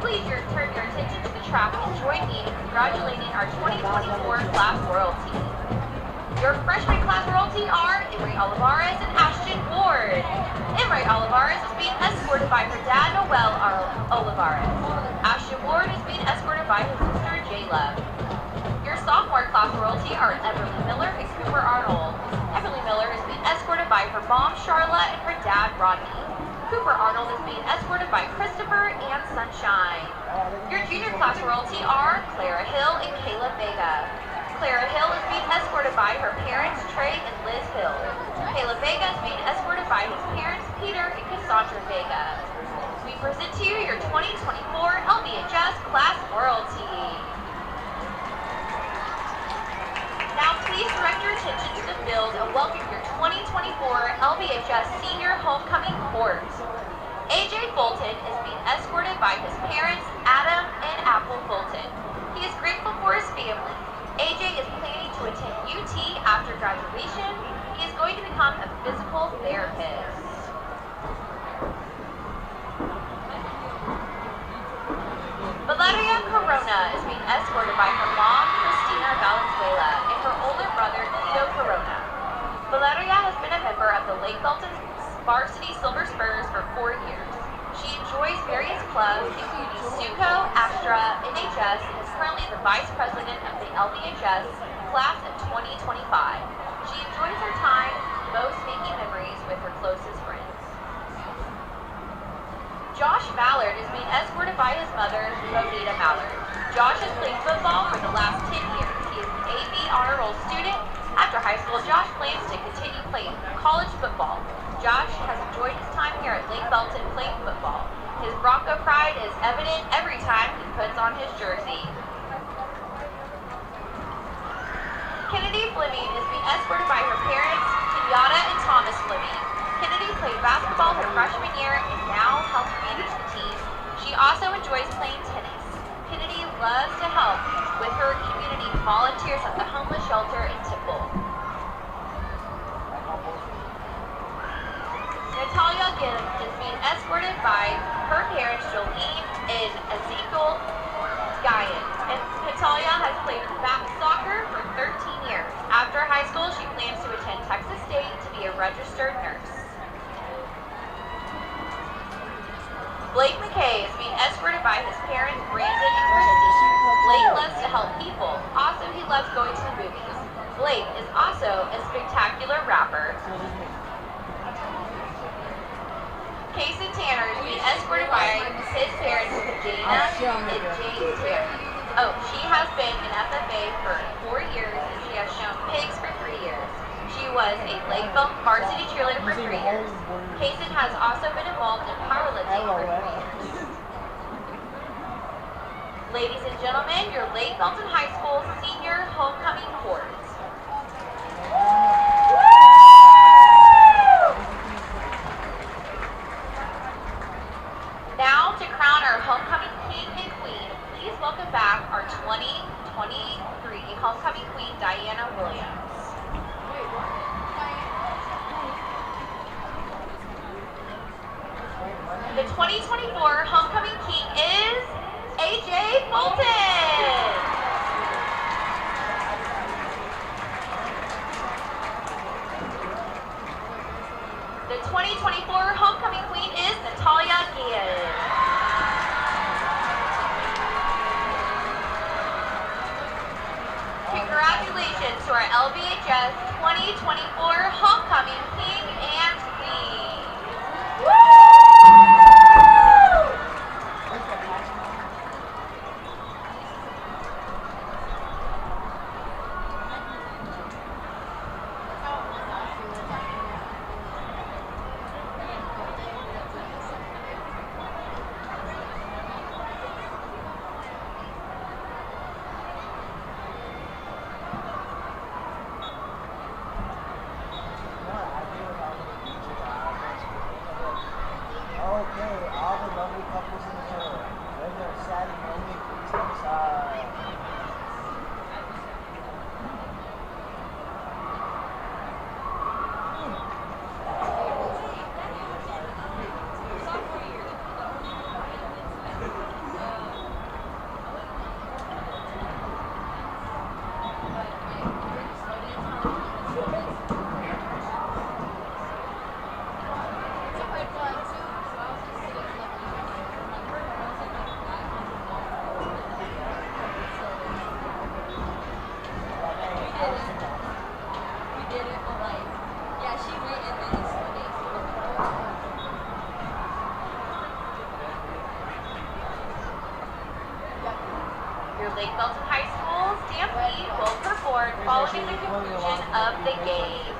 Please turn your attention to the track and join me in congratulating our 2024 class royalty. Your freshman class royalty are Emery Olivares and Ashton Ward. Emery Olivares is being escorted by her dad, Noel Olivares. Ashton Ward is being escorted by his sister, Jayla. Your sophomore class royalty are Everly Miller and Cooper Arnold. Everly Miller is being escorted by her mom, Charla, and her dad, Rodney. Cooper Arnold is being escorted by Christopher and Sunshine. Your junior class royalty are Clara Hill and Kayla Vega. Clara Hill is being escorted by her parents, Trey and Liz Hill. Kayla Vega is being escorted by his parents, Peter and Cassandra Vega. We present to you your 2024 LBHS class royalty. Now please direct your attention to the field and welcome your 2024 LBHS senior homecoming court. AJ Bolton is being escorted by his parents, Adam and Apple Bolton. He is grateful for his family. AJ is planning to attend UT after graduation. He is going to become a physical therapist. Valeria Corona is being escorted by her mom, Christina Valenzuela, and her older brother, Tito Corona. Valeria has been a member of the Lake Belton Varsity Silver Spurs for 4 years. She enjoys various clubs, including SUCO, Astra, NHS, and is currently the Vice President of the LBHS Class of 2025. She enjoys her time most making memories with her closest friends. Josh Mallard is being escorted by his mother, Bonita Mallard. Josh has played football for the last 10 years. He is an AB Honor Roll student. After high school, Josh plans to continue playing college football. Josh has enjoyed his time here at Lake Belton playing football. His Bronco pride is evident every time he puts on his jersey. Kennedy Fleming is being escorted by her parents, Kenyatta and Thomas Fleming. Kennedy played basketball her freshman year and now helps manage the team. She also enjoys playing tennis. Kennedy loves to help with her community volunteers at the homeless shelter in Temple. Natalia Gibb is being escorted by her parents, Jolene and Ezekiel Guyan. And Natalia has played soccer for 13 years. After high school, she plans to attend Texas State to be a registered nurse. Blake McKay is being escorted by his parents, Brandon and Christy. Blake loves to help people. Also, he loves going to the movies. Blake is also a spectacular rapper. Casey Tanner is being escorted by his parents, Jana and James Tanner. Oh, she has been an FFA for 4 years and she has shown pigs for 3 years. She was a Lake Belton varsity cheerleader for 3 years. Kaysen has also been involved in powerlifting for 3 years. Ladies and gentlemen, your Lake Belton High School senior homecoming court. Now to crown our homecoming king and queen, please welcome back our 2023 homecoming queen, Diana Williams. The 2024 homecoming king is AJ Bolton. The 2024 homecoming queen is Natalia Gibbs. Congratulations to our LBHS 2024 homecoming king and queen. Woo! Lake Belton High School Stampede will perform following the conclusion of the game.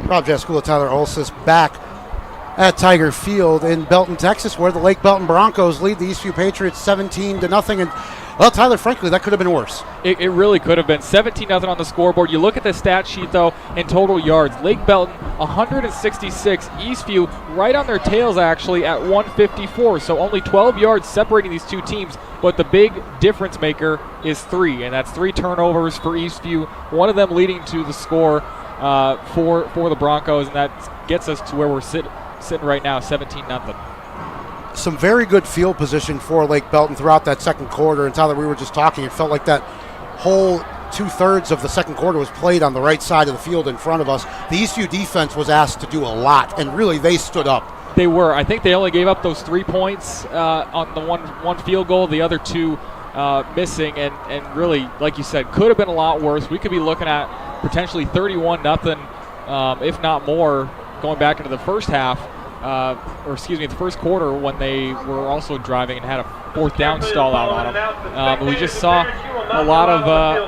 Rob Jazz School of Tyler Olsis back at Tiger Field in Belton, Texas, where the Lake Belton Broncos lead the Eastview Patriots 17-0. And, well, Tyler, frankly, that could have been worse. It really could have been 17-0 on the scoreboard. You look at the stat sheet, though, in total yards. Lake Belton, 166. Eastview right on their tails, actually, at 154. So only 12 yards separating these two teams. But the big difference maker is 3, and that's 3 turnovers for Eastview, one of them leading to the score for the Broncos, and that gets us to where we're sitting right now, 17-0. Some very good field position for Lake Belton throughout that second quarter. And Tyler, we were just talking, it felt like that whole 2/3 of the second quarter was played on the right side of the field in front of us. The Eastview defense was asked to do a lot, and really they stood up. They were. I think they only gave up those 3 points on the one field goal, the other 2 missing, and really, like you said, could have been a lot worse. We could be looking at potentially 31-0, if not more, going back into the first half, the first quarter, when they were also driving and had a 4th down stall out on them. We just saw a lot of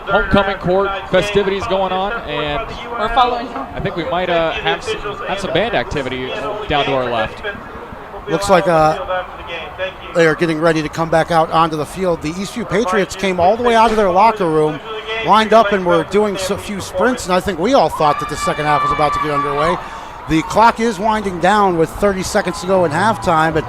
homecoming court festivities going on, and I think we might have some band activity down to our left. Looks like they are getting ready to come back out onto the field. The Eastview Patriots came all the way out of their locker room, lined up, and were doing a few sprints, and I think we all thought that the second half was about to get underway. The clock is winding down with 30 seconds to go in halftime, but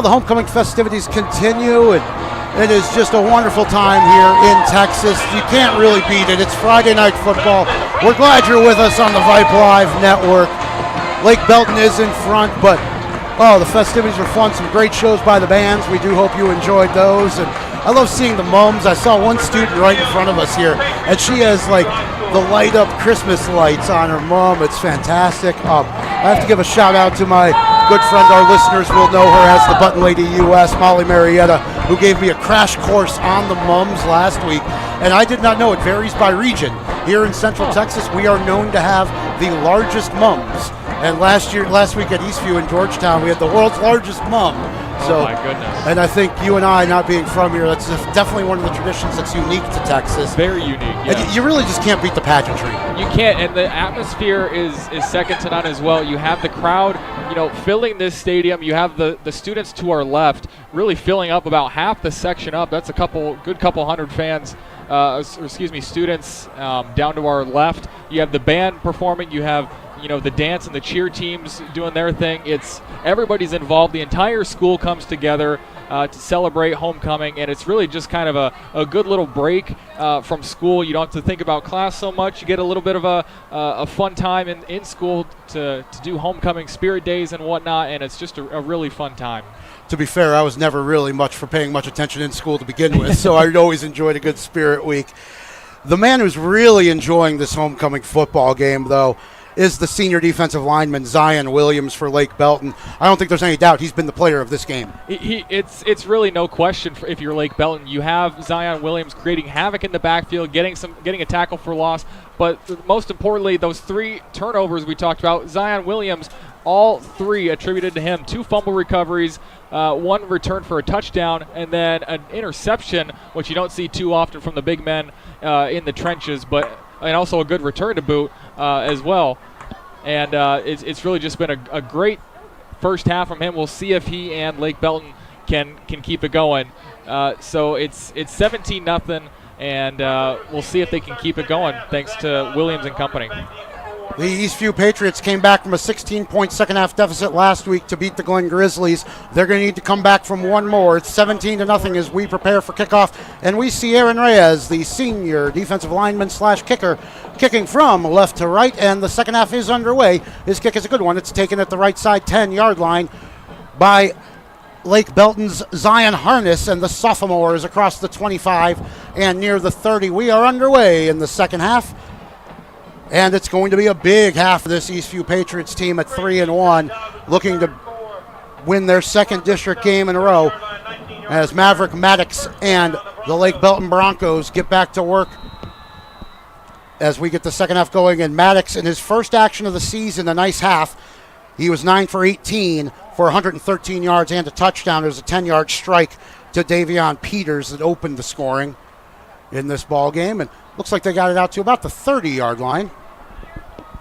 the homecoming festivities continue, and it is just a wonderful time here in Texas. You can't really beat it. It's Friday Night Football. We're glad you're with us on the Vype Live Network. Lake Belton is in front, but the festivities are fun. Some great shows by the bands. We do hope you enjoyed those. And I love seeing the mums. I saw one student right in front of us here, and she has like the light up Christmas lights on her mum. It's fantastic. I have to give a shout out to my good friend, our listeners will know her as the Button Lady US, Molly Marietta, who gave me a crash course on the mums last week. And I did not know it varies by region. Here in Central Texas, we are known to have the largest mums. And last week at Eastview in Georgetown, we had the world's largest mum. So, oh my goodness. And I think you and I, not being from here, that's definitely one of the traditions that's unique to Texas. Very unique, yes. And you really just can't beat the pageantry. You can't, and the atmosphere is second to none as well. You have the crowd, filling this stadium. You have the students to our left really filling up about half the section up. That's a good couple hundred fans, students down to our left. You have the band performing. You have the dance and the cheer teams doing their thing. Everybody's involved. The entire school comes together to celebrate homecoming, and it's really just kind of a good little break from school. You don't have to think about class so much. You get a little bit of a fun time in school to do homecoming spirit days and whatnot, and it's just a really fun time. To be fair, I was never really much for paying much attention in school to begin with, so I always enjoyed a good spirit week. The man who's really enjoying this homecoming football game, though, is the senior defensive lineman, Zion Williams, for Lake Belton. I don't think there's any doubt he's been the player of this game. It's really no question if you're Lake Belton. You have Zion Williams creating havoc in the backfield, getting a tackle for loss, but most importantly, those 3 turnovers we talked about, Zion Williams, all 3 attributed to him. 2 fumble recoveries, 1 return for a touchdown, and then an interception, which you don't see too often from the big men in the trenches, and also a good return to boot as well. And it's really just been a great first half from him. We'll see if he and Lake Belton can keep it going. So it's 17-0, and we'll see if they can keep it going thanks to Williams and company. The Eastview Patriots came back from a 16-point second-half deficit last week to beat the Glen Grizzlies. They're going to need to come back from one more. It's 17-0 as we prepare for kickoff. And we see Aaron Reyes, the senior defensive lineman / kicker, kicking from left to right. And the second half is underway. His kick is a good one. It's taken at the right side 10-yard line by Lake Belton's Zion Harness, and the sophomore is across the 25 and near the 30. We are underway in the second half. And it's going to be a big half for this Eastview Patriots team at 3-1, looking to win their second district game in a row as Maverick Maddox and the Lake Belton Broncos get back to work as we get the second half going. And Maddox, in his first action of the season, a nice half. He was 9 for 18 for 113 yards and a touchdown. There's a 10-yard strike to Davion Peters that opened the scoring in this ball game, and looks like they got it out to about the 30-yard line.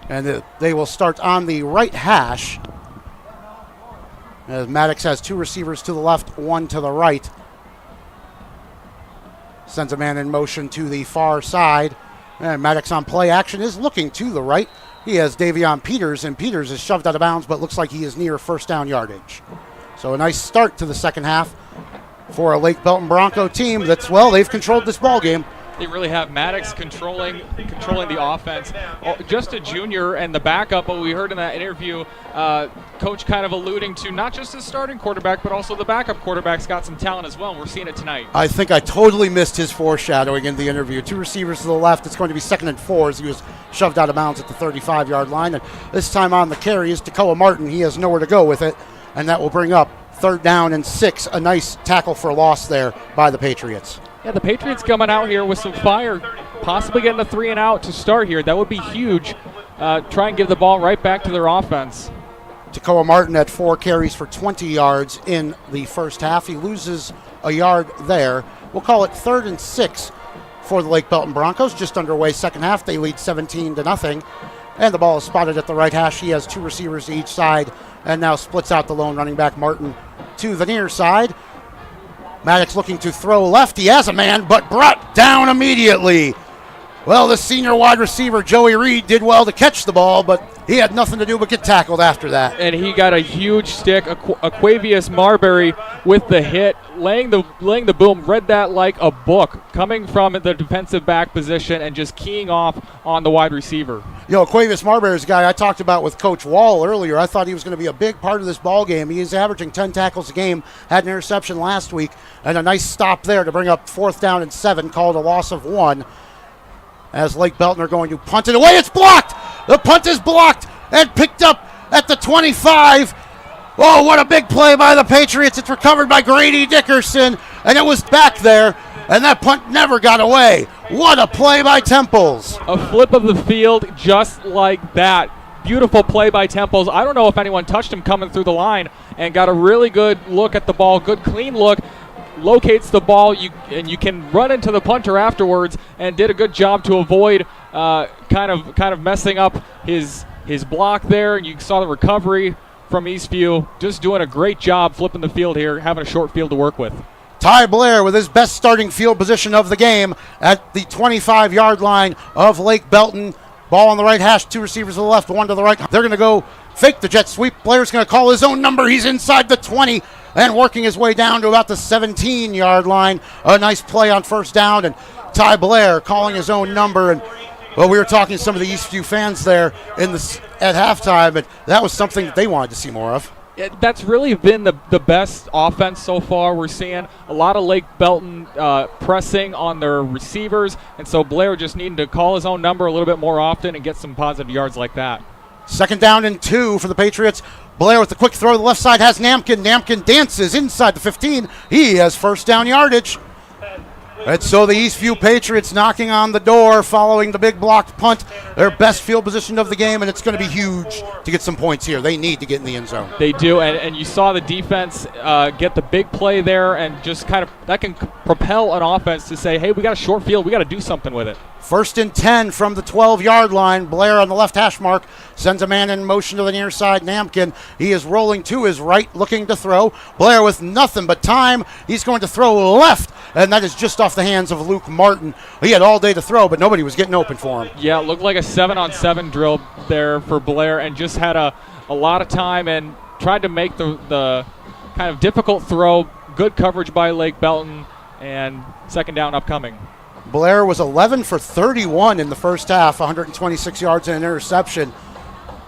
And they will start on the right hash as Maddox has two receivers to the left, one to the right. Sends a man in motion to the far side. And Maddox on play action is looking to the right. He has Davion Peters, and Peters is shoved out of bounds, but looks like he is near first down yardage. So a nice start to the second half for a Lake Belton Bronco team that's, well, they've controlled this ball game. They really have Maddox controlling the offense. Just a junior and the backup, but we heard in that interview, Coach kind of alluding to not just his starting quarterback, but also the backup quarterback's got some talent as well, and we're seeing it tonight. I think I totally missed his foreshadowing in the interview. Two receivers to the left. It's going to be 2nd and 4 as he was shoved out of bounds at the 35-yard line. And this time on the carry is Takoa Martin. He has nowhere to go with it, and that will bring up 3rd down and 6. A nice tackle for a loss there by the Patriots. Yeah, the Patriots coming out here with some fire, possibly getting a 3 and out to start here. That would be huge. Try and give the ball right back to their offense. Takoa Martin had 4 carries for 20 yards in the first half. He loses a yard there. We'll call it 3rd and 6 for the Lake Belton Broncos. Just underway second half. They lead 17-0. And the ball is spotted at the right hash. He has 2 receivers to each side and now splits out the lone running back Martin to the near side. Maddox looking to throw left. He has a man, but brought down immediately. Well, the senior wide receiver, Joey Reed, did well to catch the ball, but he had nothing to do but get tackled after that. And he got a huge stick. Aquavius Marbury with the hit, laying the boom, read that like a book, coming from the defensive back position and just keying off on the wide receiver. You know, Aquavius Marbury is a guy I talked about with Coach Wall earlier. I thought he was going to be a big part of this ball game. He is averaging 10 tackles a game, had an interception last week, and a nice stop there to bring up 4th down and 7, called a loss of 1. As Lake Belton are going to punt it away. It's blocked! The punt is blocked and picked up at the 25. Oh, what a big play by the Patriots. It's recovered by Grady Dickerson, and it was back there, and that punt never got away. What a play by Temples. A flip of the field just like that. Beautiful play by Temples. I don't know if anyone touched him coming through the line, and got a really good look at the ball, good clean look. Locates the ball, and you can run into the punter afterwards, and did a good job to avoid kind of messing up his block there. And you saw the recovery from Eastview, just doing a great job flipping the field here, having a short field to work with. Ty Blair with his best starting field position of the game at the 25-yard line of Lake Belton. Ball on the right hash, 2 receivers to the left, 1 to the right. They're going to go fake the jet sweep. Blair's going to call his own number. He's inside the 20 and working his way down to about the 17-yard line. A nice play on 1st down, and Ty Blair calling his own number. And well, we were talking to some of the Eastview fans there at halftime, and that was something that they wanted to see more of. That's really been the best offense so far. We're seeing a lot of Lake Belton pressing on their receivers, and so Blair just needing to call his own number a little bit more often and get some positive yards like that. 2nd down and 2 for the Patriots. Blair with the quick throw to the left side has Namkin. Namkin dances inside the 15. He has 1st down yardage. And so the Eastview Patriots knocking on the door following the big blocked punt. Their best field position of the game, and it's going to be huge to get some points here. They need to get in the end zone. They do, and you saw the defense get the big play there, and just kind of that can propel an offense to say, hey, we got a short field. We got to do something with it. 1st and 10 from the 12-yard line. Blair on the left hash mark sends a man in motion to the near side. Namkin, he is rolling to his right, looking to throw. Blair with nothing but time. He's going to throw left, and that is just off off the hands of Luke Martin. He had all day to throw, but nobody was getting open for him. Yeah, it looked like a 7-on-7 drill there for Blair, and just had a lot of time and tried to make the kind of difficult throw. Good coverage by Lake Belton, and second down upcoming. Blair was 11 for 31 in the first half, 126 yards and an interception.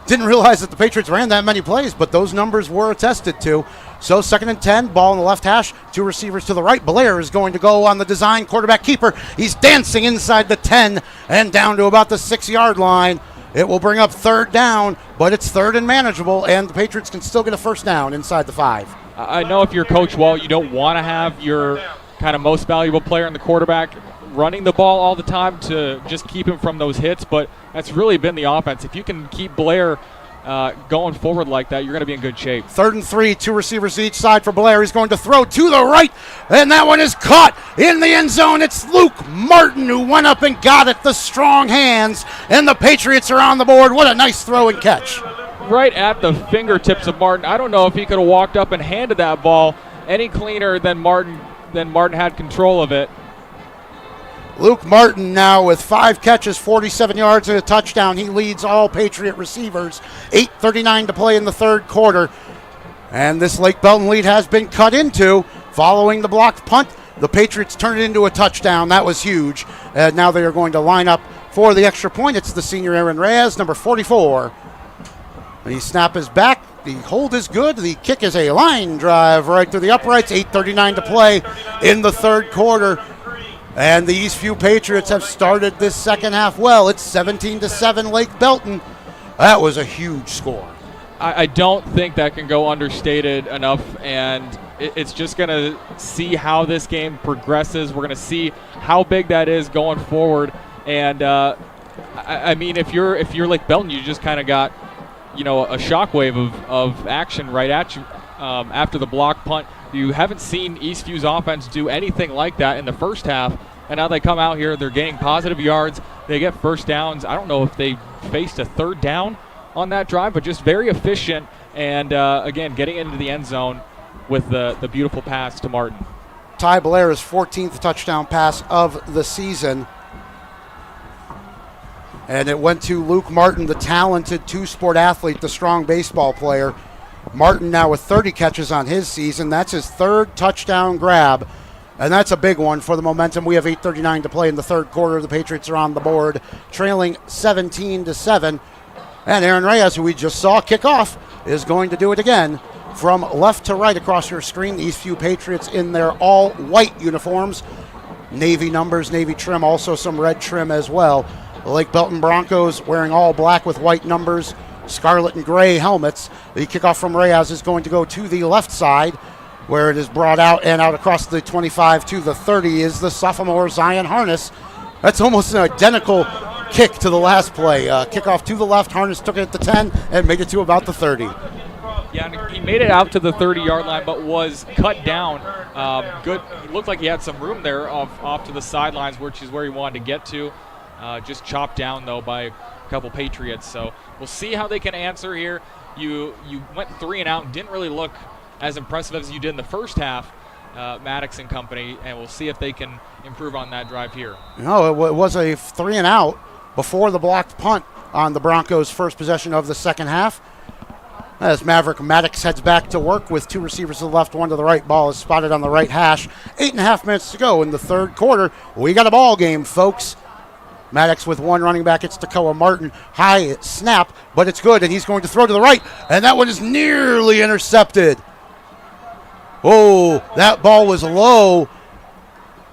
Didn't realize that the Patriots ran that many plays, but those numbers were attested to. So 2nd and 10, ball in the left hash, 2 receivers to the right. Blair is going to go on the design quarterback keeper. He's dancing inside the 10 and down to about the 6-yard line. It will bring up 3rd down, but it's 3rd and manageable, and the Patriots can still get a 1st down inside the 5. I know if you're Coach Wall, you don't want to have your kind of most valuable player in the quarterback running the ball all the time to just keep him from those hits, but that's really been the offense. If you can keep Blair going forward like that, you're going to be in good shape. 3rd and 3, 2 receivers each side for Blair. He's going to throw to the right, and that one is caught in the end zone. It's Luke Martin who went up and got it, the strong hands, and the Patriots are on the board. What a nice throw and catch. Right at the fingertips of Martin. I don't know if he could have walked up and handed that ball any cleaner than Martin had control of it. Luke Martin now with 5 catches, 47 yards and a touchdown. He leads all Patriot receivers. 8:39 to play in the 3rd quarter. And this Lake Belton lead has been cut into following the blocked punt. The Patriots turn it into a touchdown. That was huge. And now they are going to line up for the extra point. It's the senior Aaron Reyes, number 44. The snap is back. The hold is good. The kick is a line drive right through the uprights. 8:39 to play in the 3rd quarter. And the Eastview Patriots have started this second half well. It's 17-7 Lake Belton. That was a huge score. I don't think that can go understated enough, and it's just going to see how this game progresses. We're going to see how big that is going forward. And I mean, if you're Lake Belton, you just kind of got, a shockwave of action right at you after the block punt. You haven't seen Eastview's offense do anything like that in the first half, and now they come out here, they're gaining positive yards, they get 1st downs. I don't know if they faced a 3rd down on that drive, but just very efficient, and again, getting into the end zone with the beautiful pass to Martin. Ty Blair's 14th touchdown pass of the season. And it went to Luke Martin, the talented 2-sport athlete, the strong baseball player. Martin now with 30 catches on his season. That's his 3rd touchdown grab, and that's a big one for the momentum. We have 8:39 to play in the 3rd quarter. The Patriots are on the board, trailing 17-7. And Aaron Reyes, who we just saw kick off, is going to do it again. From left to right across your screen, the Eastview Patriots in their all-white uniforms. Navy numbers, navy trim, also some red trim as well. The Lake Belton Broncos wearing all black with white numbers. Scarlet and gray helmets. The kickoff from Reyes is going to go to the left side, where it is brought out and out across the 25 to the 30 is the sophomore Zion Harness. That's almost an identical kick to the last play. Kickoff to the left. Harness took it at the 10 and made it to about the 30. Yeah, and he made it out to the 30-yard line, but was cut down. Good. He looked like he had some room there off to the sidelines, which is where he wanted to get to. Just chopped down, though, by a couple Patriots. So we'll see how they can answer here. You went 3 and out and didn't really look as impressive as you did in the first half, Maddox and company, and we'll see if they can improve on that drive here. No, it was a 3 and out before the blocked punt on the Broncos' first possession of the second half. As Maverick Maddox heads back to work with 2 receivers to the left, 1 to the right. Ball is spotted on the right hash. 8.5 minutes to go in the 3rd quarter. We got a ball game, folks. Maddox with 1 running back. It's Takoa Martin. High snap, but it's good, and he's going to throw to the right, and that one is nearly intercepted. Oh, that ball was low,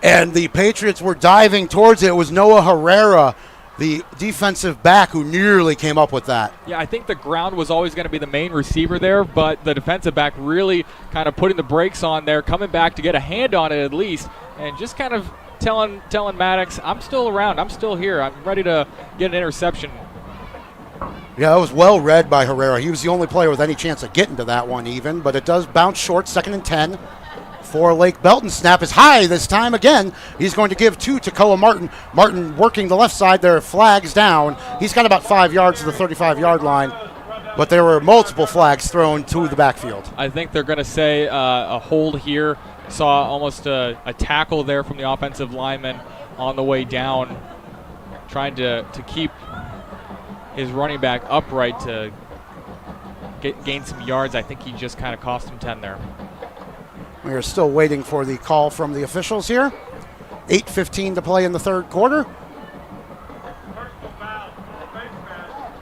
and the Patriots were diving towards it. It was Noah Herrera, the defensive back, who nearly came up with that. Yeah, I think the ground was always going to be the main receiver there, but the defensive back really kind of putting the brakes on there, coming back to get a hand on it at least, and just kind of telling Maddox, I'm still around, I'm still here, I'm ready to get an interception. Yeah, that was well read by Herrera. He was the only player with any chance of getting to that one even, but it does bounce short, 2nd and 10 for Lake Belton. Snap is high this time again. He's going to give to Takoa Martin. Martin working the left side there, flags down. He's got about 5 yards to the 35-yard line, but there were multiple flags thrown to the backfield. I think they're going to say a hold here Saw almost a tackle there from the offensive lineman on the way down, trying to keep his running back upright to gain some yards. I think he just kind of cost him 10 there. We are still waiting for the call from the officials here. 8:15 to play in the third quarter.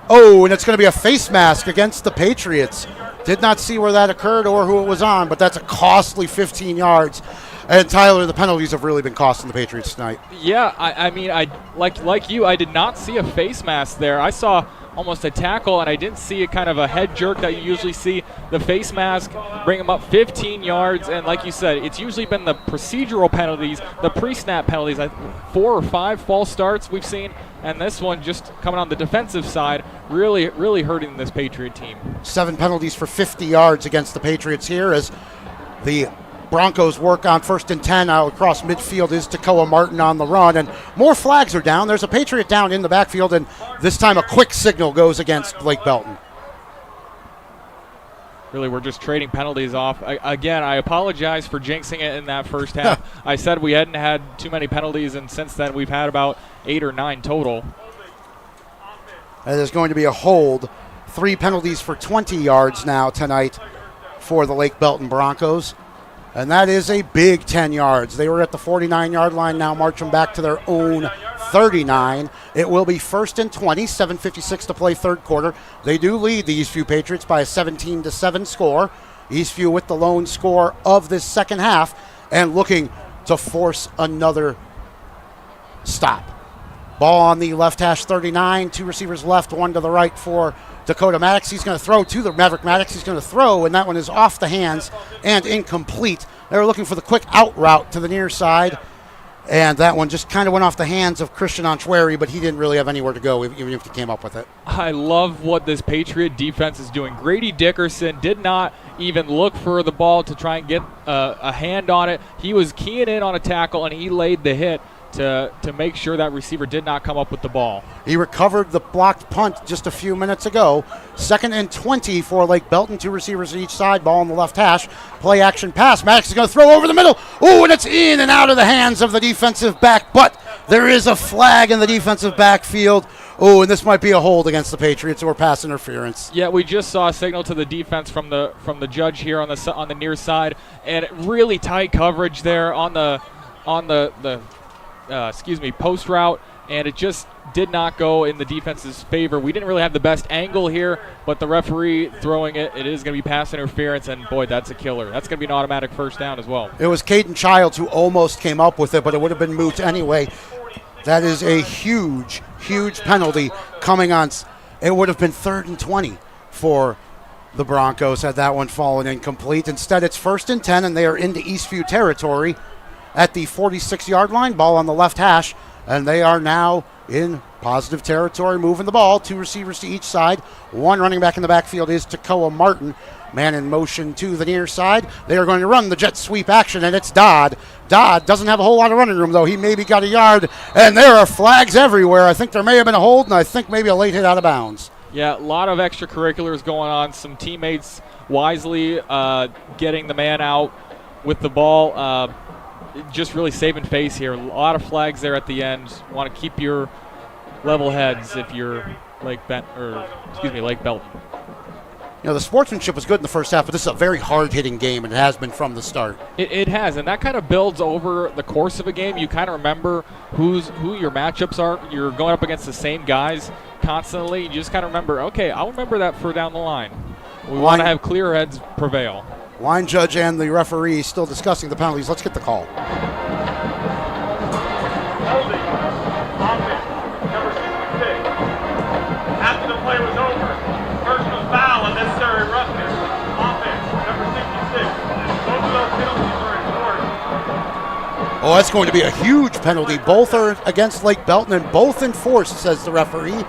Oh, and it's going to be a face mask against the Patriots. Did not see where that occurred or who it was on, but that's a costly 15 yards. And Tyler, the penalties have really been costing the Patriots tonight. Yeah, I mean, like you, I did not see a face mask there. I saw almost a tackle, and I didn't see a kind of a head jerk that you usually see. The face mask bring him up 15 yards, and like you said, it's usually been the procedural penalties, the pre-snap penalties. 4 or 5 false starts we've seen, and this one just coming on the defensive side, really hurting this Patriot team. 7 penalties for 50 yards against the Patriots here as the Broncos work on 1st and 10 out across midfield is Takoa Martin on the run, and more flags are down. There's a Patriot down in the backfield, and this time a quick signal goes against Blake Belton. Really, we're just trading penalties off. Again, I apologize for jinxing it in that first half. I said we hadn't had too many penalties, and since then we've had about 8 or 9 total. And there's going to be a hold. 3 penalties for 20 yards now tonight for the Lake Belton Broncos. And that is a big 10 yards. They were at the 49-yard line, now marching back to their own 39. It will be 1st and 20, 7:56 to play third quarter. They do lead the Eastview Patriots by a 17-7 score. Eastview with the lone score of this second half and looking to force another stop. Ball on the left hash 39, 2 receivers left, 1 to the right for Dakota Maddox. He's going to throw to the Maverick Maddox. He's going to throw, and that one is off the hands and incomplete. They were looking for the quick out route to the near side, and that one just kind of went off the hands of Christian Onchweri, but he didn't really have anywhere to go, even if he came up with it. I love what this Patriot defense is doing. Grady Dickerson did not even look for the ball to try and get a hand on it. He was keying in on a tackle, and he laid the hit to make sure that receiver did not come up with the ball. He recovered the blocked punt just a few minutes ago. 2nd and 20 for Lake Belton. 2 receivers at each side. Ball on the left hash. Play action pass. Maddox is going to throw over the middle. Oh, and it's in and out of the hands of the defensive back. But there is a flag in the defensive backfield. Oh, and this might be a hold against the Patriots or pass interference. Yeah, we just saw a signal to the defense from the judge here on the near side, and really tight coverage there on the post route, and it just did not go in the defense's favor. We didn't really have the best angle here, but the referee throwing it is going to be pass interference, and boy, that's a killer. That's going to be an automatic first down as well. It was Caden Childs who almost came up with it, but it would have been moot anyway. That is a huge penalty coming on. It would have been 3rd and 20 for the Broncos had that one fallen incomplete. Instead, it's 1st and 10, and they are into Eastview territory at the 46-yard line. Ball on the left hash, and they are now in positive territory, moving the ball. 2 receivers to each side. 1 running back in the backfield is Takoa Martin. Man in motion to the near side. They are going to run the jet sweep action, and it's Dodd. Dodd doesn't have a whole lot of running room, though. He maybe got a yard, and there are flags everywhere. I think there may have been a hold, and I think maybe a late hit out of bounds. Yeah, a lot of extracurriculars going on. Some teammates wisely getting the man out with the ball. Just really saving face here. A lot of flags there at the end. Want to keep your level heads if you're Lake Belton. You know, the sportsmanship was good in the first half, but this is a very hard-hitting game, and it has been from the start. It has, and that kind of builds over the course of a game. You kind of remember who your matchups are. You're going up against the same guys constantly. You just kind of remember, okay, I'll remember that for down the line. We want to have clear heads prevail. Line judge and the referee still discussing the penalties. Let's get the call. Holding. Offense. Number 66. After the play was over, personal foul and necessary roughness. Offense. Number 66. Both of those penalties are enforced. Oh, that's going to be a huge penalty. Both are against Lake Belton and both enforced, says the referee.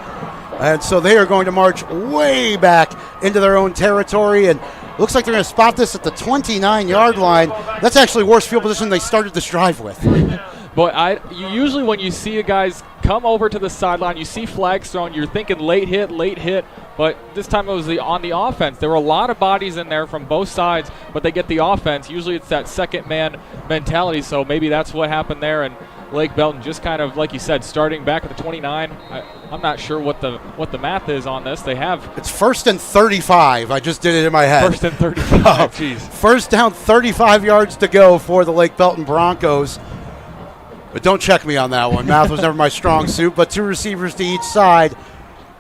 And so they are going to march way back into their own territory, and looks like they're going to spot this at the 29-yard line. That's actually worse field position they started this drive with. But usually when you see a guys come over to the sideline. You see flags thrown. You're thinking late hit, but this time it was on the offense. There were a lot of bodies in there from both sides, but they get the offense. Usually it's that second man mentality, so maybe that's what happened there. And Lake Belton just kind of, like you said, starting back at the 29. I'm not sure what the math is on this. It's 1st and 35. I just did it in my head. 1st and 35. Jeez. First down, 35 yards to go for the Lake Belton Broncos. But don't check me on that one. Math was never my strong suit. But 2 receivers to each side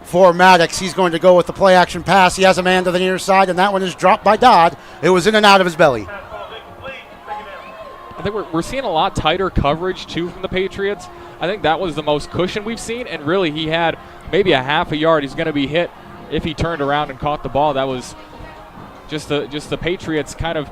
for Maddox. He's going to go with the play action pass. He has a man to the near side, and that one is dropped by Dodd. It was in and out of his belly. I think we're seeing a lot tighter coverage, too, from the Patriots. I think that was the most cushion we've seen, and really he had maybe a half a yard. He's going to be hit if he turned around and caught the ball. That was just the Patriots kind of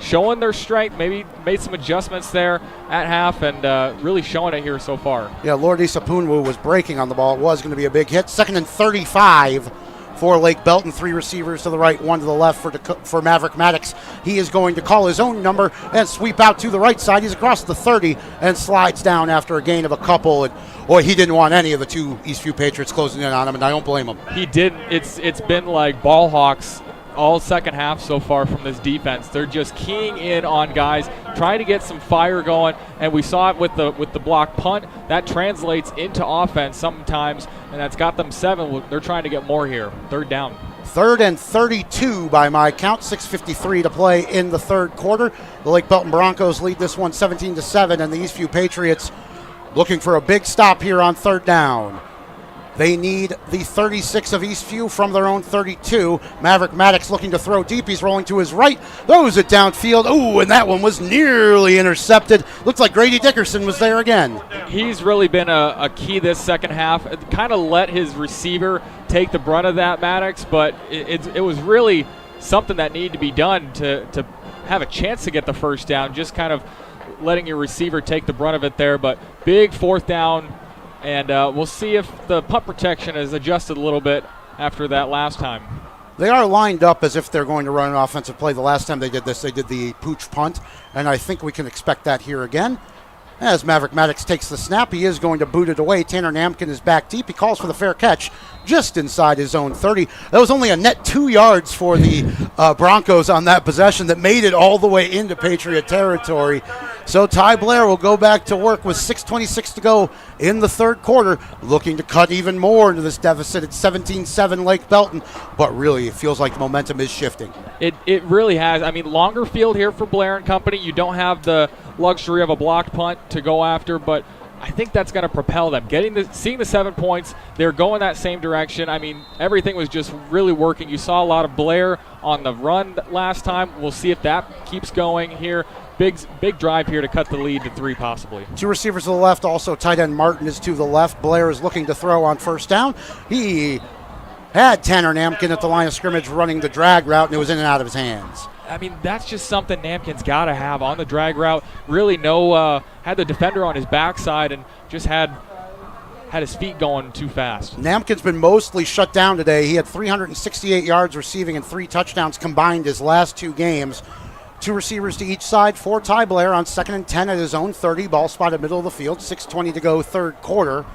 showing their strength, maybe made some adjustments there at half, and really showing it here so far. Yeah, Lord Isapunwu was breaking on the ball. It was going to be a big hit. 2nd and 35 for Lake Belton. 3 receivers to the right, 1 to the left for Maverick Maddox. He is going to call his own number and sweep out to the right side. He's across the 30 and slides down after a gain of a couple. And boy, he didn't want any of the 2 Eastview Patriots closing in on him, and I don't blame him. He didn't. It's been like ball hawks all second half so far from this defense. They're just keying in on guys, trying to get some fire going, and we saw it with the block punt. That translates into offense sometimes, and that's got them 7. They're trying to get more here. 3rd down. 3rd and 32 by my count. 6:53 to play in the 3rd quarter. The Lake Belton Broncos lead this one 17-7, and the Eastview Patriots looking for a big stop here on 3rd down. They need the 36 of Eastview from their own 32. Maverick Maddox looking to throw deep. He's rolling to his right. Throws it downfield. Ooh, and that one was nearly intercepted. Looks like Grady Dickerson was there again. He's really been a key this second half. Kind of let his receiver take the brunt of that, Maddox, but it was really something that needed to be done to have a chance to get the first down. Just kind of letting your receiver take the brunt of it there. But big 4th down. And we'll see if the punt protection is adjusted a little bit after that last time. They are lined up as if they're going to run an offensive play. The last time they did this, they did the pooch punt, and I think we can expect that here again. As Maverick Maddox takes the snap, he is going to boot it away. Tanner Namkin is back deep. He calls for the fair catch just inside his own 30. That was only a net 2 yards for the Broncos on that possession that made it all the way into Patriot territory. So Ty Blair will go back to work with 6:26 to go in the 3rd quarter, looking to cut even more into this deficit at 17-7 Lake Belton. But really, it feels like the momentum is shifting. It really has. I mean, longer field here for Blair and company. You don't have the luxury of a blocked punt to go after, but I think that's going to propel them. Seeing the 7 points, they're going that same direction. I mean, everything was just really working. You saw a lot of Blair on the run last time. We'll see if that keeps going here. Big drive here to cut the lead to 3 possibly. 2 receivers to the left. Also, tight end Martin is to the left. Blair is looking to throw on 1st down. He had Tanner Namkin at the line of scrimmage running the drag route, and it was in and out of his hands. I mean, that's just something Namkin's got to have on the drag route. Really had the defender on his backside and just had his feet going too fast. Namkin's been mostly shut down today. He had 368 yards receiving and 3 touchdowns combined his last 2 games. 2 receivers to each side for Ty Blair on 2nd and 10 at his own 30. Ball spotted middle of the field. 6:20 to go 3rd quarter.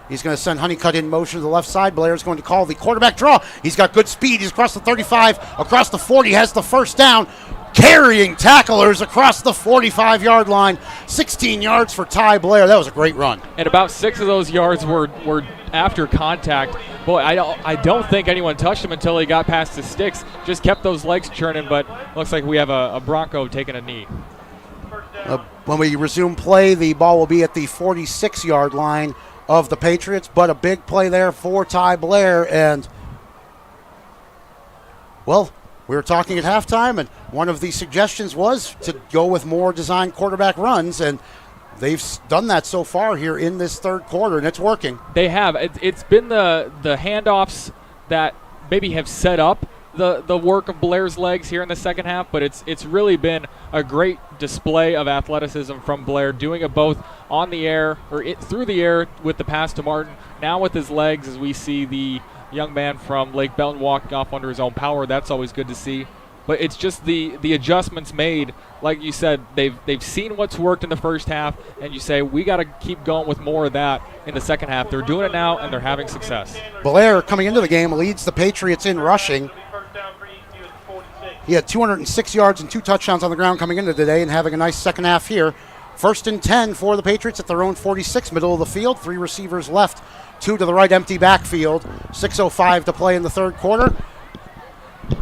He's going to send Honeycutt in motion to the left side. Blair's going to call the quarterback draw. He's got good speed. He's across the 35, across the 40, has the first down. Carrying tacklers across the 45-yard line. 16 yards for Ty Blair. That was a great run. And about 6 of those yards were after contact. Boy, I don't think anyone touched him until he got past the sticks. Just kept those legs churning, but looks like we have a Bronco taking a knee. When we resume play, the ball will be at the 46-yard line of the Patriots, but a big play there for Ty Blair. And, well, we were talking at halftime, and one of the suggestions was to go with more design quarterback runs, and they've done that so far here in this 3rd quarter, and it's working. They have. It's been the handoffs that maybe have set up the work of Blair's legs here in the second half, but it's really been a great display of athleticism from Blair, doing it both on the air or through the air with the pass to Martin, now with his legs as we see the young man from Lake Belton walking off under his own power. That's always good to see. but it's just the adjustments made. Like you said, they've seen what's worked in the first half, and you say we got to keep going with more of that in the second half. They're doing it now, and they're having success. Blair, coming into the game, leads the Patriots in rushing. He had 206 yards and 2 touchdowns on the ground coming into today and having a nice second half here. 1st and 10 for the Patriots at their own 46, middle of the field. 3 receivers left, 2 to the right, empty backfield. 6:05 to play in the third quarter.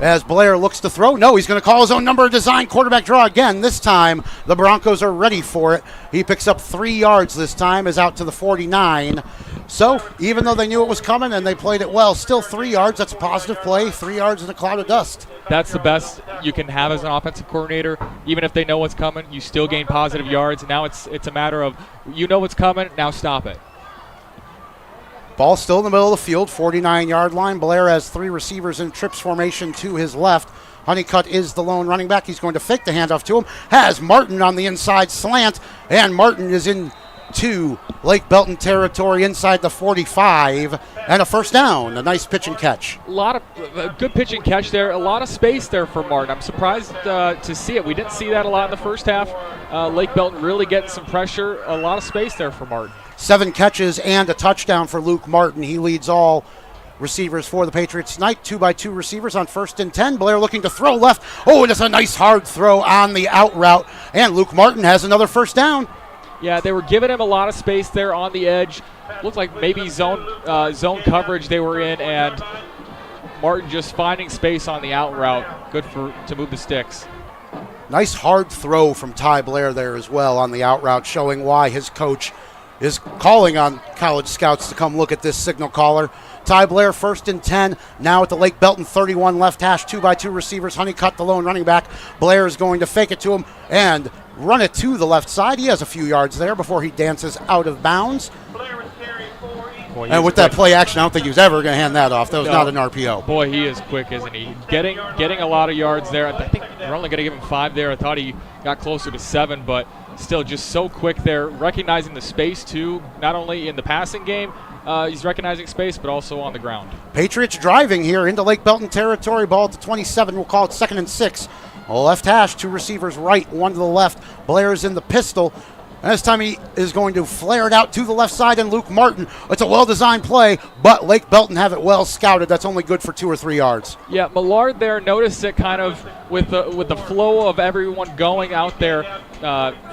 As Blair looks to throw, no, he's going to call his own number design quarterback draw again. This time, the Broncos are ready for it. He picks up 3 yards this time, is out to the 49. So, even though they knew it was coming and they played it well, still 3 yards. That's a positive play. 3 yards in a cloud of dust. That's the best you can have as an offensive coordinator. Even if they know what's coming, you still gain positive yards. Now it's a matter of, you know what's coming, now stop it. Ball still in the middle of the field, 49-yard line. Blair has 3 receivers in trips formation to his left. Honeycutt is the lone running back. He's going to fake the handoff to him. Has Martin on the inside slant, and Martin is into Lake Belton territory inside the 45, and a first down. A nice pitch and catch. A lot of good pitch and catch there. A lot of space there for Martin. I'm surprised to see it. We didn't see that a lot in the first half. Lake Belton really getting some pressure. A lot of space there for Martin. 7 catches and a touchdown for Luke Martin. He leads all receivers for the Patriots tonight. 2x2 receivers on 1st and 10. Blair looking to throw left. Oh, and it's a nice hard throw on the out route. And Luke Martin has another first down. Yeah, they were giving him a lot of space there on the edge. Looked like maybe zone coverage they were in, and Martin just finding space on the out route. Good to move the sticks. Nice hard throw from Ty Blair there as well on the out route, showing why his coach is calling on college scouts to come look at this signal caller. Ty Blair, 1st and 10, now at the Lake Belton 31 left hash, 2x2 receivers. Honeycutt, the lone running back. Blair is going to fake it to him and run it to the left side. He has a few yards there before he dances out of bounds. Boy, and with that play action, I don't think he was ever going to hand that off. That was not an RPO. Boy, he is quick, isn't he? Getting a lot of yards there. I think we're only going to give him 5 there. I thought he got closer to 7, but still just so quick there. Recognizing the space, too, not only in the passing game, he's recognizing space, but also on the ground. Patriots driving here into Lake Belton territory. Ball at the 27. We'll call it 2nd and 6. Left hash, 2 receivers right, 1 to the left. Blair's in the pistol. And this time he is going to flare it out to the left side, and Luke Martin. It's a well-designed play, but Lake Belton have it well scouted. That's only good for 2 or 3 yards. Yeah, Millard there noticed it kind of with the flow of everyone going out there,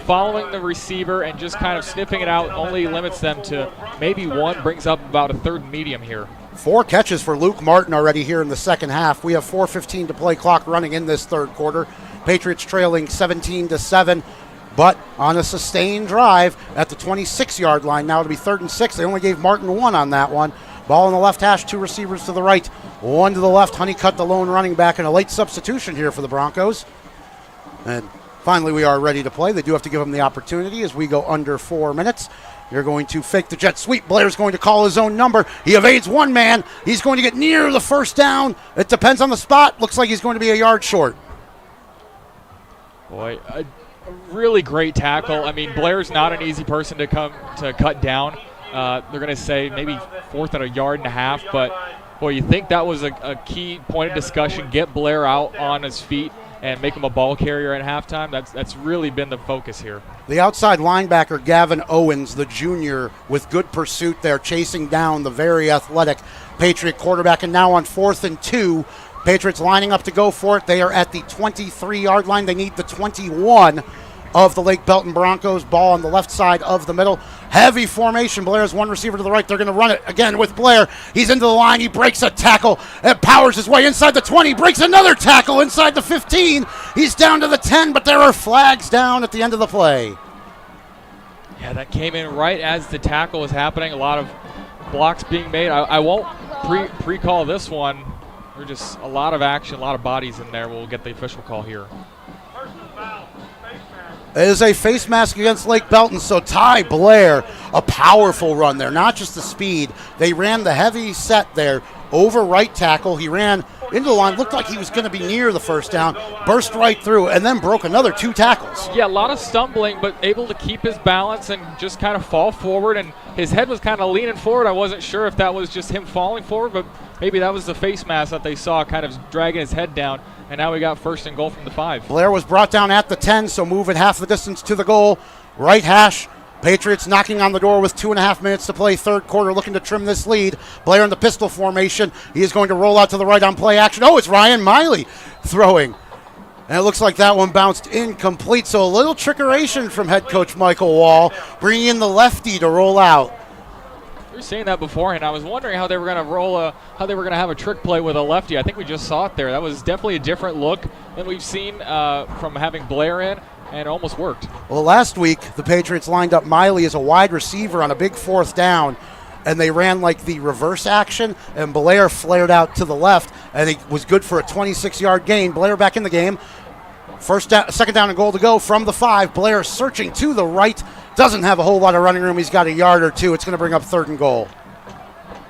following the receiver and just kind of sniffing it out. Only limits them to maybe 1, brings up about a 3rd medium here. 4 catches for Luke Martin already here in the second half. We have 4:15 to play, clock running in this third quarter. Patriots trailing 17-7. But on a sustained drive at the 26-yard line, now to be 3rd and 6. They only gave Martin 1 on that one. Ball in the left hash, 2 receivers to the right, 1 to the left. Honeycutt, the lone running back, and a late substitution here for the Broncos. And finally, we are ready to play. They do have to give him the opportunity as we go under 4 minutes. You're going to fake the jet sweep. Blair's going to call his own number. He evades one man. He's going to get near the first down. It depends on the spot. Looks like he's going to be a yard short. Boy, a really great tackle. I mean, Blair's not an easy person to cut down. They're going to say maybe 4th and a yard and a half, but boy, you think that was a key point of discussion. Get Blair out on his feet and make him a ball carrier at halftime. That's really been the focus here. The outside linebacker, Gavin Owens, the junior, with good pursuit there, chasing down the very athletic Patriot quarterback. And now on 4th and 2, Patriots lining up to go for it. They are at the 23-yard line. They need the 21 of the Lake Belton Broncos. Ball on the left side of the middle. Heavy formation. Blair has 1 receiver to the right. They're going to run it again with Blair. He's into the line. He breaks a tackle and powers his way inside the 20. Breaks another tackle inside the 15. He's down to the 10, but there are flags down at the end of the play. Yeah, that came in right as the tackle was happening. A lot of blocks being made. I won't pre-call this one. There's just a lot of action, a lot of bodies in there. We'll get the official call here. It is a face mask against Lake Belton, so Ty Blair, a powerful run there, not just the speed. They ran the heavy set there, over right tackle. He ran into the line, looked like he was going to be near the first down, burst right through, and then broke another 2 tackles. Yeah, a lot of stumbling, but able to keep his balance and just kind of fall forward. And his head was kind of leaning forward. I wasn't sure if that was just him falling forward, but maybe that was the face mask that they saw kind of dragging his head down. And now we got 1st and goal from the 5. Blair was brought down at the 10, so moving half the distance to the goal. Right hash. Patriots knocking on the door with 2.5 minutes to play, third quarter, looking to trim this lead. Blair in the pistol formation. He is going to roll out to the right on play action. Oh, it's Ryan Miley throwing. And it looks like that one bounced incomplete. So a little trickeration from head coach Michael Wall, bringing in the lefty to roll out. We were saying that beforehand. I was wondering how they were going to how they were going to have a trick play with a lefty. I think we just saw it there. That was definitely a different look than we've seen from having Blair in. And it almost worked. Well, last week, the Patriots lined up Miley as a wide receiver on a big 4th down, and they ran like the reverse action, and Blair flared out to the left, and he was good for a 26-yard gain. Blair back in the game. Second down and goal to go from the 5. Blair searching to the right. Doesn't have a whole lot of running room. He's got a yard or 2. It's going to bring up 3rd and goal.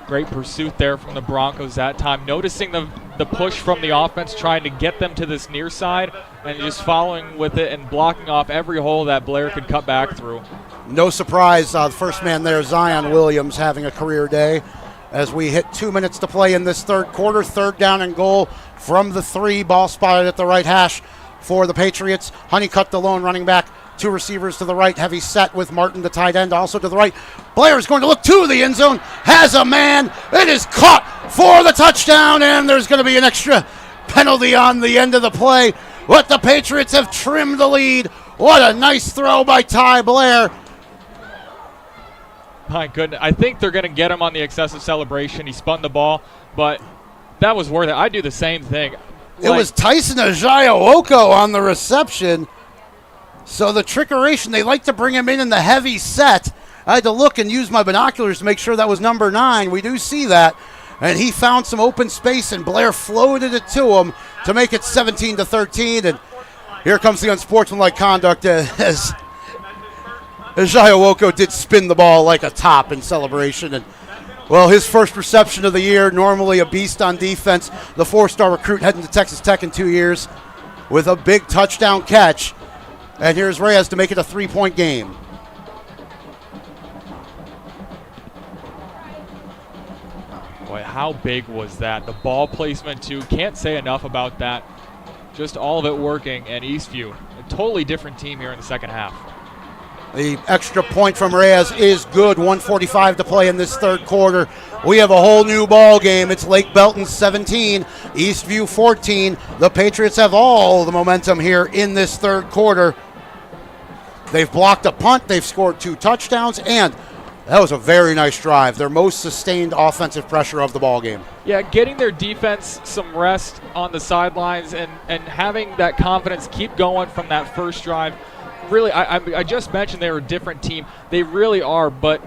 Great pursuit there from the Broncos that time. Noticing the push from the offense, trying to get them to this near side, and just following with it and blocking off every hole that Blair could cut back through. No surprise, the first man there, Zion Williams, having a career day. As we hit 2 minutes to play in this third quarter, 3rd down and goal from the 3. Ball spotted at the right hash for the Patriots. Honeycutt, the lone running back. 2 receivers to the right, heavy set with Martin, the tight end, also to the right. Blair is going to look to the end zone, has a man. It is caught for the touchdown, and there's going to be an extra penalty on the end of the play. But the Patriots have trimmed the lead. What a nice throw by Ty Blair. My goodness, I think they're going to get him on the excessive celebration. He spun the ball, but that was worth it. I do the same thing. It was Tyson Ajayi-Owoko on the reception. So the trickeration, they like to bring him in the heavy set. I had to look and use my binoculars to make sure that was number 9. We do see that. And he found some open space, and Blair floated it to him to make it 17-13. And here comes the unsportsmanlike conduct as Ajayi-Owoko did spin the ball like a top in celebration. And, well, his first reception of the year, normally a beast on defense. The 4-star recruit heading to Texas Tech in 2 years with a big touchdown catch. And here's Reyes to make it a 3-point game. Boy, how big was that? The ball placement, too. Can't say enough about that. Just all of it working. And Eastview, a totally different team here in the second half. The extra point from Reyes is good. 1:45 to play in this third quarter. We have a whole new ball game. It's Lake Belton 17, Eastview 14. The Patriots have all the momentum here in this third quarter. They've blocked a punt. They've scored 2 touchdowns, and that was a very nice drive. Their most sustained offensive pressure of the ball game. Yeah, getting their defense some rest on the sidelines and having that confidence keep going from that first drive. Really, I just mentioned they're a different team. They really are, but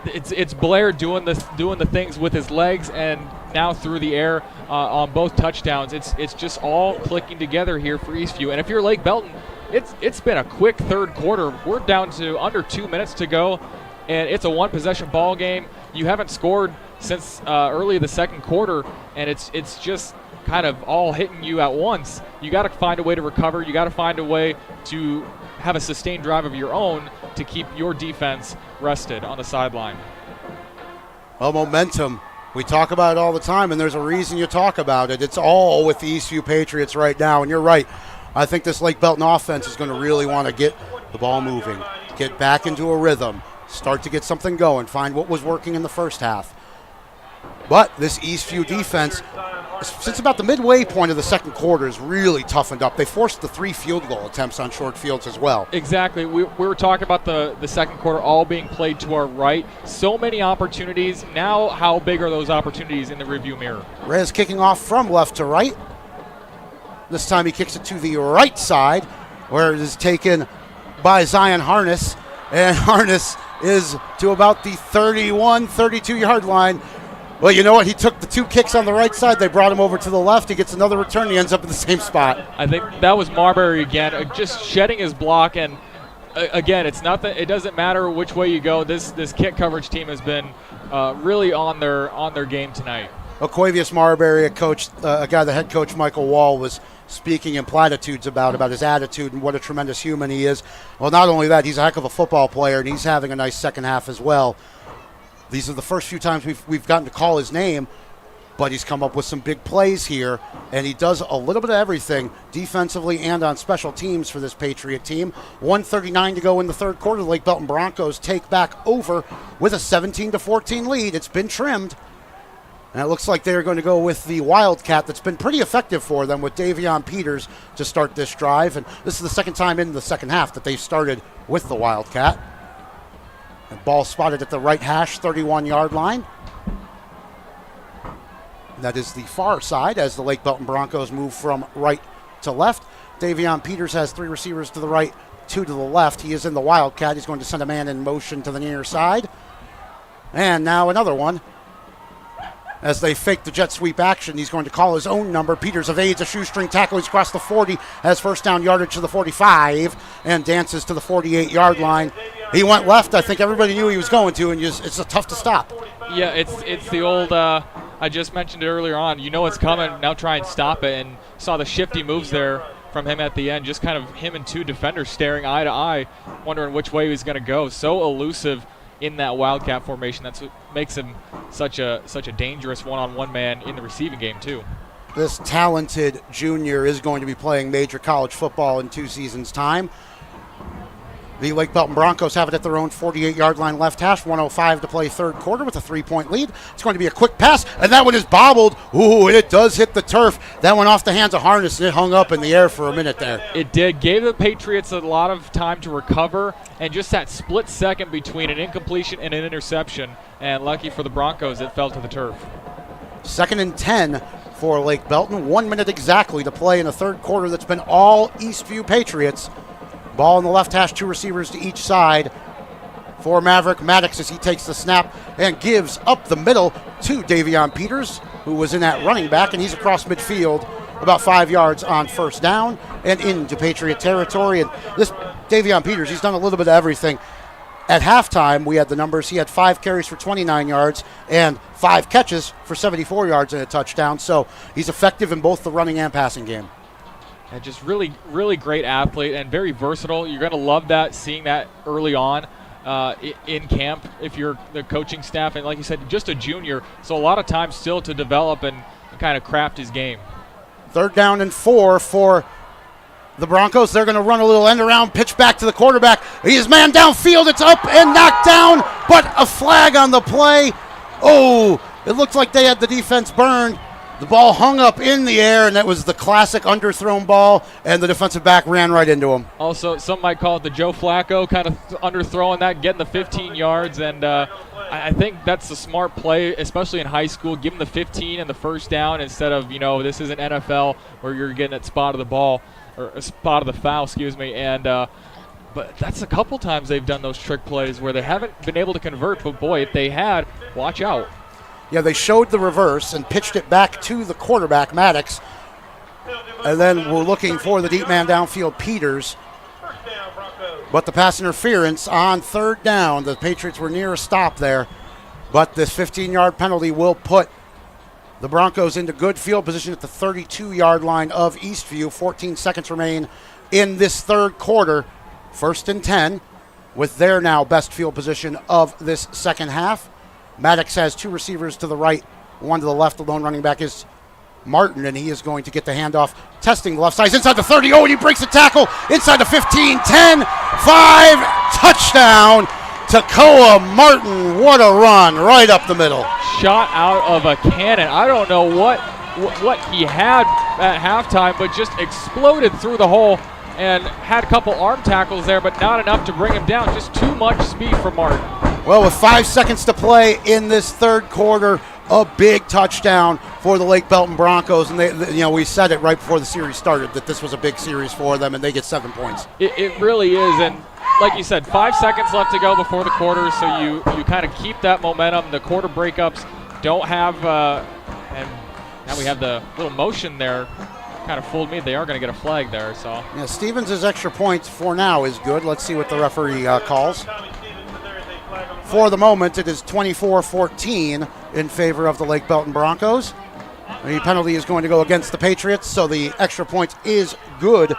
it's Blair doing the things with his legs and now through the air on both touchdowns. It's just all clicking together here for Eastview. And if you're Lake Belton, it's been a quick third quarter. We're down to under 2 minutes to go, and it's a one-possession ball game. You haven't scored since early the second quarter, and it's just kind of all hitting you at once. You got to find a way to recover. You got to find a way to have a sustained drive of your own to keep your defense rested on the sideline. Well, momentum. We talk about it all the time, and there's a reason you talk about it. It's all with the Eastview Patriots right now, and you're right. I think this Lake Belton offense is going to really want to get the ball moving, get back into a rhythm, start to get something going, find what was working in the first half. But this Eastview defense, since about the midway point of the second quarter, has really toughened up. They forced the 3 field goal attempts on short fields as well. Exactly. We were talking about the second quarter all being played to our right. So many opportunities. Now how big are those opportunities in the review mirror? Rez kicking off from left to right. This time he kicks it to the right side, where it is taken by Zion Harness. And Harness is to about the 31, 32-yard line. Well, you know what? He took the 2 kicks on the right side. They brought him over to the left. He gets another return. He ends up in the same spot. I think that was Marbury again, just shedding his block. And again, it's not that it doesn't matter which way you go. This kick coverage team has been really on their game tonight. Aquavius Marbury, a guy the head coach Michael Wall was speaking in platitudes about his attitude and what a tremendous human he is. Well, not only that, he's a heck of a football player, and he's having a nice second half as well. These are the first few times we've gotten to call his name, but he's come up with some big plays here, and he does a little bit of everything defensively and on special teams for this Patriot team. 1:39 to go in the third quarter. The Lake Belton Broncos take back over with a 17-14 lead. It's been trimmed. And it looks like they're going to go with the Wildcat that's been pretty effective for them with Davion Peters to start this drive. And this is the second time in the second half that they've started with the Wildcat. And ball spotted at the right hash, 31-yard line. And that is the far side as the Lake Belton Broncos move from right to left. Davion Peters has 3 receivers to the right, 2 to the left. He is in the Wildcat. He's going to send a man in motion to the near side. And now another one. As they fake the jet sweep action, he's going to call his own number. Peters evades a shoestring tackle. He's across the 40, has first down yardage to the 45, and dances to the 48-yard line. He went left. I think everybody knew he was going to, and it's tough to stop. Yeah, it's the old, I just mentioned it earlier on. You know it's coming, now try and stop it. And saw the shifty moves there from him at the end. Just kind of him and 2 defenders staring eye to eye, wondering which way he was going to go. So elusive in that Wildcat formation. That's what makes him such a dangerous one-on-one man in the receiving game too. This talented junior is going to be playing major college football in 2 seasons' time. The Lake Belton Broncos have it at their own 48-yard line left hash, 1:05 to play third quarter with a 3-point lead. It's going to be a quick pass, and that one is bobbled. Ooh, and it does hit the turf. That went off the hands of Harness, and it hung up in the air for a minute there. It did. Gave the Patriots a lot of time to recover, and just that split second between an incompletion and an interception. And lucky for the Broncos, it fell to the turf. 2nd and 10 for Lake Belton. 1 minute exactly to play in a third quarter that's been all Eastview Patriots. Ball in the left hash, 2 receivers to each side for Maverick Maddox as he takes the snap and gives up the middle to Davion Peters, who was in that running back, and he's across midfield about 5 yards on first down and into Patriot territory. And this Davion Peters, he's done a little bit of everything. At halftime, we had the numbers. He had 5 carries for 29 yards and 5 catches for 74 yards and a touchdown. So he's effective in both the running and passing game. And just really, really great athlete and very versatile. You're going to love that, seeing that early on in camp if you're the coaching staff. And like you said, just a junior, so a lot of time still to develop and kind of craft his game. 3rd down and 4 for the Broncos. They're going to run a little end around, pitch back to the quarterback. He is man downfield. It's up and knocked down, but a flag on the play. Oh, it looked like they had the defense burned. The ball hung up in the air, and that was the classic underthrown ball, and the defensive back ran right into him. Also, some might call it the Joe Flacco kind of underthrowing that, getting the 15 yards, and I think that's a smart play, especially in high school. Give him the 15 and the first down instead of, this isn't NFL where you're getting at spot of the ball, or a spot of the foul, excuse me, and but that's a couple times they've done those trick plays where they haven't been able to convert, but boy, if they had, watch out. Yeah, they showed the reverse and pitched it back to the quarterback, Maddox. And then we're looking for the deep man downfield, Peters. But the pass interference on 3rd down. The Patriots were near a stop there. But this 15-yard penalty will put the Broncos into good field position at the 32-yard line of Eastview. 14 seconds remain in this third quarter. 1st and 10 with their now best field position of this second half. Maddox has 2 receivers to the right, 1 to the left. The lone running back is Martin, and he is going to get the handoff, testing the left side. He's inside the 30. Oh, and he breaks the tackle inside the 15, 10, 5, touchdown. Takoa Martin, what a run right up the middle. Shot out of a cannon. I don't know what he had at halftime, but just exploded through the hole and had a couple arm tackles there, but not enough to bring him down. Just too much speed for Martin. Well, with 5 seconds to play in this third quarter, a big touchdown for the Lake Belton Broncos. And we said it right before the series started that this was a big series for them, and they get 7 points. It really is. And like you said, 5 seconds left to go before the quarter, so you kind of keep that momentum. The quarter breakups don't have, and now we have the little motion there. Kind of fooled me. They are going to get a flag there. So yeah, Stevens' extra point for now is good. Let's see what the referee calls. For the moment, it is 24-14 in favor of the Lake Belton Broncos. The penalty is going to go against the Patriots, so the extra point is good.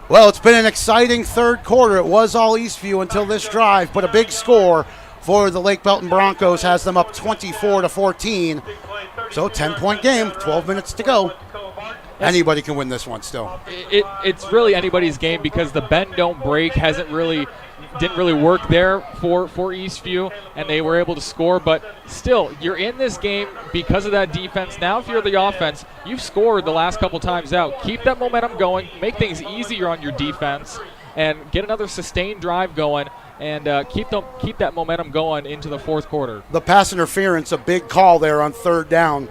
Well, it's been an exciting third quarter. It was all Eastview until this drive, but a big score for the Lake Belton Broncos has them up 24-14. So 10-point game, 12 minutes to go. Anybody can win this one still. It's really anybody's game because the bend don't break didn't really work there for Eastview, and they were able to score. But still, you're in this game because of that defense. Now, if you're the offense, you've scored the last couple times out. Keep that momentum going, make things easier on your defense, and get another sustained drive going, and keep that momentum going into the fourth quarter. The pass interference, a big call there on third down,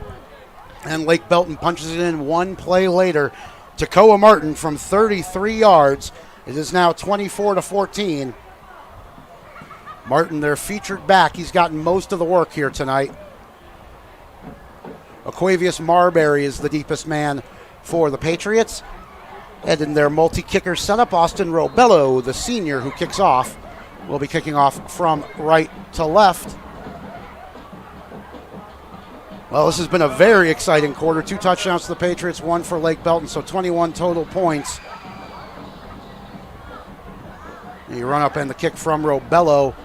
and Lake Belton punches it in one play later. Tacoa Martin from 33 yards. It is now 24-14. Martin, their featured back. He's gotten most of the work here tonight. Aquavius Marbury is the deepest man for the Patriots. And in their multi-kicker setup, Austin Robello, the senior who kicks off, will be kicking off from right to left. Well, this has been a very exciting quarter. 2 touchdowns to the Patriots, 1 for Lake Belton, so 21 total points. The run up and the kick from Robello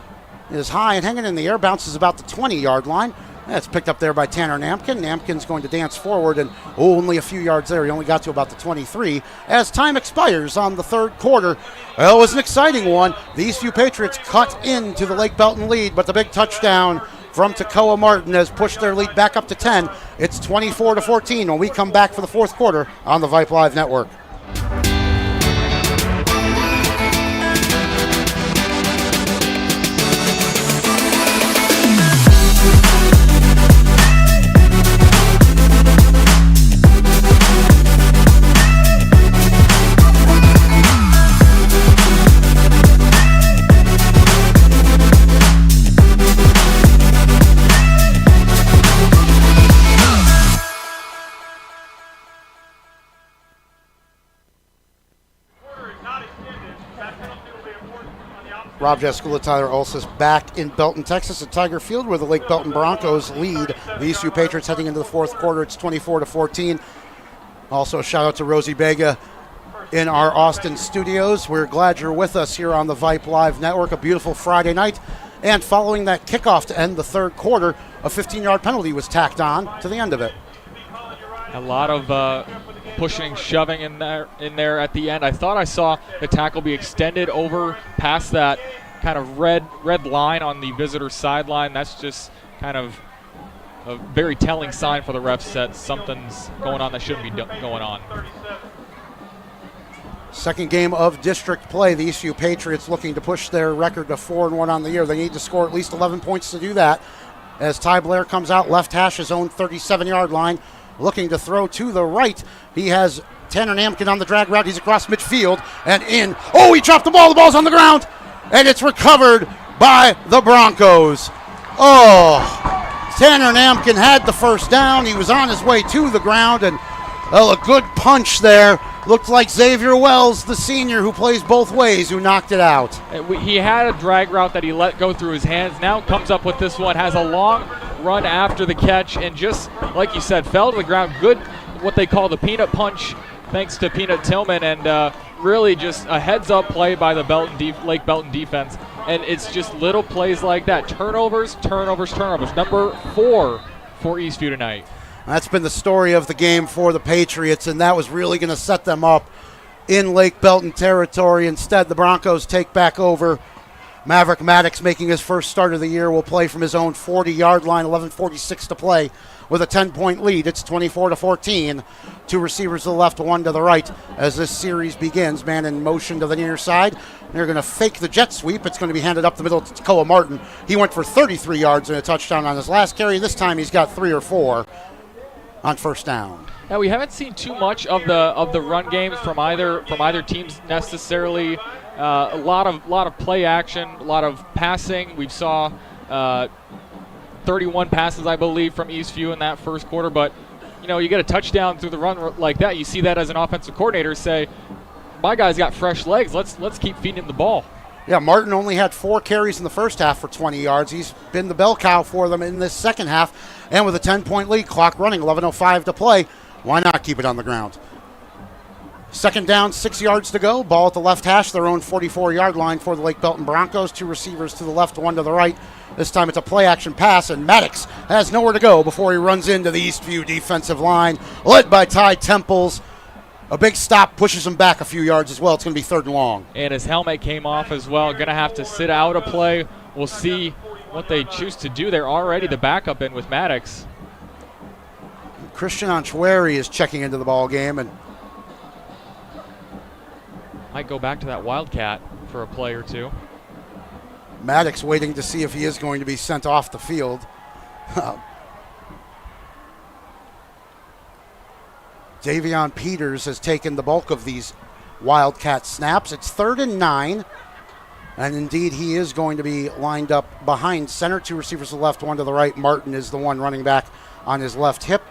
is high and hanging in the air, bounces about the 20-yard line. That's picked up there by Tanner Namkin. Namkin's going to dance forward, and only a few yards there. He only got to about the 23 as time expires on the third quarter. Well, it was an exciting one. The Eastview Patriots cut into the Lake Belton lead, but the big touchdown from Tacoa Martin has pushed their lead back up to 10. It's 24-14 when we come back for the fourth quarter on the Vype Live Network. Rob Jaskula, Tyler Ulsis back in Belton, Texas at Tiger Field where the Lake Belton Broncos lead the Eastview Patriots heading into the fourth quarter. It's 24-14. Also, a shout out to Rosie Bega in our Austin studios. We're glad you're with us here on the Vype Live Network. A beautiful Friday night. And following that kickoff to end the third quarter, a 15-yard penalty was tacked on to the end of it. A lot of pushing, shoving in there at the end. I thought I saw the tackle be extended over past that kind of red line on the visitor sideline. That's just kind of a very telling sign for the refs that something's going on that shouldn't be going on. Second game of district play. The Eastview Patriots looking to push their record to 4-1 on the year. They need to score at least 11 points to do that. As Ty Blair comes out left hash, his own 37-yard line, looking to throw to the right. He has Tanner Namkin on the drag route. He's across midfield and in. Oh, he dropped the ball. The ball's on the ground, and it's recovered by the Broncos. Oh, Tanner Namkin had the first down. He was on his way to the ground, and a good punch there. Looked like Xavier Wells, the senior who plays both ways, who knocked it out. He had a drag route that he let go through his hands. Now comes up with this one, has a long run after the catch, and just like you said, fell to the ground. Good, what they call the peanut punch, thanks to Peanut Tillman, and really just a heads-up play by the Lake Belton defense. And it's just little plays like that. Turnovers. Number 4 for Eastview tonight. That's been the story of the game for the Patriots, and that was really going to set them up in Lake Belton territory. Instead, the Broncos take back over. Maverick Maddox, making his first start of the year, will play from his own 40-yard line, 11:46 to play, with a 10-point lead. It's 24-14. 2 receivers to the left, 1 to the right as this series begins. Man in motion to the near side. They're going to fake the jet sweep. It's going to be handed up the middle to Tacoa Martin. He went for 33 yards and a touchdown on his last carry. This time he's got 3 or 4 on first down. Now, we haven't seen too much of the run games from either teams necessarily. A lot of play action, a lot of passing. We saw 31 passes, I believe, from Eastview in that first quarter. But you get a touchdown through the run like that. You see that as an offensive coordinator say, "My guy's got fresh legs. Let's keep feeding him the ball." Yeah, Martin only had 4 carries in the first half for 20 yards. He's been the bell cow for them in this second half. And with a 10-point lead, clock running, 11:05 to play, why not keep it on the ground? Second down, 6 yards to go. Ball at the left hash, their own 44-yard line for the Lake Belton Broncos. 2 receivers to the left, 1 to the right. This time it's a play-action pass, and Maddox has nowhere to go before he runs into the Eastview defensive line, led by Ty Temples. A big stop pushes him back a few yards as well. It's going to be 3rd and long. And his helmet came off as well. Going to have to sit out a play. We'll see what they choose to do. They're already the backup in with Maddox. Christian Anchueri is checking into the ball game, and Might go back to that Wildcat for a play or two. Maddox waiting to see if he is going to be sent off the field. Davion Peters has taken the bulk of these Wildcat snaps. It's 3rd and 9. And indeed, he is going to be lined up behind center. 2 receivers to the left, 1 to the right. Martin is the one running back on his left hip.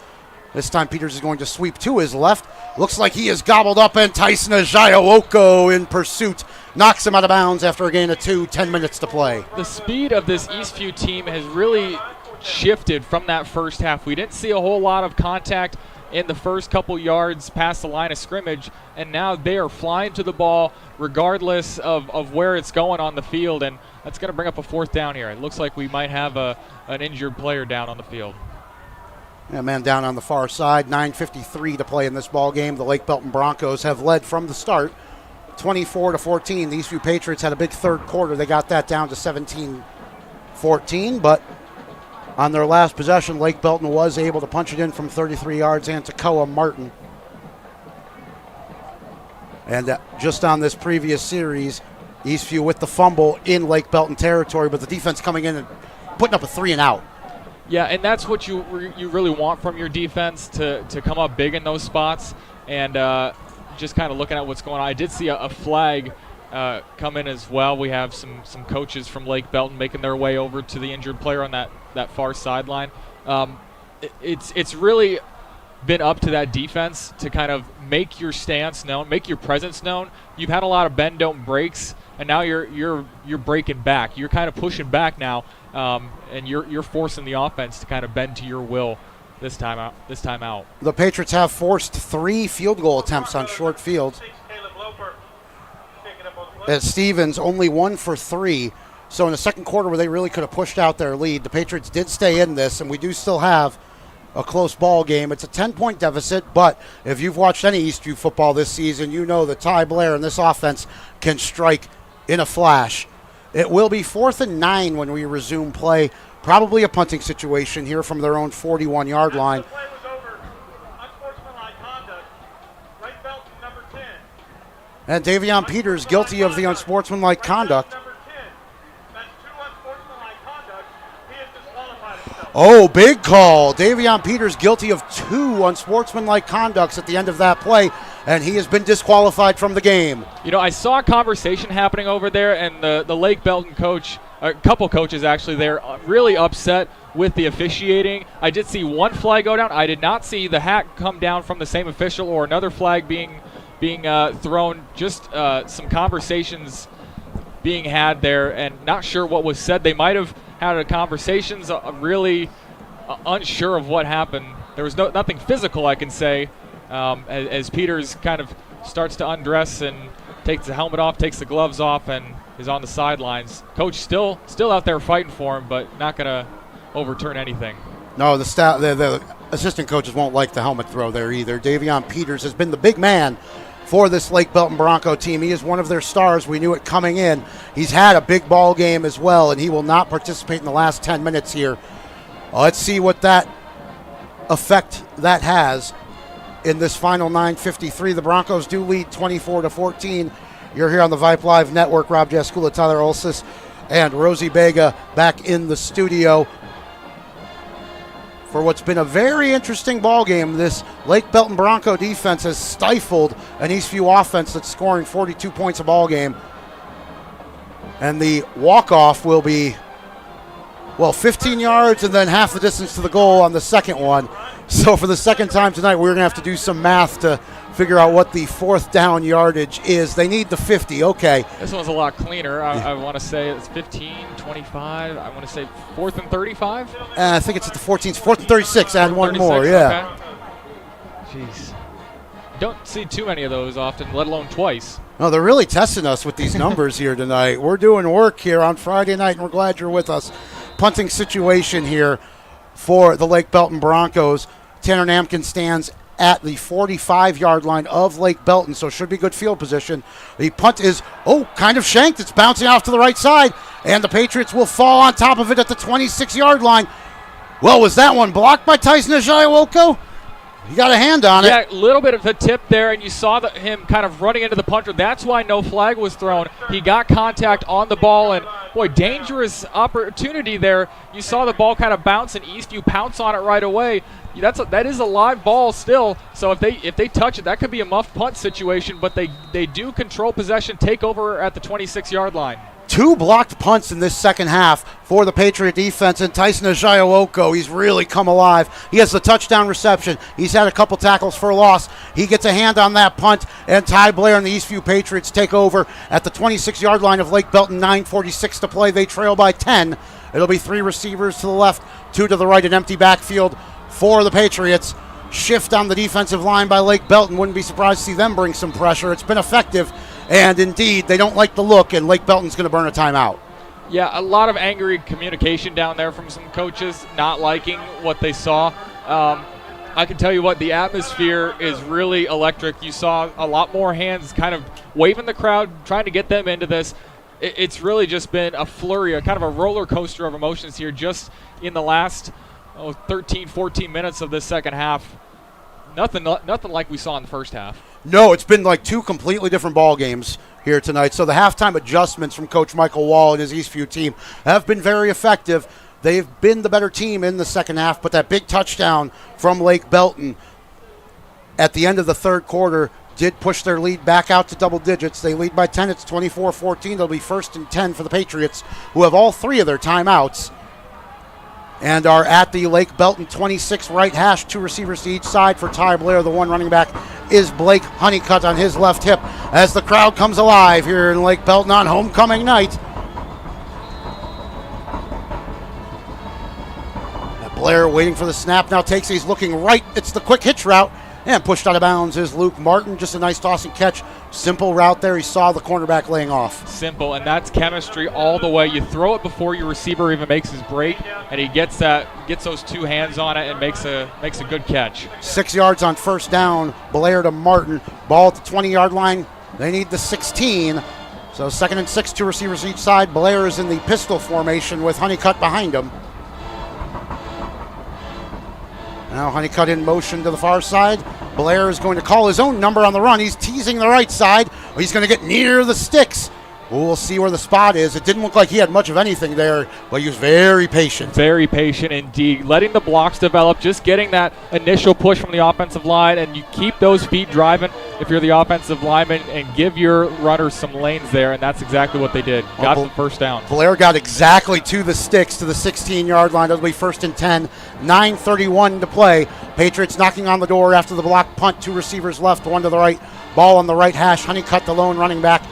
This time Peters is going to sweep to his left. Looks like he is gobbled up, and Tyson Ajayaoko in pursuit knocks him out of bounds after a gain of 2, 10 minutes to play. The speed of this Eastview team has really shifted from that first half. We didn't see a whole lot of contact in the first couple yards past the line of scrimmage, and now they are flying to the ball regardless of where it's going on the field, and that's going to bring up a 4th down here. It looks like we might have an injured player down on the field. Yeah, man down on the far side. 9:53 to play in this ball game. The Lake Belton Broncos have led from the start, 24-14. The Eastview Patriots had a big third quarter. They got that down to 17-14, but on their last possession, Lake Belton was able to punch it in from 33 yards and Takoa Martin. And just on this previous series, Eastview with the fumble in Lake Belton territory, but the defense coming in and putting up a 3 and out. Yeah, and that's what you really want from your defense, to come up big in those spots, and just kind of looking at what's going on. I did see a flag come in as well. We have some coaches from Lake Belton making their way over to the injured player on that far sideline. It's really been up to that defense to kind of make your stance known, make your presence known. You've had a lot of bend don't breaks, and now you're breaking back. You're kind of pushing back now, and you're forcing the offense to kind of bend to your will this time out. The Patriots have forced 3 field goal attempts on short fields. As Stevens only 1 for 3. So in the second quarter where they really could have pushed out their lead, the Patriots did stay in this, and we do still have a close ball game. It's a 10-point deficit, but if you've watched any Eastview football this season, you know that Ty Blair and this offense can strike in a flash. It will be 4th and 9 when we resume play. Probably a punting situation here from their own 41-yard line. The play was over. Unsportsmanlike conduct. Lake Belton, number 10. And Davion Peters guilty of the unsportsmanlike conduct. Number 10. That's 2 unsportsmanlike conduct. He has disqualified himself. Oh, big call. Davion Peters guilty of 2 unsportsmanlike conducts at the end of that play, and he has been disqualified from the game. You know, I saw a conversation happening over there, and the Lake Belton coach, a couple coaches actually, they're really upset with the officiating. I did see one flag go down. I did not see the hat come down from the same official or another flag being thrown. Just some conversations being had there, and not sure what was said. They might have had a conversations, really unsure of what happened. There was nothing physical, I can say, as Peters kind of starts to undress and takes the helmet off, takes the gloves off, and is on the sidelines. Coach still out there fighting for him, but not going to overturn anything. No, the assistant coaches won't like the helmet throw there either. Davion Peters has been the big man for this Lake Belton Bronco team. He is one of their stars. We knew it coming in. He's had a big ball game as well, and he will not participate in the last 10 minutes here. Let's see what that effect that has in this final 9:53. The Broncos do lead 24-14. You're here on the Vype Live Network. Rob Jaskula, Tyler Olsis, and Rosie Bega back in the studio for what's been a very interesting ball game. This Lake Belton Bronco defense has stifled an Eastview offense that's scoring 42 points a ball game. And the walk-off will be, 15 yards and then half the distance to the goal on the second one. So for the second time tonight, we're going to have to do some math to figure out what the fourth down yardage is. They need the 50. Okay. This one's a lot cleaner. I want to say it's 15, 25. I want to say 4th and 35. I think it's at the 14th. 4th and 36. Add one 36, more. Yeah. Okay. Jeez. Don't see too many of those often, let alone twice. No, they're really testing us with these numbers here tonight. We're doing work here on Friday night, and we're glad you're with us. Punting situation here for the Lake Belton Broncos. Tanner Namkin stands at the 45-yard line of Lake Belton, so should be good field position. The punt is, kind of shanked. It's bouncing off to the right side, and the Patriots will fall on top of it at the 26-yard line. Well, was that one blocked by Tyson Ajayiwoko? He got a hand on it. Yeah, a little bit of a tip there, and you saw him kind of running into the punter. That's why no flag was thrown. He got contact on the ball, and, boy, dangerous opportunity there. You saw the ball kind of bounce, and Eastview pounce on it right away. That is a live ball still, so if they touch it, that could be a muffed punt situation, but they do control possession, take over at the 26-yard line. 2 blocked punts in this second half for the Patriot defense, and Tyson Ajayiwoko, he's really come alive. He has the touchdown reception. He's had a couple tackles for a loss. He gets a hand on that punt, and Ty Blair and the Eastview Patriots take over at the 26-yard line of Lake Belton. 9:46 to play. They trail by 10. It'll be 3 receivers to the left, 2 to the right, an empty backfield for the Patriots. Shift on the defensive line by Lake Belton. Wouldn't be surprised to see them bring some pressure. It's been effective. And indeed, they don't like the look, and Lake Belton's going to burn a timeout. Yeah, a lot of angry communication down there from some coaches not liking what they saw. I can tell you what, the atmosphere is really electric. You saw a lot more hands kind of waving the crowd, trying to get them into this. It's really just been a flurry, a kind of a roller coaster of emotions here just in the last 13, 14 minutes of this second half. Nothing like we saw in the first half. No, it's been like 2 completely different ball games here tonight. So the halftime adjustments from Coach Michael Wall and his Eastview team have been very effective. They've been the better team in the second half, but that big touchdown from Lake Belton at the end of the third quarter did push their lead back out to double digits. They lead by 10. It's 24-14. They'll be 1st and 10 for the Patriots, who have all 3 of their timeouts and are at the Lake Belton 26 right hash. 2 receivers to each side for Ty Blair. The one running back is Blake Honeycutt on his left hip as the crowd comes alive here in Lake Belton on homecoming night. Now Blair waiting for the snap, now takes it. He's looking right. It's the quick hitch route. And pushed out of bounds is Luke Martin. Just a nice toss and catch. Simple route there. He saw the cornerback laying off. Simple, and that's chemistry all the way. You throw it before your receiver even makes his break, and he gets those 2 hands on it and makes a good catch. 6 yards on first down. Blair to Martin. Ball at the 20-yard line. They need the 16. So 2nd and 6, 2 receivers each side. Blair is in the pistol formation with Honeycutt behind him. Now Honeycutt in motion to the far side. Blair is going to call his own number on the run. He's teasing the right side. He's going to get near the sticks. We'll see where the spot is. It didn't look like he had much of anything there, but he was very patient. Very patient indeed. Letting the blocks develop, just getting that initial push from the offensive line, and you keep those feet driving if you're the offensive lineman and give your runners some lanes there, and that's exactly what they did. Got the first down. Blair got exactly to the sticks to the 16-yard line. It'll be 1st and 10. 9:31 to play. Patriots knocking on the door after the block punt. 2 receivers left, 1 to the right. Ball on the right hash. Honeycutt, the lone running back.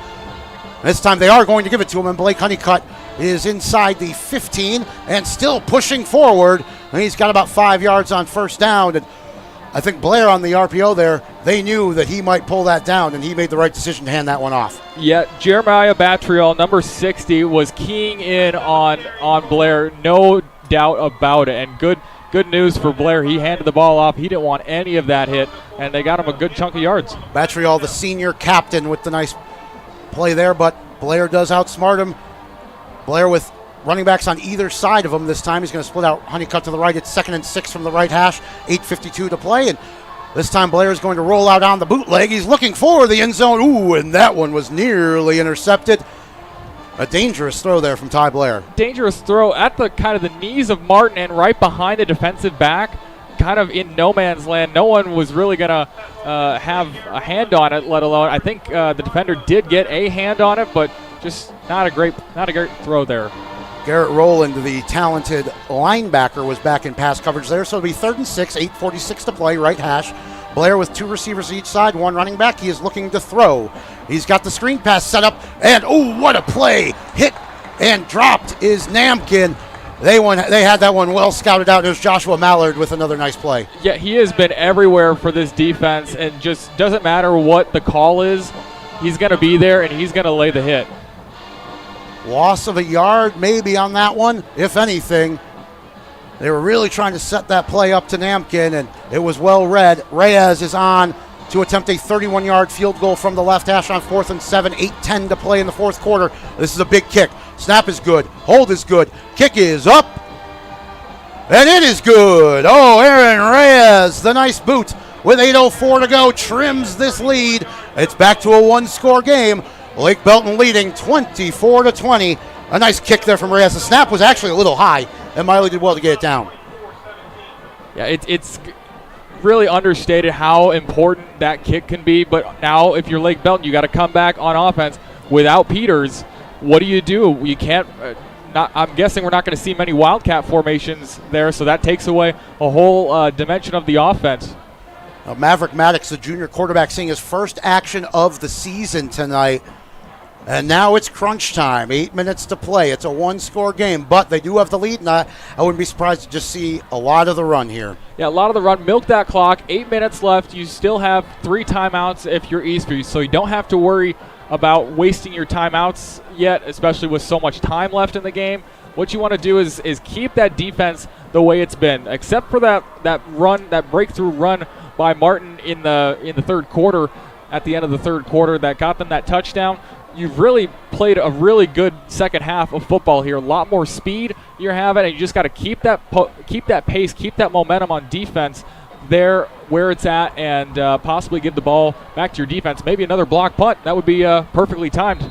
This time they are going to give it to him, and Blake Honeycutt is inside the 15 and still pushing forward. And he's got about 5 yards on first down. And I think Blair on the RPO there, they knew that he might pull that down, and he made the right decision to hand that one off. Yeah, Jeremiah Batriel, number 60, was keying in on Blair, no doubt about it. And good news for Blair. He handed the ball off. He didn't want any of that hit, and they got him a good chunk of yards. Batriel, the senior captain, with the nice play there, but Blair does outsmart him. Blair with running backs on either side of him this time. He's going to split out Honeycutt to the right. It's 2nd and 6 from the right hash. 8:52 to play, and this time Blair is going to roll out on the bootleg. He's looking for the end zone. Ooh, and that one was nearly intercepted. A dangerous throw there from Ty Blair. Dangerous throw at the kind of the knees of Martin and right behind the defensive back, kind of in no man's land. No one was really going to have a hand on it, let alone, I think the defender did get a hand on it, but just not a great throw there. Garrett Rowland, the talented linebacker, was back in pass coverage there, so it'll be 3rd and 6, 8:46 to play, right hash. Blair with 2 receivers each side, 1 running back. He is looking to throw. He's got the screen pass set up, and oh, what a play! Hit and dropped is Namkin. They had that one well scouted out. There's Joshua Mallard with another nice play. Yeah, he has been everywhere for this defense, and just doesn't matter what the call is, he's going to be there, and he's going to lay the hit. Loss of a yard maybe on that one, if anything. They were really trying to set that play up to Namkin, and it was well read. Reyes is on to attempt a 31-yard field goal from the left hash on 4th and 7, 8:10 to play in the fourth quarter. This is a big kick. Snap is good. Hold is good. Kick is up. And it is good. Oh, Aaron Reyes, the nice boot with 8:04 to go, trims this lead. It's back to a 1-score game. Lake Belton leading 24-20. A nice kick there from Reyes. The snap was actually a little high, and Miley did well to get it down. Yeah, it's really understated how important that kick can be. But now, if you're Lake Belton, you got to come back on offense without Peters. What do? You can't. I'm guessing we're not going to see many Wildcat formations there, so that takes away a whole dimension of the offense. Maverick Maddox, the junior quarterback, seeing his first action of the season tonight. And now it's crunch time. 8 minutes to play. It's a 1-score game, but they do have the lead, and I wouldn't be surprised to just see a lot of the run here. Yeah, a lot of the run. Milk that clock. 8 minutes left. You still have 3 timeouts if you're Eastview, so you don't have to worry about wasting your timeouts yet, especially with so much time left in the game. What you want to do is keep that defense the way it's been, except for that run, that breakthrough run by Martin in the third quarter, at the end of the third quarter, that got them that touchdown. You've really played a really good second half of football here. A lot more speed you're having, and you just got to keep that pace, keep that momentum on defense there where it's at, and possibly give the ball back to your defense. Maybe another block punt. That would be perfectly timed.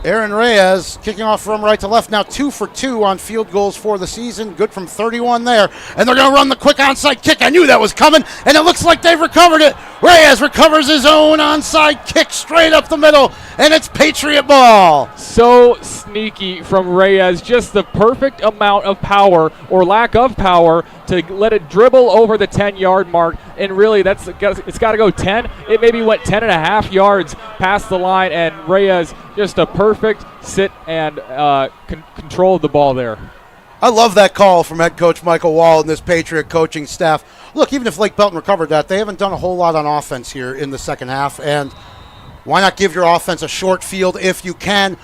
Aaron Reyes kicking off from right to left, now 2 for 2 on field goals for the season. Good from 31 there. And they're going to run the quick onside kick. I knew that was coming, and it looks like they've recovered it. Reyes recovers his own onside kick straight up the middle, and it's Patriot ball. So sneaky from Reyes. Just the perfect amount of power, or lack of power, to let it dribble over the 10-yard mark. And really, it's got to go 10. It maybe went 10 and a half yards past the line, and Reyes just a perfect sit and control the ball there. I love that call from head coach Michael Wall and this Patriot coaching staff. Look, even if Lake Belton recovered that, they haven't done a whole lot on offense here in the second half, and why not give your offense a short field if you can?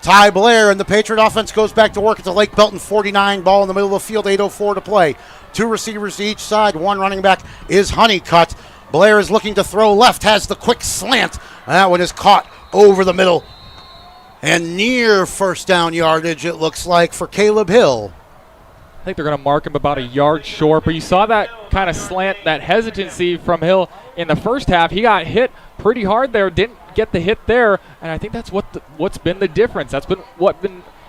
Ty Blair and the Patriot offense goes back to work at the Lake Belton 49, ball in the middle of the field, 8:04 to play. 2 receivers each side, 1 running back is Honeycutt. Blair is looking to throw left, has the quick slant, and that one is caught over the middle. And near first down yardage, it looks like, for Caleb Hill. I think they're going to mark him about a yard short, but you saw that kind of slant, that hesitancy from Hill in the first half. He got hit pretty hard there, didn't get the hit there, and I think that's what's been the difference. That's been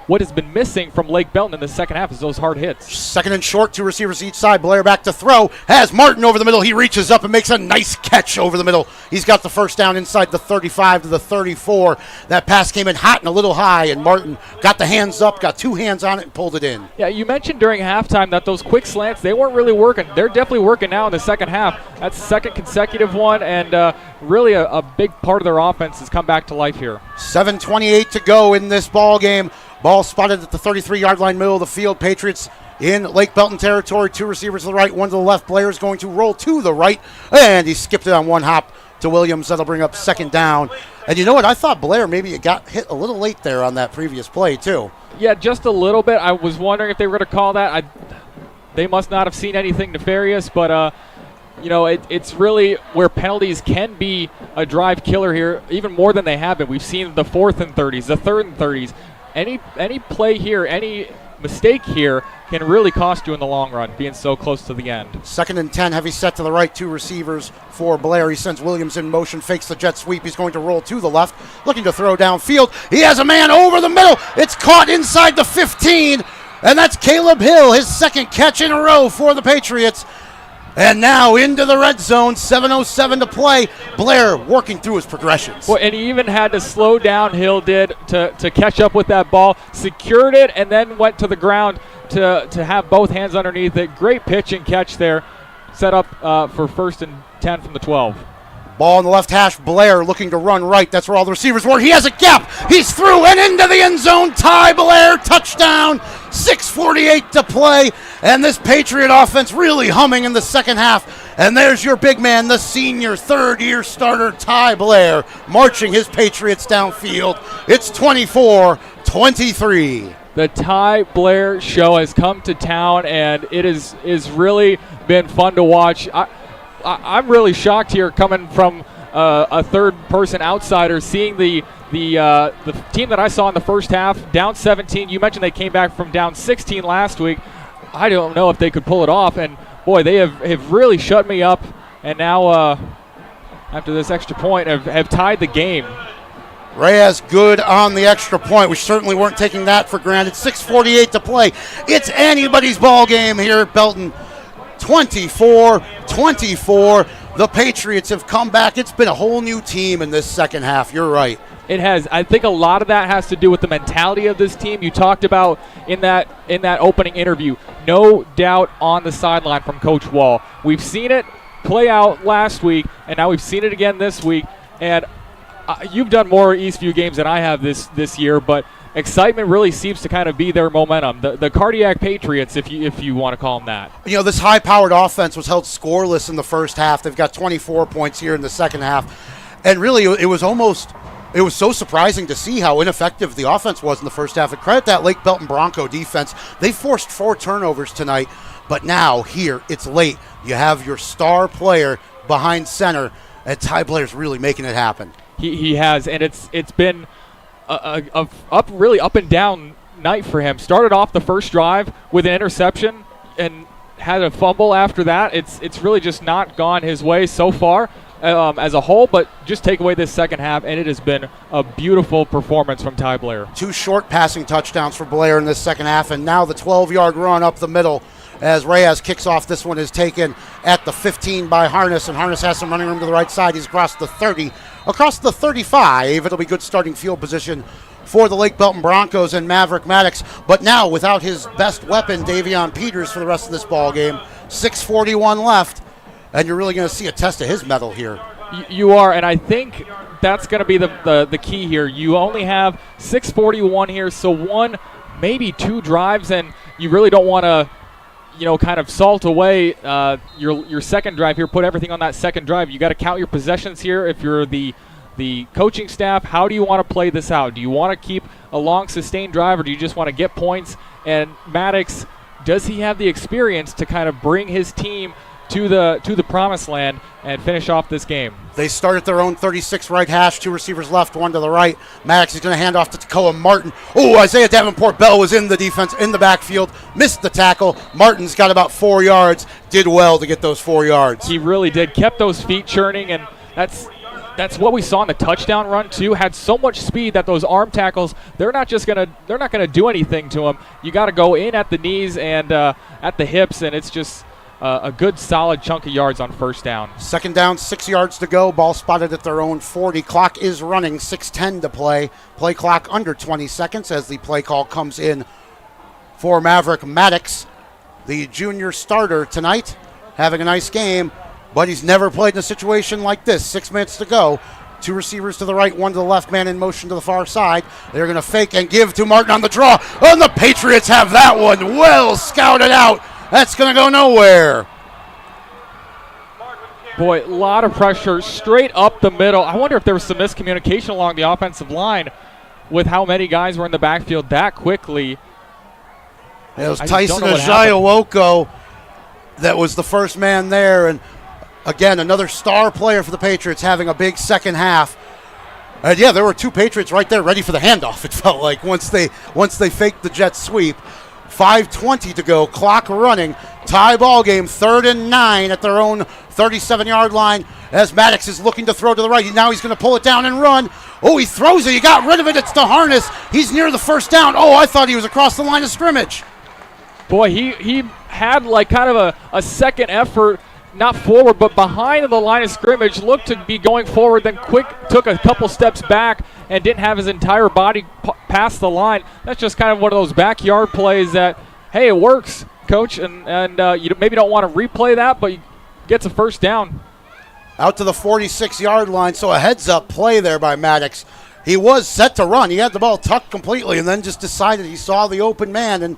what has been missing from Lake Belton in the second half is those hard hits. Second and short, 2 receivers each side. Blair back to throw. Has Martin over the middle. He reaches up and makes a nice catch over the middle. He's got the first down inside the 35 to the 34. That pass came in hot and a little high, and Martin got the hands up, got 2 hands on it, and pulled it in. Yeah, you mentioned during halftime that those quick slants, they weren't really working. They're definitely working now in the second half. That's the second consecutive one, and really a big part of their offense has come back to life here. 7:28 to go in this ball game. Ball spotted at the 33-yard line, middle of the field. Patriots in Lake Belton territory. 2 receivers to the right, 1 to the left. Blair is going to roll to the right, and he skipped it on 1 hop to Williams. That'll bring up second down. And you know what? I thought Blair maybe got hit a little late there on that previous play, too. Yeah, just a little bit. I was wondering if they were going to call that. They must not have seen anything nefarious, but it's really where penalties can be a drive killer here, even more than they have been. We've seen the 4th and 30s, the 3rd and 30s. Any play here, any mistake here can really cost you in the long run, being so close to the end. 2nd and 10, heavy set to the right, 2 receivers for Blair. He sends Williams in motion, fakes the jet sweep. He's going to roll to the left, looking to throw downfield. He has a man over the middle. It's caught inside the 15, and that's Caleb Hill, his 2nd catch in a row for the Patriots. And now into the red zone, 7:07 to play. Blair working through his progressions. Well, and he even had to slow down, Hill did, to catch up with that ball, secured it, and then went to the ground to have both hands underneath it. Great pitch and catch there. Set up for first and 10 from the 12. Ball on the left hash. Blair looking to run right. That's where all the receivers were. He has a gap. He's through and into the end zone. Ty Blair, touchdown. 6:48 to play. And this Patriot offense really humming in the second half. And there's your big man, the senior third-year starter, Ty Blair, marching his Patriots downfield. It's 24-23. The Ty Blair show has come to town, and it is really been fun to watch. I'm really shocked here, coming from a third-person outsider, seeing the team that I saw in the first half down 17. You mentioned they came back from down 16 last week. I don't know if they could pull it off, and boy, they have really shut me up. And now, after this extra point, have tied the game. Reyes good on the extra point. We certainly weren't taking that for granted. 6:48 to play. It's anybody's ball game here at Belton. 24-24. The Patriots have come back. It's been a whole new team in this second half. You're right. It has. I think a lot of that has to do with the mentality of this team. You talked about in that opening interview. No doubt on the sideline from Coach Wall. We've seen it play out last week, and now we've seen it again this week. And you've done more Eastview games than I have this year, but excitement really seems to kind of be their momentum. The cardiac Patriots, if you want to call them that. You know, this high-powered offense was held scoreless in the first half. They've got 24 points here in the second half. And really, it was so surprising to see how ineffective the offense was in the first half. And credit that Lake Belton Bronco defense. They forced 4 turnovers tonight, but now here, it's late. You have your star player behind center, and Ty Blair's really making it happen. He has, and it's been a really up and down night for him. Started off the first drive with an interception and had a fumble after that. It's really just not gone his way so far as a whole, but just take away this second half, and it has been a beautiful performance from Ty Blair. 2 short passing touchdowns for Blair in this second half, and now the 12-yard run up the middle as Reyes kicks off. This one is taken at the 15 by Harness, and Harness has some running room to the right side. He's across the 30, across the 35. It'll be good starting field position for the Lake Belton Broncos and Maverick Maddox, but now without his best weapon, Davion Peters, for the rest of this ball game. 6:41 left, and you're really going to see a test of his mettle here. You are, and I think that's going to be the key here. You only have 6:41 here, so 1, maybe 2 drives, and you really don't want to kind of salt away your second drive here, put everything on that second drive. You got to count your possessions here. If you're the coaching staff, how do you want to play this out? Do you want to keep a long sustained drive, or do you just want to get points? And Maddox, does he have the experience to kind of bring his team to the promised land and finish off this game? They start at their own 36 right hash, 2 receivers left, 1 to the right. Maddox is going to hand off to Tacoma Martin. Oh, Isaiah Davenport Bell was in the defense, in the backfield, missed the tackle. Martin's got about 4 yards, did well to get those 4 yards. He really did, kept those feet churning, and that's what we saw in the touchdown run too. Had so much speed that those arm tackles, they're not gonna do anything to him. You got to go in at the knees and at the hips, and it's just a good solid chunk of yards on first down. Second down, 6 yards to go. Ball spotted at their own 40. Clock is running, 6:10 to play. Play clock under 20 seconds as the play call comes in for Maverick Maddox, the junior starter tonight, having a nice game, but he's never played in a situation like this. 6 minutes to go. 2 receivers to the right, 1 to the left, man in motion to the far side. They're going to fake and give to Martin on the draw. And the Patriots have that one well scouted out. That's going to go nowhere. Boy, a lot of pressure straight up the middle. I wonder if there was some miscommunication along the offensive line with how many guys were in the backfield that quickly. It was Tyson Ajayiwoko that was the first man there. And again, another star player for the Patriots having a big second half. And yeah, there were 2 Patriots right there ready for the handoff, it felt like, once they faked the jet sweep. 5:20 to go, clock running, tie ball game, 3rd and 9 at their own 37-yard line as Maddox is looking to throw to the right. Now he's going to pull it down and run. Oh, he throws it. He got rid of it. It's to Harness. He's near the first down. Oh, I thought he was across the line of scrimmage. Boy, he had like kind of a second effort, not forward, but behind the line of scrimmage, looked to be going forward, then took a couple steps back and didn't have his entire body past the line. That's just kind of one of those backyard plays that, hey, it works, coach, and you maybe don't want to replay that, but he gets a first down. out to the 46-yard line. So a heads-up play there by Maddox. He was set to run. He had the ball tucked completely and then just decided he saw the open man, and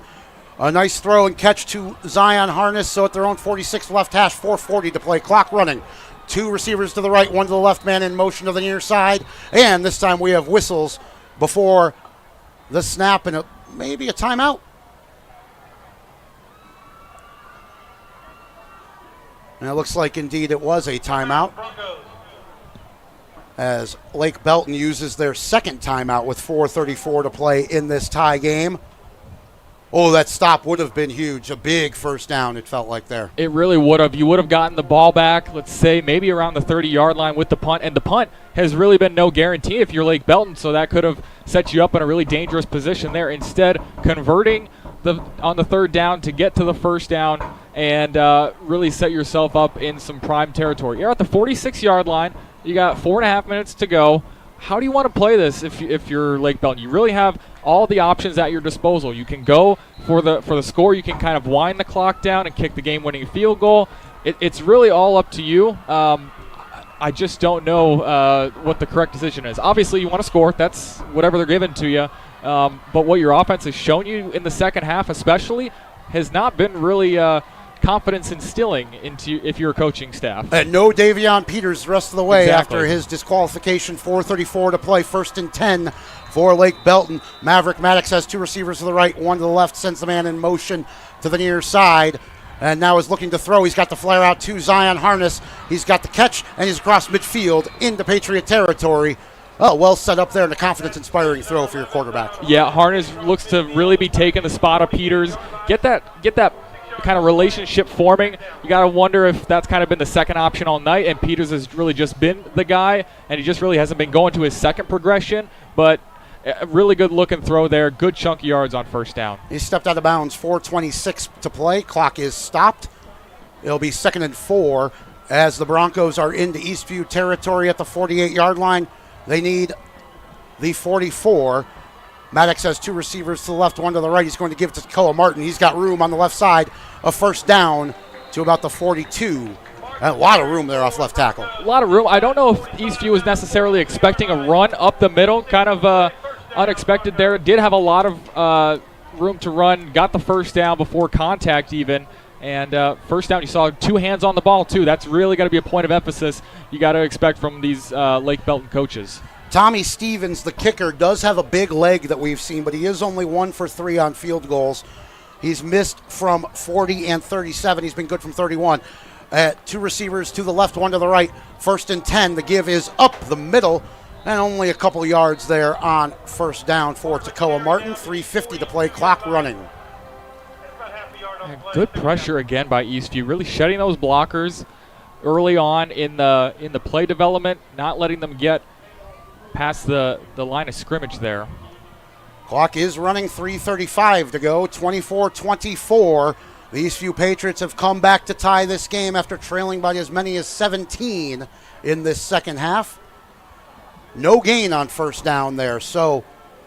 a nice throw and catch to Zion Harness. So at their own 46 left hash, 4:40 to play. Clock running. 2 receivers to the right, 1 to the left, man in motion to the near side. And this time we have whistles before the snap and maybe a timeout. And it looks like indeed it was a timeout, as Lake Belton uses their second timeout with 4:34 to play in this tie game. Oh, that stop would have been huge. A big first down, it felt like there. It really would have. You would have gotten the ball back, let's say, maybe around the 30-yard line with the punt. And the punt has really been no guarantee if you're Lake Belton, so that could have set you up in a really dangerous position there. Instead, converting on the third down to get to the first down and really set yourself up in some prime territory. You're at the 46-yard line. You got 4.5 minutes to go. How do you want to play this if you're Lake Belton? You really have all the options at your disposal. You can go for the score. You can kind of wind the clock down and kick the game-winning field goal. It's really all up to you. I just don't know what the correct decision is. Obviously, you want to score. That's whatever they're giving to you. But what your offense has shown you in the second half especially has not been really confidence instilling into if you're a coaching staff. And no Davion Peters the rest of the way Exactly. after his disqualification. 4:34 to play, 1st and 10 for Lake Belton. Maverick Maddox has 2 receivers to the right, 1 to the left, sends the man in motion to the near side, and now is looking to throw. He's got the flare out to Zion Harness. He's got the catch, and he's across midfield into Patriot territory. Oh, well set up there, and a confidence-inspiring throw for your quarterback. Yeah, Harness looks to really be taking the spot of Peters. Get that kind of relationship forming. You got to wonder if that's kind of been the second option all night, and Peters has really just been the guy, and he just really hasn't been going to his second progression. But a really good looking throw there. Good chunky yards on first down. He stepped out of bounds. 4:26 to play. Clock is stopped. It'll be 2nd and 4 as the Broncos are into Eastview territory at the 48-yard line. They need the 44. Maddox has 2 receivers to the left, 1 to the right. He's going to give it to Koa Martin. He's got room on the left side. A first down to about the 42. And a lot of room there off left tackle. A lot of room. I don't know if Eastview was necessarily expecting a run up the middle. Kind of unexpected there. Did have a lot of room to run. Got the first down before contact even. And first down, you saw 2 hands on the ball, too. That's really got to be a point of emphasis you got to expect from these Lake Belton coaches. Tommy Stevens, the kicker, does have a big leg that we've seen, but he is only 1 for 3 on field goals. He's missed from 40 and 37. He's been good from 31. 2 receivers to the left, 1 to the right. 1st and 10. The give is up the middle, and only a couple yards there on first down for Tacoa Martin. 3:50 to play, clock running. Good pressure again by Eastview, really shutting those blockers early on in the play development, not letting them get past the line of scrimmage there. Clock is running, 3:35 to go, 24-24. The Eastview Patriots have come back to tie this game after trailing by as many as 17 in this second half. No gain on first down there, so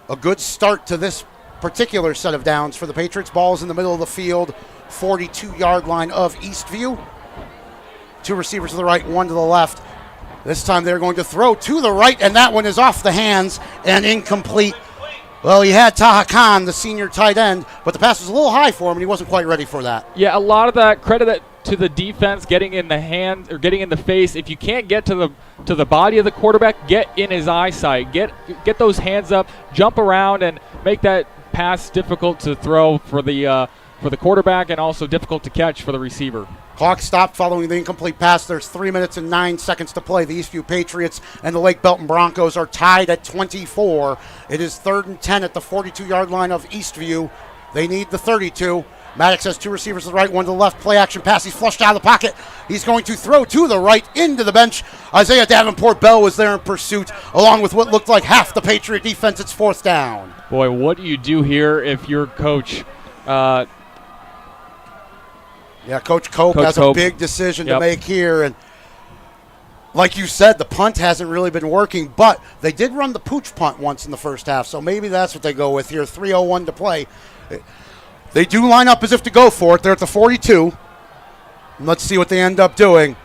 a good start to this particular set of downs for the Patriots. Ball's in the middle of the field, 42-yard line of Eastview. 2 receivers to the right, 1 to the left. This time they're going to throw to the right, and that one is off the hands and incomplete. Well, he had Taha Khan, the senior tight end, but the pass was a little high for him, and he wasn't quite ready for that. Yeah, a lot of that credit to the defense getting in the hand or getting in the face. If you can't get to the body of the quarterback, get in his eyesight. Get those hands up, jump around, and make that pass difficult to throw for the quarterback and also difficult to catch for the receiver. Clock stopped following the incomplete pass. There's 3 minutes and 9 seconds to play. The Eastview Patriots and the Lake Belton Broncos are tied at 24. It is 3rd and 10 at the 42-yard line of Eastview. They need the 32. Maddox has 2 receivers to the right, 1 to the left. Play action pass. He's flushed out of the pocket. He's going to throw to the right into the bench. Isaiah Davenport Bell was there in pursuit, along with what looked like half the Patriot defense. It's 4th down. Boy, what do you do here if you're coach? Yeah, Coach Copp has a big decision to make here. And like you said, the punt hasn't really been working, but they did run the pooch punt once in the first half, so maybe that's what they go with here. 3:01 to play. They do line up as if to go for it. They're at the 42. And let's see what they end up doing.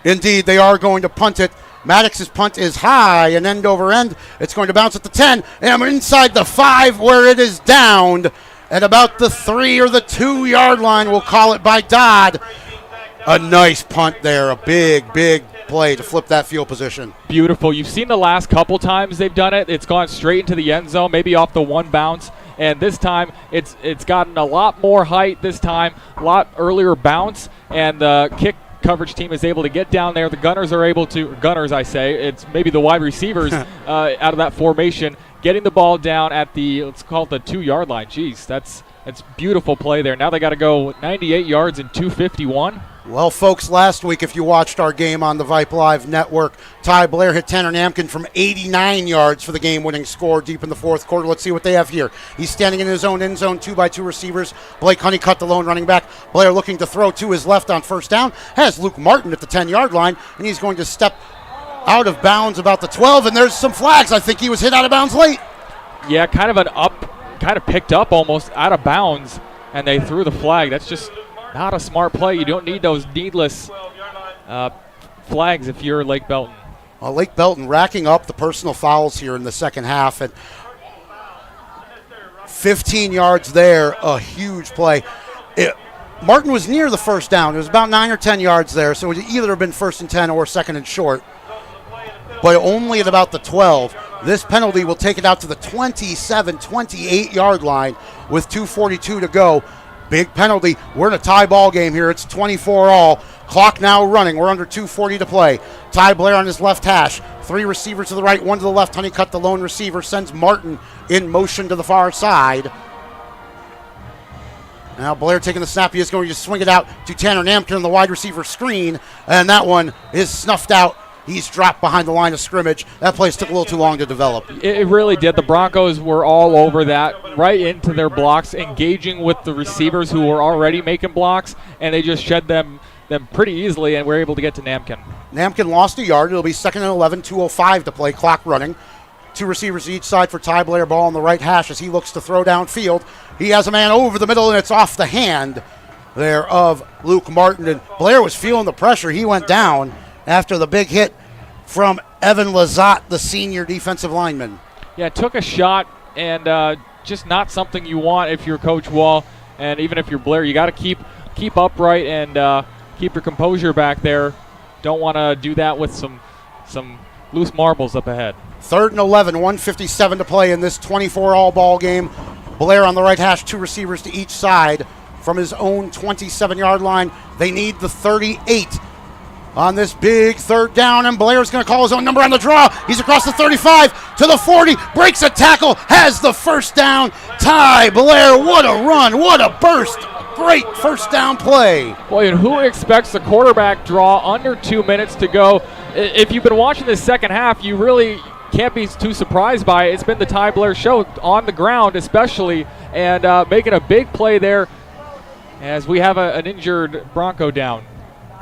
Indeed, they are going to punt it. Maddox's punt is high and end over end. It's going to bounce at the 10 and inside the 5 where it is downed at about the 3 or the 2 yard line. We'll call it by Dodd. A nice punt there. A big play to flip that field position. Beautiful. You've seen the last couple times they've done it. It's gone straight into the end zone, maybe off the one bounce. And this time it's gotten a lot more height this time, a lot earlier bounce, and the kick coverage team is able to get down there. The gunners are able to, it's maybe the wide receivers out of that formation, getting the ball down at the, let's call it the 2 yard line. Jeez, that's beautiful play there. Now they got to go 98 yards and 251. Well, folks, last week, if you watched our game on the Vype Live network, Ty Blair hit Tanner Namkin from 89 yards for the game-winning score deep in the fourth quarter. Let's see what they have here. He's standing in his own end zone, 2x2 receivers. Blake Honeycutt, the lone running back. Blair looking to throw to his left on first down. Has Luke Martin at the 10-yard line, and he's going to step out of bounds about the 12, and there's some flags. I think he was hit out of bounds late. Yeah, kind of picked up almost out of bounds, and they threw the flag. That's just not a smart play. You don't need those needless flags if you're Lake Belton. Well, Lake Belton racking up the personal fouls here in the second half, and 15 yards there, a huge play. Martin was near the first down. It was about 9 or 10 yards there, so it would either have been 1st and 10 or 2nd and short. But only at about the 12. This penalty will take it out to the 27, 28-yard line with 2:42 to go. Big penalty. We're in a tie ball game here. It's 24 all. Clock now running. We're under 2:40 to play. Ty Blair on his left hash. 3 receivers to the right, 1 to the left. Honeycutt, the lone receiver, sends Martin in motion to the far side. Now Blair taking the snap. He is going to swing it out to Tanner Namkin on the wide receiver screen, and that one is snuffed out. He's dropped behind the line of scrimmage. That place took a little too long to develop. It really did. The Broncos were all over that, right into their blocks, engaging with the receivers who were already making blocks, and they just shed them pretty easily, and were able to get to Namkin. Namkin lost a yard. It'll be 2nd and 11, 2:05 to play, clock running. 2 receivers each side for Ty Blair. Ball on the right hash as he looks to throw downfield. He has a man over the middle, and it's off the hand there of Luke Martin. And Blair was feeling the pressure. He went down after the big hit from Evan Lazat, the senior defensive lineman. Yeah, took a shot, and just not something you want if you're Coach Wall, and even if you're Blair. You got to keep upright and keep your composure back there. Don't want to do that with some loose marbles up ahead. 3rd and 11, 1:57 to play in this 24-all ball game. Blair on the right hash, 2 receivers to each side from his own 27-yard line. They need the 38 on this big 3rd down, and Blair's going to call his own number on the draw. He's across the 35 to the 40, breaks a tackle, has the first down. Ty Blair, what a run, what a burst. Great first down play. Boy, and who expects the quarterback draw under 2 minutes to go? If you've been watching this second half, you really can't be too surprised by it. It's been the Ty Blair show on the ground especially, and making a big play there as we have an injured Bronco down.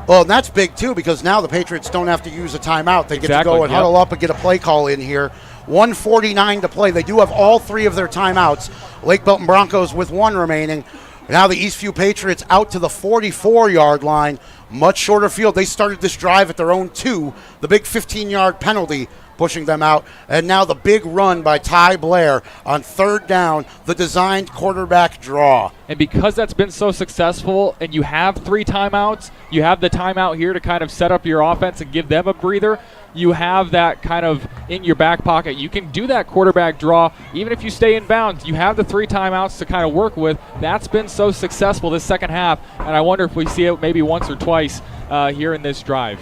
Well, and that's big, too, because now the Patriots don't have to use a timeout. They get to go and huddle up and get a play call in here. 1:49 to play. They do have all 3 of their timeouts. Lake Belton Broncos with 1 remaining. Now the Eastview Patriots out to the 44-yard line. Much shorter field. They started this drive at their own 2. The big 15-yard penalty pushing them out. And now the big run by Ty Blair on 3rd down, the designed quarterback draw. And because that's been so successful and you have 3 timeouts, you have the timeout here to kind of set up your offense and give them a breather. You have that kind of in your back pocket. You can do that quarterback draw even if you stay in bounds. You have the 3 timeouts to kind of work with. That's been so successful this second half, and I wonder if we see it maybe once or twice here in this drive.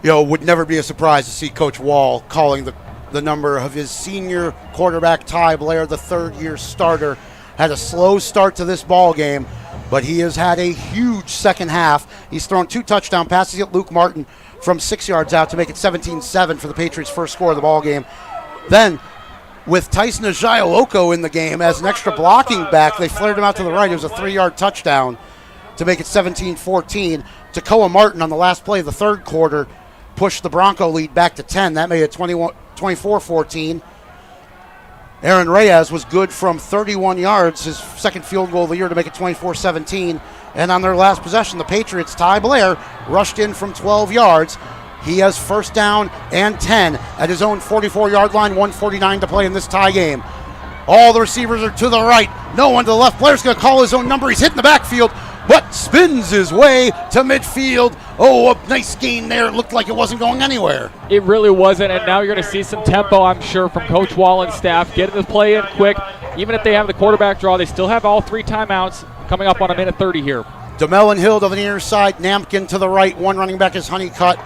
It would never be a surprise to see Coach Wall calling the number of his senior quarterback, Ty Blair, the 3rd-year starter. Had a slow start to this ball game, but he has had a huge second half. He's thrown 2 touchdown passes at Luke Martin from 6 yards out to make it 17-7 for the Patriots' first score of the ball game. Then, with Tyson Ajailoko in the game as an extra blocking back, they flared him out to the right. It was a 3-yard touchdown to make it 17-14. Takoa Martin on the last play of the 3rd quarter pushed the Bronco lead back to 10. That made it 24-14. Aaron Reyes was good from 31 yards, his second field goal of the year to make it 24-17. And on their last possession, the Patriots, Ty Blair, rushed in from 12 yards. He has first down and 10 at his own 44-yard line, 1:49 to play in this tie game. All the receivers are to the right, no one to the left. Blair's going to call his own number. He's hitting the backfield, but spins his way to midfield. Oh, a nice gain there. It looked like it wasn't going anywhere. It really wasn't, and now you're going to see some tempo, I'm sure, from Coach Wall and staff. Getting the play in quick. Even if they have the quarterback draw, they still have all 3 timeouts coming up on a minute 30 here. DeMel and Hill to the near side, Nampkin to the right. One running back is Honeycutt.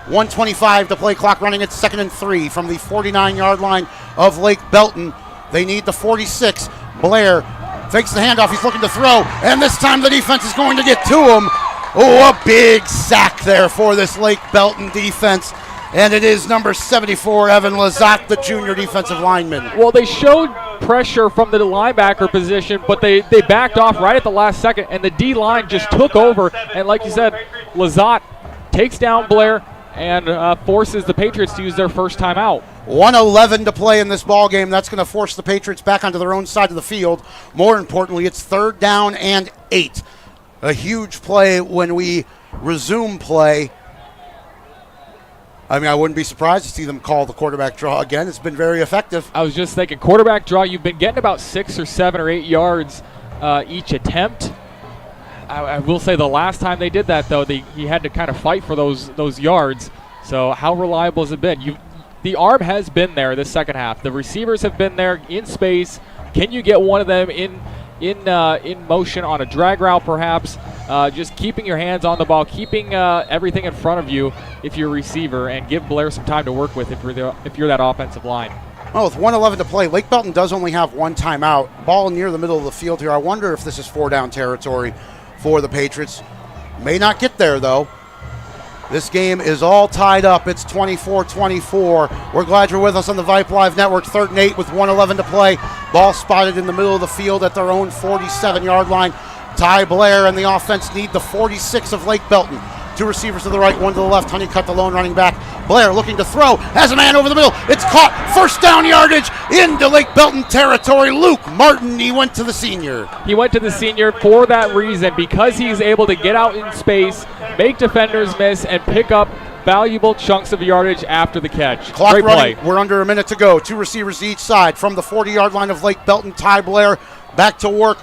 1:25 to play, clock running at 2nd and 3 from the 49-yard line of Lake Belton. They need the 46. Blair fakes the handoff. He's looking to throw, and this time the defense is going to get to him. Oh, a big sack there for this Lake Belton defense. And it is number 74, Evan Lazat, the junior defensive lineman. Well, they showed pressure from the linebacker position, but they backed off right at the last second, and the D-line just took over. And like you said, Lazat takes down Blair and forces the Patriots to use their first timeout. 1:11 to play in this ball game. That's going to force the Patriots back onto their own side of the field. More importantly, it's 3rd down and 8. A huge play when we resume play. I mean, I wouldn't be surprised to see them call the quarterback draw again. It's been very effective. I was just thinking, quarterback draw, you've been getting about 6 or 7 or 8 yards each attempt. I will say the last time they did that, though, he had to kind of fight for those yards. So how reliable has it been? The arm has been there this second half. The receivers have been there in space. Can you get one of them in motion on a drag route, perhaps? Just keeping your hands on the ball, keeping everything in front of you if you're a receiver, and give Blair some time to work with if you're that offensive line. Well, with 1:11 to play, Lake Belton does only have 1 timeout. Ball near the middle of the field here. I wonder if this is 4-down territory for the Patriots. May not get there, though. This game is all tied up. It's 24-24. We're glad you're with us on the Vype Live Network. 3rd and 8 with 1:11 to play. Ball spotted in the middle of the field at their own 47-yard line. Ty Blair and the offense need the 46 of Lake Belton. 2 receivers to the right, 1 to the left. Honeycutt, the lone running back. Blair looking to throw. Has a man over the middle. It's caught. First down yardage into Lake Belton territory. Luke Martin, he went to the senior. He went to the senior for that reason, because he's able to get out in space, make defenders miss, and pick up valuable chunks of yardage after the catch. Clock Great running. play. We're under a minute to go. 2 receivers to each side. From the 40-yard line of Lake Belton, Ty Blair back to work.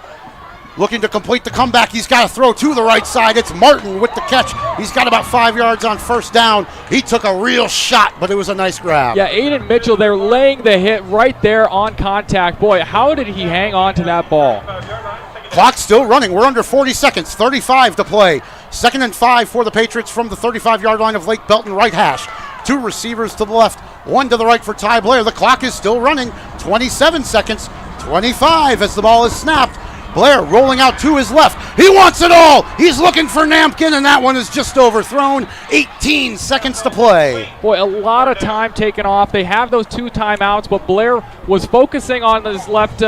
Looking to complete the comeback. He's got to throw to the right side. It's Martin with the catch. He's got about 5 yards on first down. He took a real shot, but it was a nice grab. Yeah, Aiden Mitchell, they're laying the hit right there on contact. Boy, how did he hang on to that ball? Clock's still running. We're under 40 seconds. 35 to play. 2nd and 5 for the Patriots from the 35-yard line of Lake Belton right hash. 2 receivers to the left, 1 to the right for Ty Blair. The clock is still running. 27 seconds. 25 as the ball is snapped. Blair rolling out to his left. He wants it all. He's looking for Nampkin, and that one is just overthrown. 18 seconds to play. Boy, a lot of time taken off. They have those 2 timeouts, but Blair was focusing on this left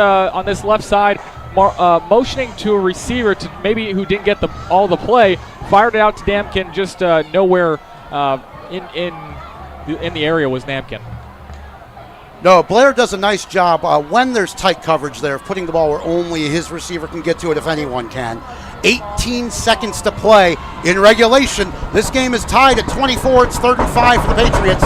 side, motioning to a receiver to maybe who didn't get all the play. Fired it out to Nampkin. Just nowhere in the area was Nampkin. No, Blair does a nice job when there's tight coverage there of putting the ball where only his receiver can get to it if anyone can. 18 seconds to play in regulation. This game is tied at 24. It's 3rd and 5 for the Patriots.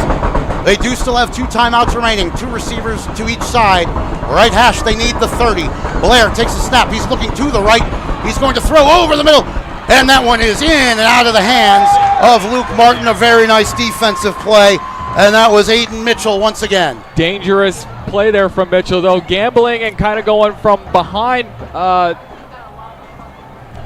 They do still have 2 timeouts remaining. 2 receivers to each side. Right hash, they need the 30. Blair takes a snap. He's looking to the right. He's going to throw over the middle. And that one is in and out of the hands of Luke Martin. A very nice defensive play. And that was Aiden Mitchell once again. Dangerous play there from Mitchell, though. Gambling and kind of going from behind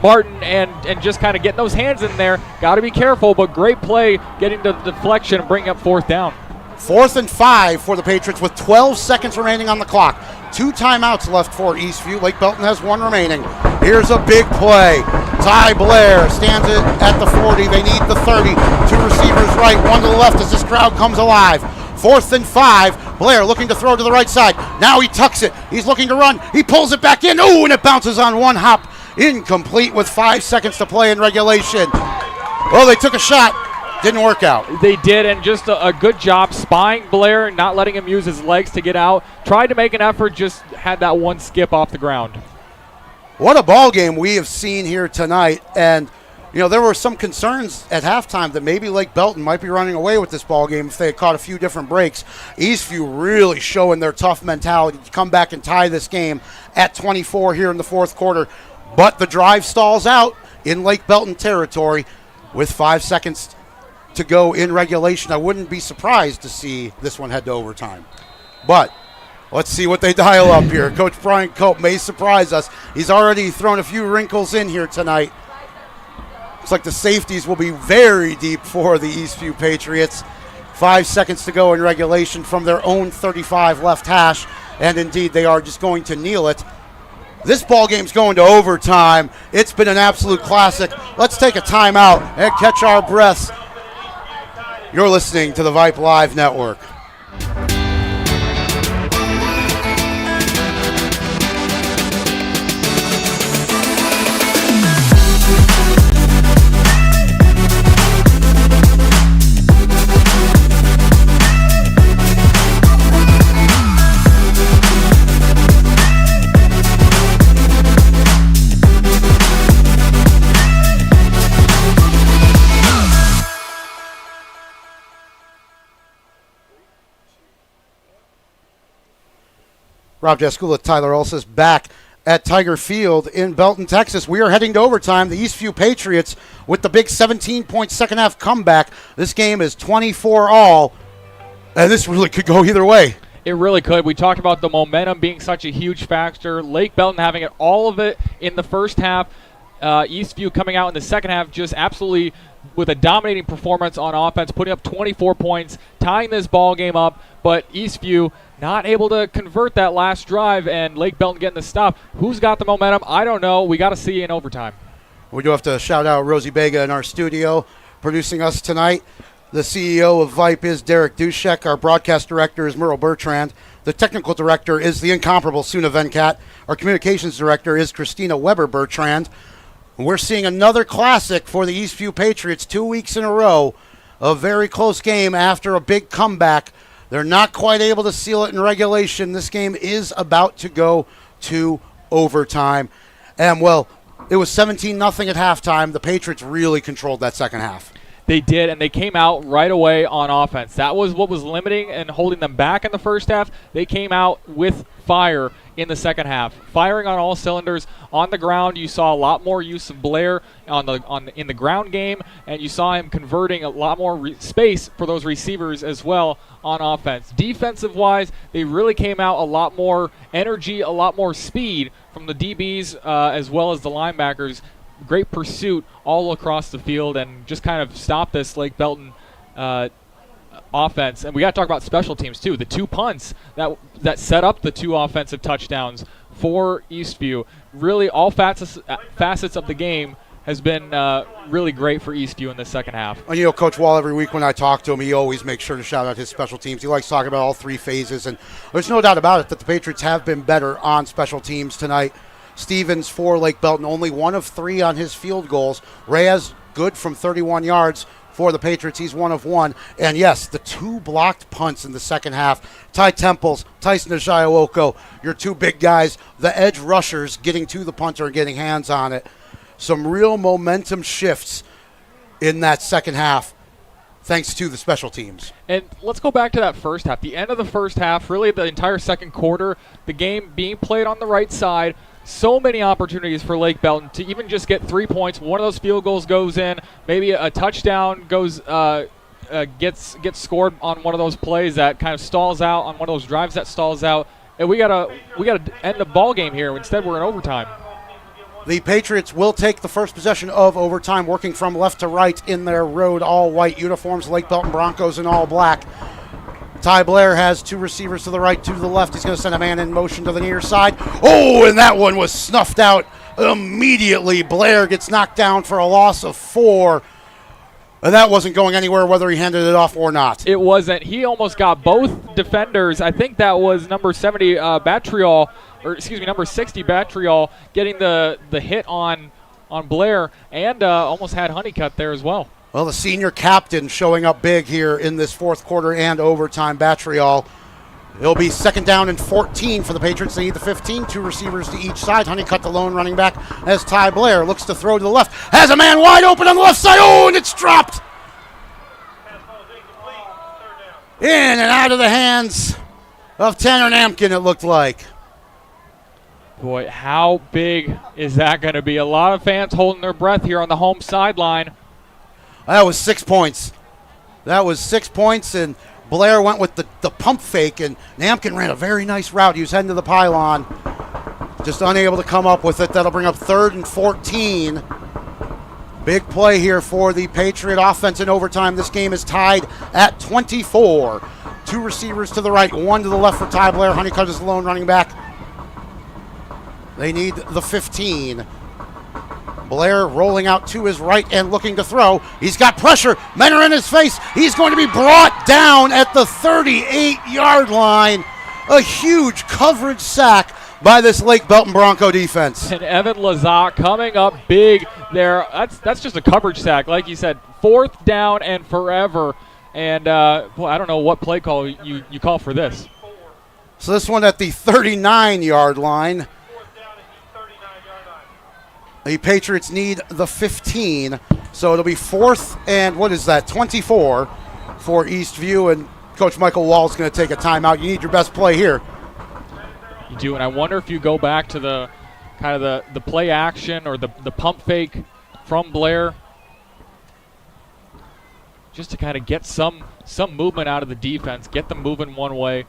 Martin and just kind of getting those hands in there. Got to be careful, but great play getting the deflection and bringing up 4th down. 4th and 5 for the Patriots with 12 seconds remaining on the clock. 2 timeouts left for Eastview. Lake Belton has 1 remaining. Here's a big play. Ty Blair stands it at the 40. They need the 30. 2 receivers right, 1 to the left as this crowd comes alive. 4th and 5. Blair looking to throw to the right side. Now he tucks it. He's looking to run. He pulls it back in. Ooh, and it bounces on 1 hop. Incomplete with 5 seconds to play in regulation. Well, they took a shot. Didn't work out. They did, and just a good job spying Blair and not letting him use his legs to get out. Tried to make an effort, just had that one skip off the ground. What a ball game we have seen here tonight. And, there were some concerns at halftime that maybe Lake Belton might be running away with this ball game if they had caught a few different breaks. Eastview really showing their tough mentality to come back and tie this game at 24 here in the fourth quarter. But the drive stalls out in Lake Belton territory with 5 seconds to go in regulation. I wouldn't be surprised to see this one head to overtime. But let's see what they dial up here. Coach Brian Copp may surprise us. He's already thrown a few wrinkles in here tonight. Looks like the safeties will be very deep for the Eastview Patriots. 5 seconds to go in regulation from their own 35 left hash. And indeed, they are just going to kneel it. This ball game's going to overtime. It's been an absolute classic. Let's take a timeout and catch our breaths. You're listening to the Vype Live Network. Rob Jaskula, Tyler Ulsis back at Tiger Field in Belton, Texas. We are heading to overtime. The Eastview Patriots with the big 17-point second-half comeback. This game is 24-all, and this really could go either way. It really could. We talked about the momentum being such a huge factor. Lake Belton having it all of it in the first half. Eastview coming out in the second half just absolutely with a dominating performance on offense, putting up 24 points, tying this ball game up, but Eastview not able to convert that last drive, and Lake Belton getting the stop. Who's got the momentum? I don't know. We got to see in overtime. We do have to shout out Rosie Bega in our studio producing us tonight. The CEO of Vype is Derek Dushek. Our broadcast director is Merle Bertrand. The technical director is the incomparable Suna Venkat. Our communications director is Christina Weber Bertrand. We're seeing another classic for the Eastview Patriots 2 weeks in a row. A very close game after a big comeback. They're not quite able to seal it in regulation. This game is about to go to overtime. And, well, it was 17-0 at halftime. The Patriots really controlled that second half. They did, and they came out right away on offense. That was what was limiting and holding them back in the first half. They came out with fire in the second half, firing on all cylinders. On the ground, you saw a lot more use of Blair in the ground game, and you saw him converting a lot more space for those receivers as well on offense. Defensive-wise, they really came out a lot more energy, a lot more speed from the DBs as well as the linebackers. Great pursuit all across the field and just kind of stopped this Lake Belton offense. And we got to talk about special teams too. The two punts that set up the two offensive touchdowns for Eastview. Really all facets of the game has been really great for Eastview in the second half. And, Coach Wall, every week when I talk to him, he always makes sure to shout out his special teams. He likes talking about all three phases. And there's no doubt about it that the Patriots have been better on special teams tonight. Stevens for Lake Belton, only 1 of 3 on his field goals. Reyes, good from 31 yards for the Patriots. He's 1 of 1. And, yes, the 2 blocked punts in the second half. Ty Temples, Tyson Ajayaoko, your 2 big guys. The edge rushers getting to the punter and getting hands on it. Some real momentum shifts in that second half thanks to the special teams. And let's go back to that first half. The end of the first half, really the entire second quarter, the game being played on the right side. So many opportunities for Lake Belton to even just get 3 points. One of those field goals goes in. Maybe a touchdown gets scored on one of those plays that kind of stalls out, on one of those drives that stalls out. And we gotta end the ball game here. Instead, we're in overtime. The Patriots will take the first possession of overtime, working from left to right in their road all-white uniforms. Lake Belton Broncos in all black. Ty Blair has 2 receivers to the right, 2 to the left. He's going to send a man in motion to the near side. Oh, and that one was snuffed out immediately. Blair gets knocked down for a loss of 4. And that wasn't going anywhere whether he handed it off or not. It wasn't. He almost got both defenders. I think that was number 70, number 60, Batriol, getting the hit on Blair, and almost had Honeycutt there as well. Well, the senior captain showing up big here in this fourth quarter and overtime. Batrial. It'll be 2nd down and 14 for the Patriots. They need the 15, 2 receivers to each side. Honeycutt, the lone running back, as Ty Blair looks to throw to the left. Has a man wide open on the left side. Oh, and it's dropped. In and out of the hands of Tanner Namkin, it looked like. Boy, how big is that going to be? A lot of fans holding their breath here on the home sideline. That was 6 points. That was 6 points, and Blair went with the pump fake, and Namkin ran a very nice route. He was heading to the pylon, just unable to come up with it. That'll bring up 3rd and 14. Big play here for the Patriot offense in overtime. This game is tied at 24. 2 receivers to the right, 1 to the left for Ty Blair. Honeycutt is the lone running back. They need the 15. Blair rolling out to his right and looking to throw. He's got pressure. Men are in his face. He's going to be brought down at the 38-yard line. A huge coverage sack by this Lake Belton Bronco defense. And Evan Lazat coming up big there. That's just a coverage sack. Like you said, 4th down and forever. And, well, I don't know what play call you call for this. So this one at the 39-yard line. The Patriots need the 15, so it'll be 4th and, 24 for Eastview, and Coach Michael Wall's going to take a timeout. You need your best play here. You do, and I wonder if you go back to the kind of the play action or the pump fake from Blair, just to kind of get some movement out of the defense, get them moving one way.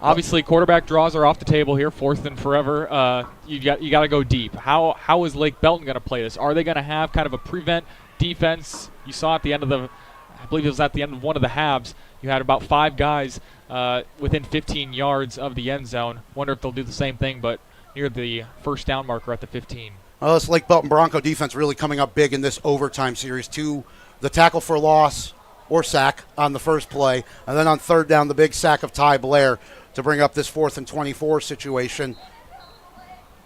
Obviously, quarterback draws are off the table here, 4th and forever. You got to go deep. How is Lake Belton going to play this? Are they going to have kind of a prevent defense? You saw at the end of I believe it was at the end of one of the halves, you had about 5 guys within 15 yards of the end zone. Wonder if they'll do the same thing, but near the 1st down marker at the 15. Well, this Lake Belton Bronco defense really coming up big in this overtime series, too. The tackle for loss or sack on the first play, and then on 3rd down, the big sack of Ty Blair to bring up this 4th and 24 situation.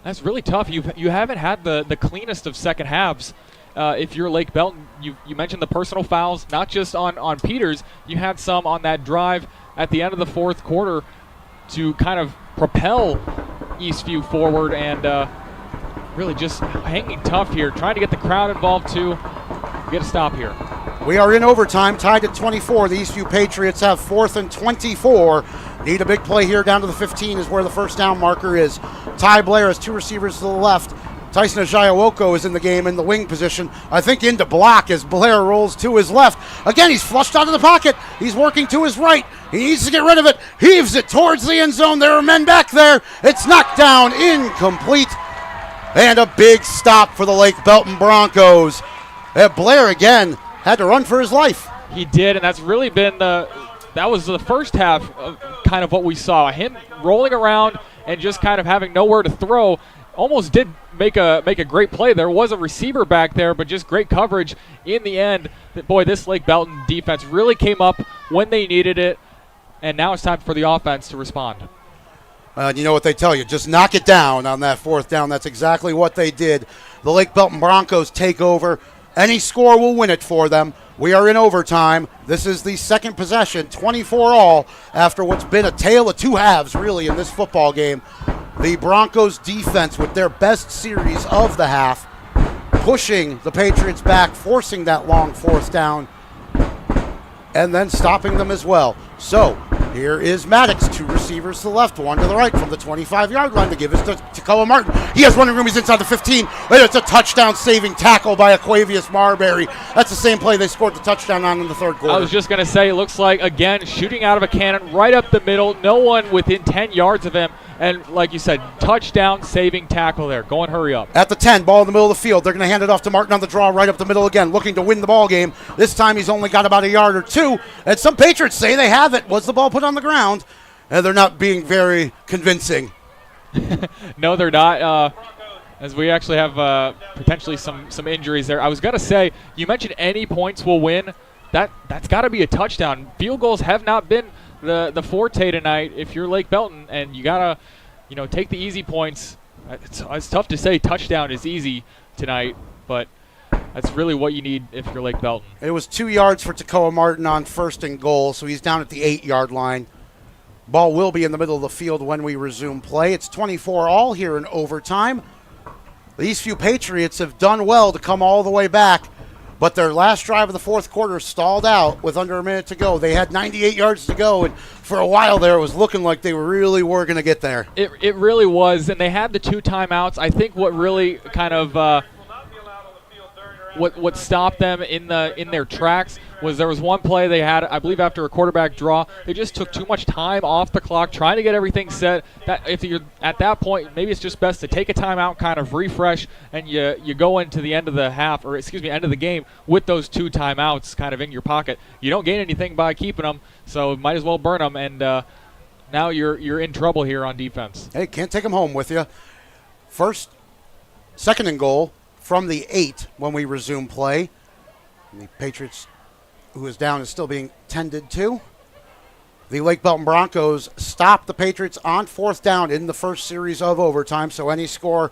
That's really tough. You haven't had the cleanest of second halves. If you're Lake Belton, you mentioned the personal fouls, not just on Peters. You had some on that drive at the end of the 4th quarter to kind of propel Eastview forward, and really just hanging tough here, trying to get the crowd involved too. Get a stop here. We are in overtime, tied at 24. The Eastview Patriots have 4th and 24. Need a big play here down to the 15 is where the 1st down marker is. Ty Blair has 2 receivers to the left. Tyson Ajayawoko is in the game in the wing position. I think into block as Blair rolls to his left. Again, he's flushed out of the pocket. He's working to his right. He needs to get rid of it. Heaves it towards the end zone. There are men back there. It's knocked down, incomplete. And a big stop for the Lake Belton Broncos. Blair again had to run for his life. He did, and that's really been that was the first half of kind of what we saw. Him rolling around and just kind of having nowhere to throw. Almost did make a great play. There was a receiver back there, but just great coverage in the end. Boy, this Lake Belton defense really came up when they needed it, and now it's time for the offense to respond. You know what they tell you, just knock it down on that 4th down. That's exactly what they did. The Lake Belton Broncos take over. Any score will win it for them. We are in overtime. This is the 2nd possession, 24 all, after what's been a tale of 2 halves, really, in this football game. The Broncos defense with their best series of the half, pushing the Patriots back, forcing that long 4th down, and then stopping them as well. So here is Maddox, 2 receivers to the left, 1 to the right from the 25-yard line to give it to Tacoa Martin. He has running room. He's inside the 15. And it's a touchdown-saving tackle by Aquavius Marbury. That's the same play they scored the touchdown on in the 3rd quarter. I was just going to say, it looks like, again, shooting out of a cannon right up the middle. No one within 10 yards of him. And like you said, touchdown-saving tackle there. Go and hurry up. At the 10, ball in the middle of the field. They're going to hand it off to Martin on the draw right up the middle again, looking to win the ball game. This time he's only got about a yard or 2. And some Patriots say they have it. Was the ball put on the ground? And they're not being very convincing. No, they're not. As we actually have potentially some injuries there. I was going to say, you mentioned any points will win. That's got to be a touchdown. Field goals have not been the forte tonight if you're Lake Belton, and you got to take the easy points. It's tough to say touchdown is easy tonight, but That's really what you need if you're Lake Belton. It was 2 yards for Tacoma Martin on 1st and goal, so he's down at the 8-yard line. Ball will be in the middle of the field when we resume play. It's 24-all here in overtime. These few Patriots have done well to come all the way back, but their last drive of the fourth quarter stalled out with under a minute to go. They had 98 yards to go, and for a while there, it was looking like they really were going to get there. It really was, and they had the 2 timeouts. I think what really kind of what stopped them in their tracks was there was one play they had, I believe, after a quarterback draw. They just took too much time off the clock trying to get everything set. That if you're at that point, maybe it's just best to take a timeout, kind of refresh, and you go into the end of the half, or end of the game with those 2 timeouts kind of in your pocket. You don't gain anything by keeping them, so might as well burn them. And now you're in trouble here on defense. Hey, can't take them home with you. 2nd and goal from the 8 when we resume play. And the Patriots, who is down, is still being tended to. The Lake Belton Broncos stopped the Patriots on 4th down in the first series of overtime, so any score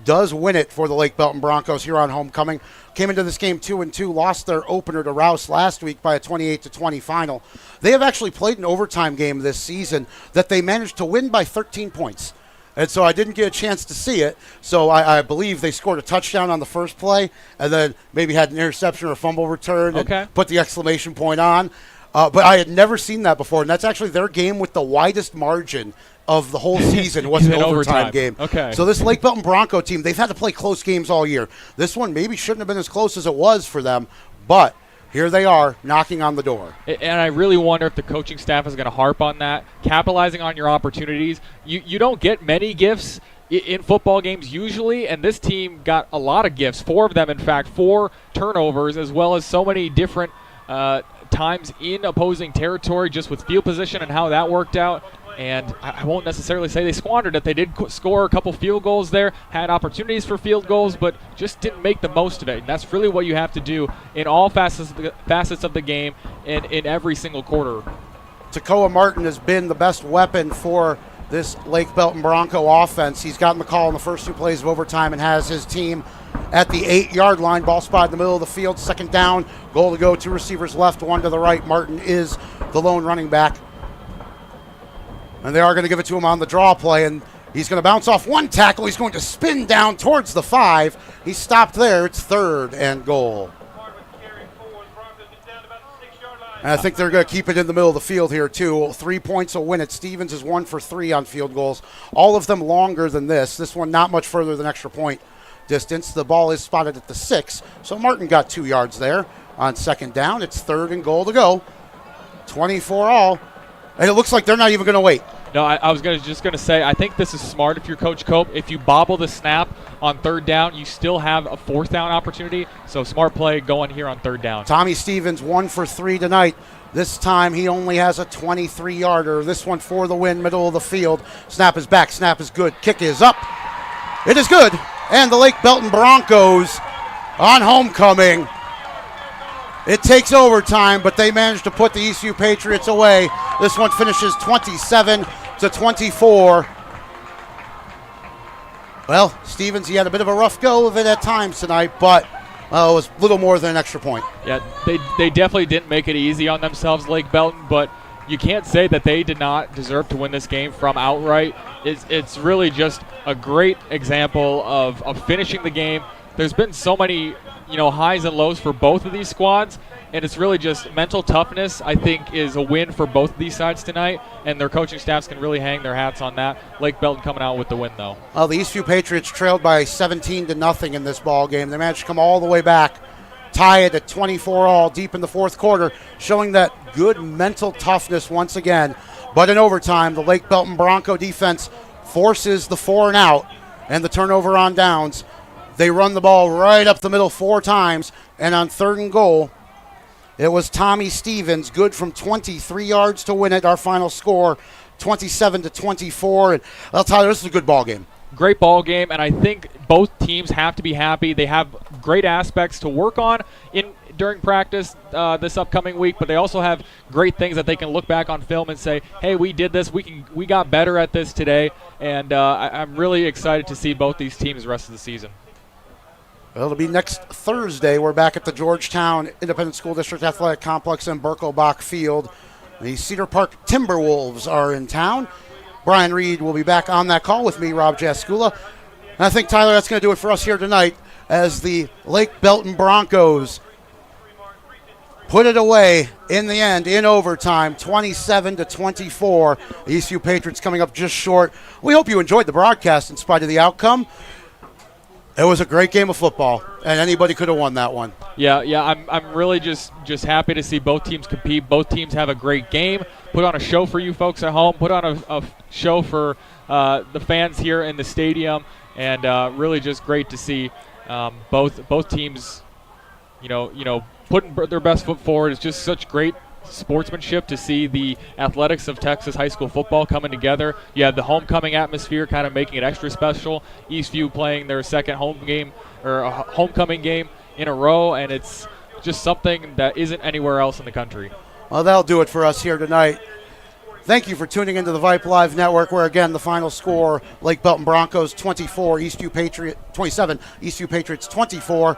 does win it for the Lake Belton Broncos here on homecoming. Came into this game 2-2, lost their opener to Rouse last week by a 28-20 final. They have actually played an overtime game this season that they managed to win by 13 points. And so I didn't get a chance to see it. So I believe they scored a touchdown on the first play and then maybe had an interception or a fumble return and put the exclamation point on. But I had never seen that before. And that's actually their game with the widest margin of the whole season was an overtime game. Okay. So this Lake Belton Bronco team, they've had to play close games all year. This one maybe shouldn't have been as close as it was for them, but here they are knocking on the door. And I really wonder if the coaching staff is going to harp on that, capitalizing on your opportunities. You don't get many gifts in football games usually, and this team got a lot of gifts, 4 of them, in fact, 4 turnovers, as well as so many different times in opposing territory just with field position and how that worked out. And I won't necessarily say they squandered it. They did score a couple field goals there, had opportunities for field goals, but just didn't make the most of it. And that's really what you have to do in all facets of the game and in every single quarter. Tacoma Martin has been the best weapon for this Lake Belton Bronco offense. He's gotten the call in the first 2 plays of overtime and has his team at the 8-yard line. Ball spot in the middle of the field, 2nd down, goal to go, 2 receivers left, 1 to the right. Martin is the lone running back. And they are going to give it to him on the draw play, and he's going to bounce off 1 tackle. He's going to spin down towards the 5. He stopped there. It's 3rd and goal. And I think they're going to keep it in the middle of the field here, too. 3 points will win it. Stevens is 1 for 3 on field goals. All of them longer than this. This one not much further than extra point distance. The ball is spotted at the 6. So Martin got 2 yards there on 2nd down. It's 3rd and goal to go. 24-all. And it looks like they're not even going to wait. No, I was just going to say, I think this is smart if you're Coach Copp. If you bobble the snap on 3rd down, you still have a 4th down opportunity. So smart play going here on 3rd down. Tommy Stevens 1 for 3 tonight. This time he only has a 23-yarder. This one for the win, middle of the field. Snap is back. Snap is good. Kick is up. It is good. And the Lake Belton Broncos on homecoming. It takes overtime, but they managed to put the Eastview Patriots away. This one finishes 27-24. Well, Stevens, he had a bit of a rough go of it at times tonight, but it was a little more than an extra point. Yeah, they definitely didn't make it easy on themselves, Lake Belton, but you can't say that they did not deserve to win this game from outright. It's really just a great example of finishing the game. There's been so many highs and lows for both of these squads, and it's really just mental toughness, I think, is a win for both of these sides tonight, and their coaching staffs can really hang their hats on that. Lake Belton coming out with the win, though. Well, the Eastview Patriots trailed by 17-0 in this ball game. They managed to come all the way back, tie it at 24-all deep in the 4th quarter, showing that good mental toughness once again. But in overtime, the Lake Belton Bronco defense forces the 4-and-out and the turnover on downs. They run the ball right up the middle 4 times, and on 3rd and goal, it was Tommy Stevens, good from 23 yards to win it. Our final score, 27-24. And I'll tell you, this is a good ball game. Great ball game, and I think both teams have to be happy. They have great aspects to work on during practice this upcoming week, but they also have great things that they can look back on film and say, hey, we did this. We got better at this today, and I'm really excited to see both these teams the rest of the season. Well, it'll be next Thursday. We're back at the Georgetown Independent School District Athletic Complex in Berkelbach Field. The Cedar Park Timberwolves are in town. Brian Reed will be back on that call with me, Rob Jaskula. And I think, Tyler, that's going to do it for us here tonight as the Lake Belton Broncos put it away in the end in overtime, 27-24. The ECU Patriots coming up just short. We hope you enjoyed the broadcast in spite of the outcome. It was a great game of football, and anybody could have won that one. Yeah, I'm really just happy to see both teams compete. Both teams have a great game. Put on a show for you folks at home. Put on a show for the fans here in the stadium, and really just great to see both teams, putting their best foot forward. It's just such great sportsmanship to see the athletics of Texas high school football coming together. You have the homecoming atmosphere kind of making it extra special. Eastview playing their second home game or a homecoming game in a row, and it's just something that isn't anywhere else in the country. Well, that'll do it for us here tonight. Thank you for tuning into the Vype Live Network, where, again, the final score, Lake Belton Broncos 24, 27, Eastview Patriots 24.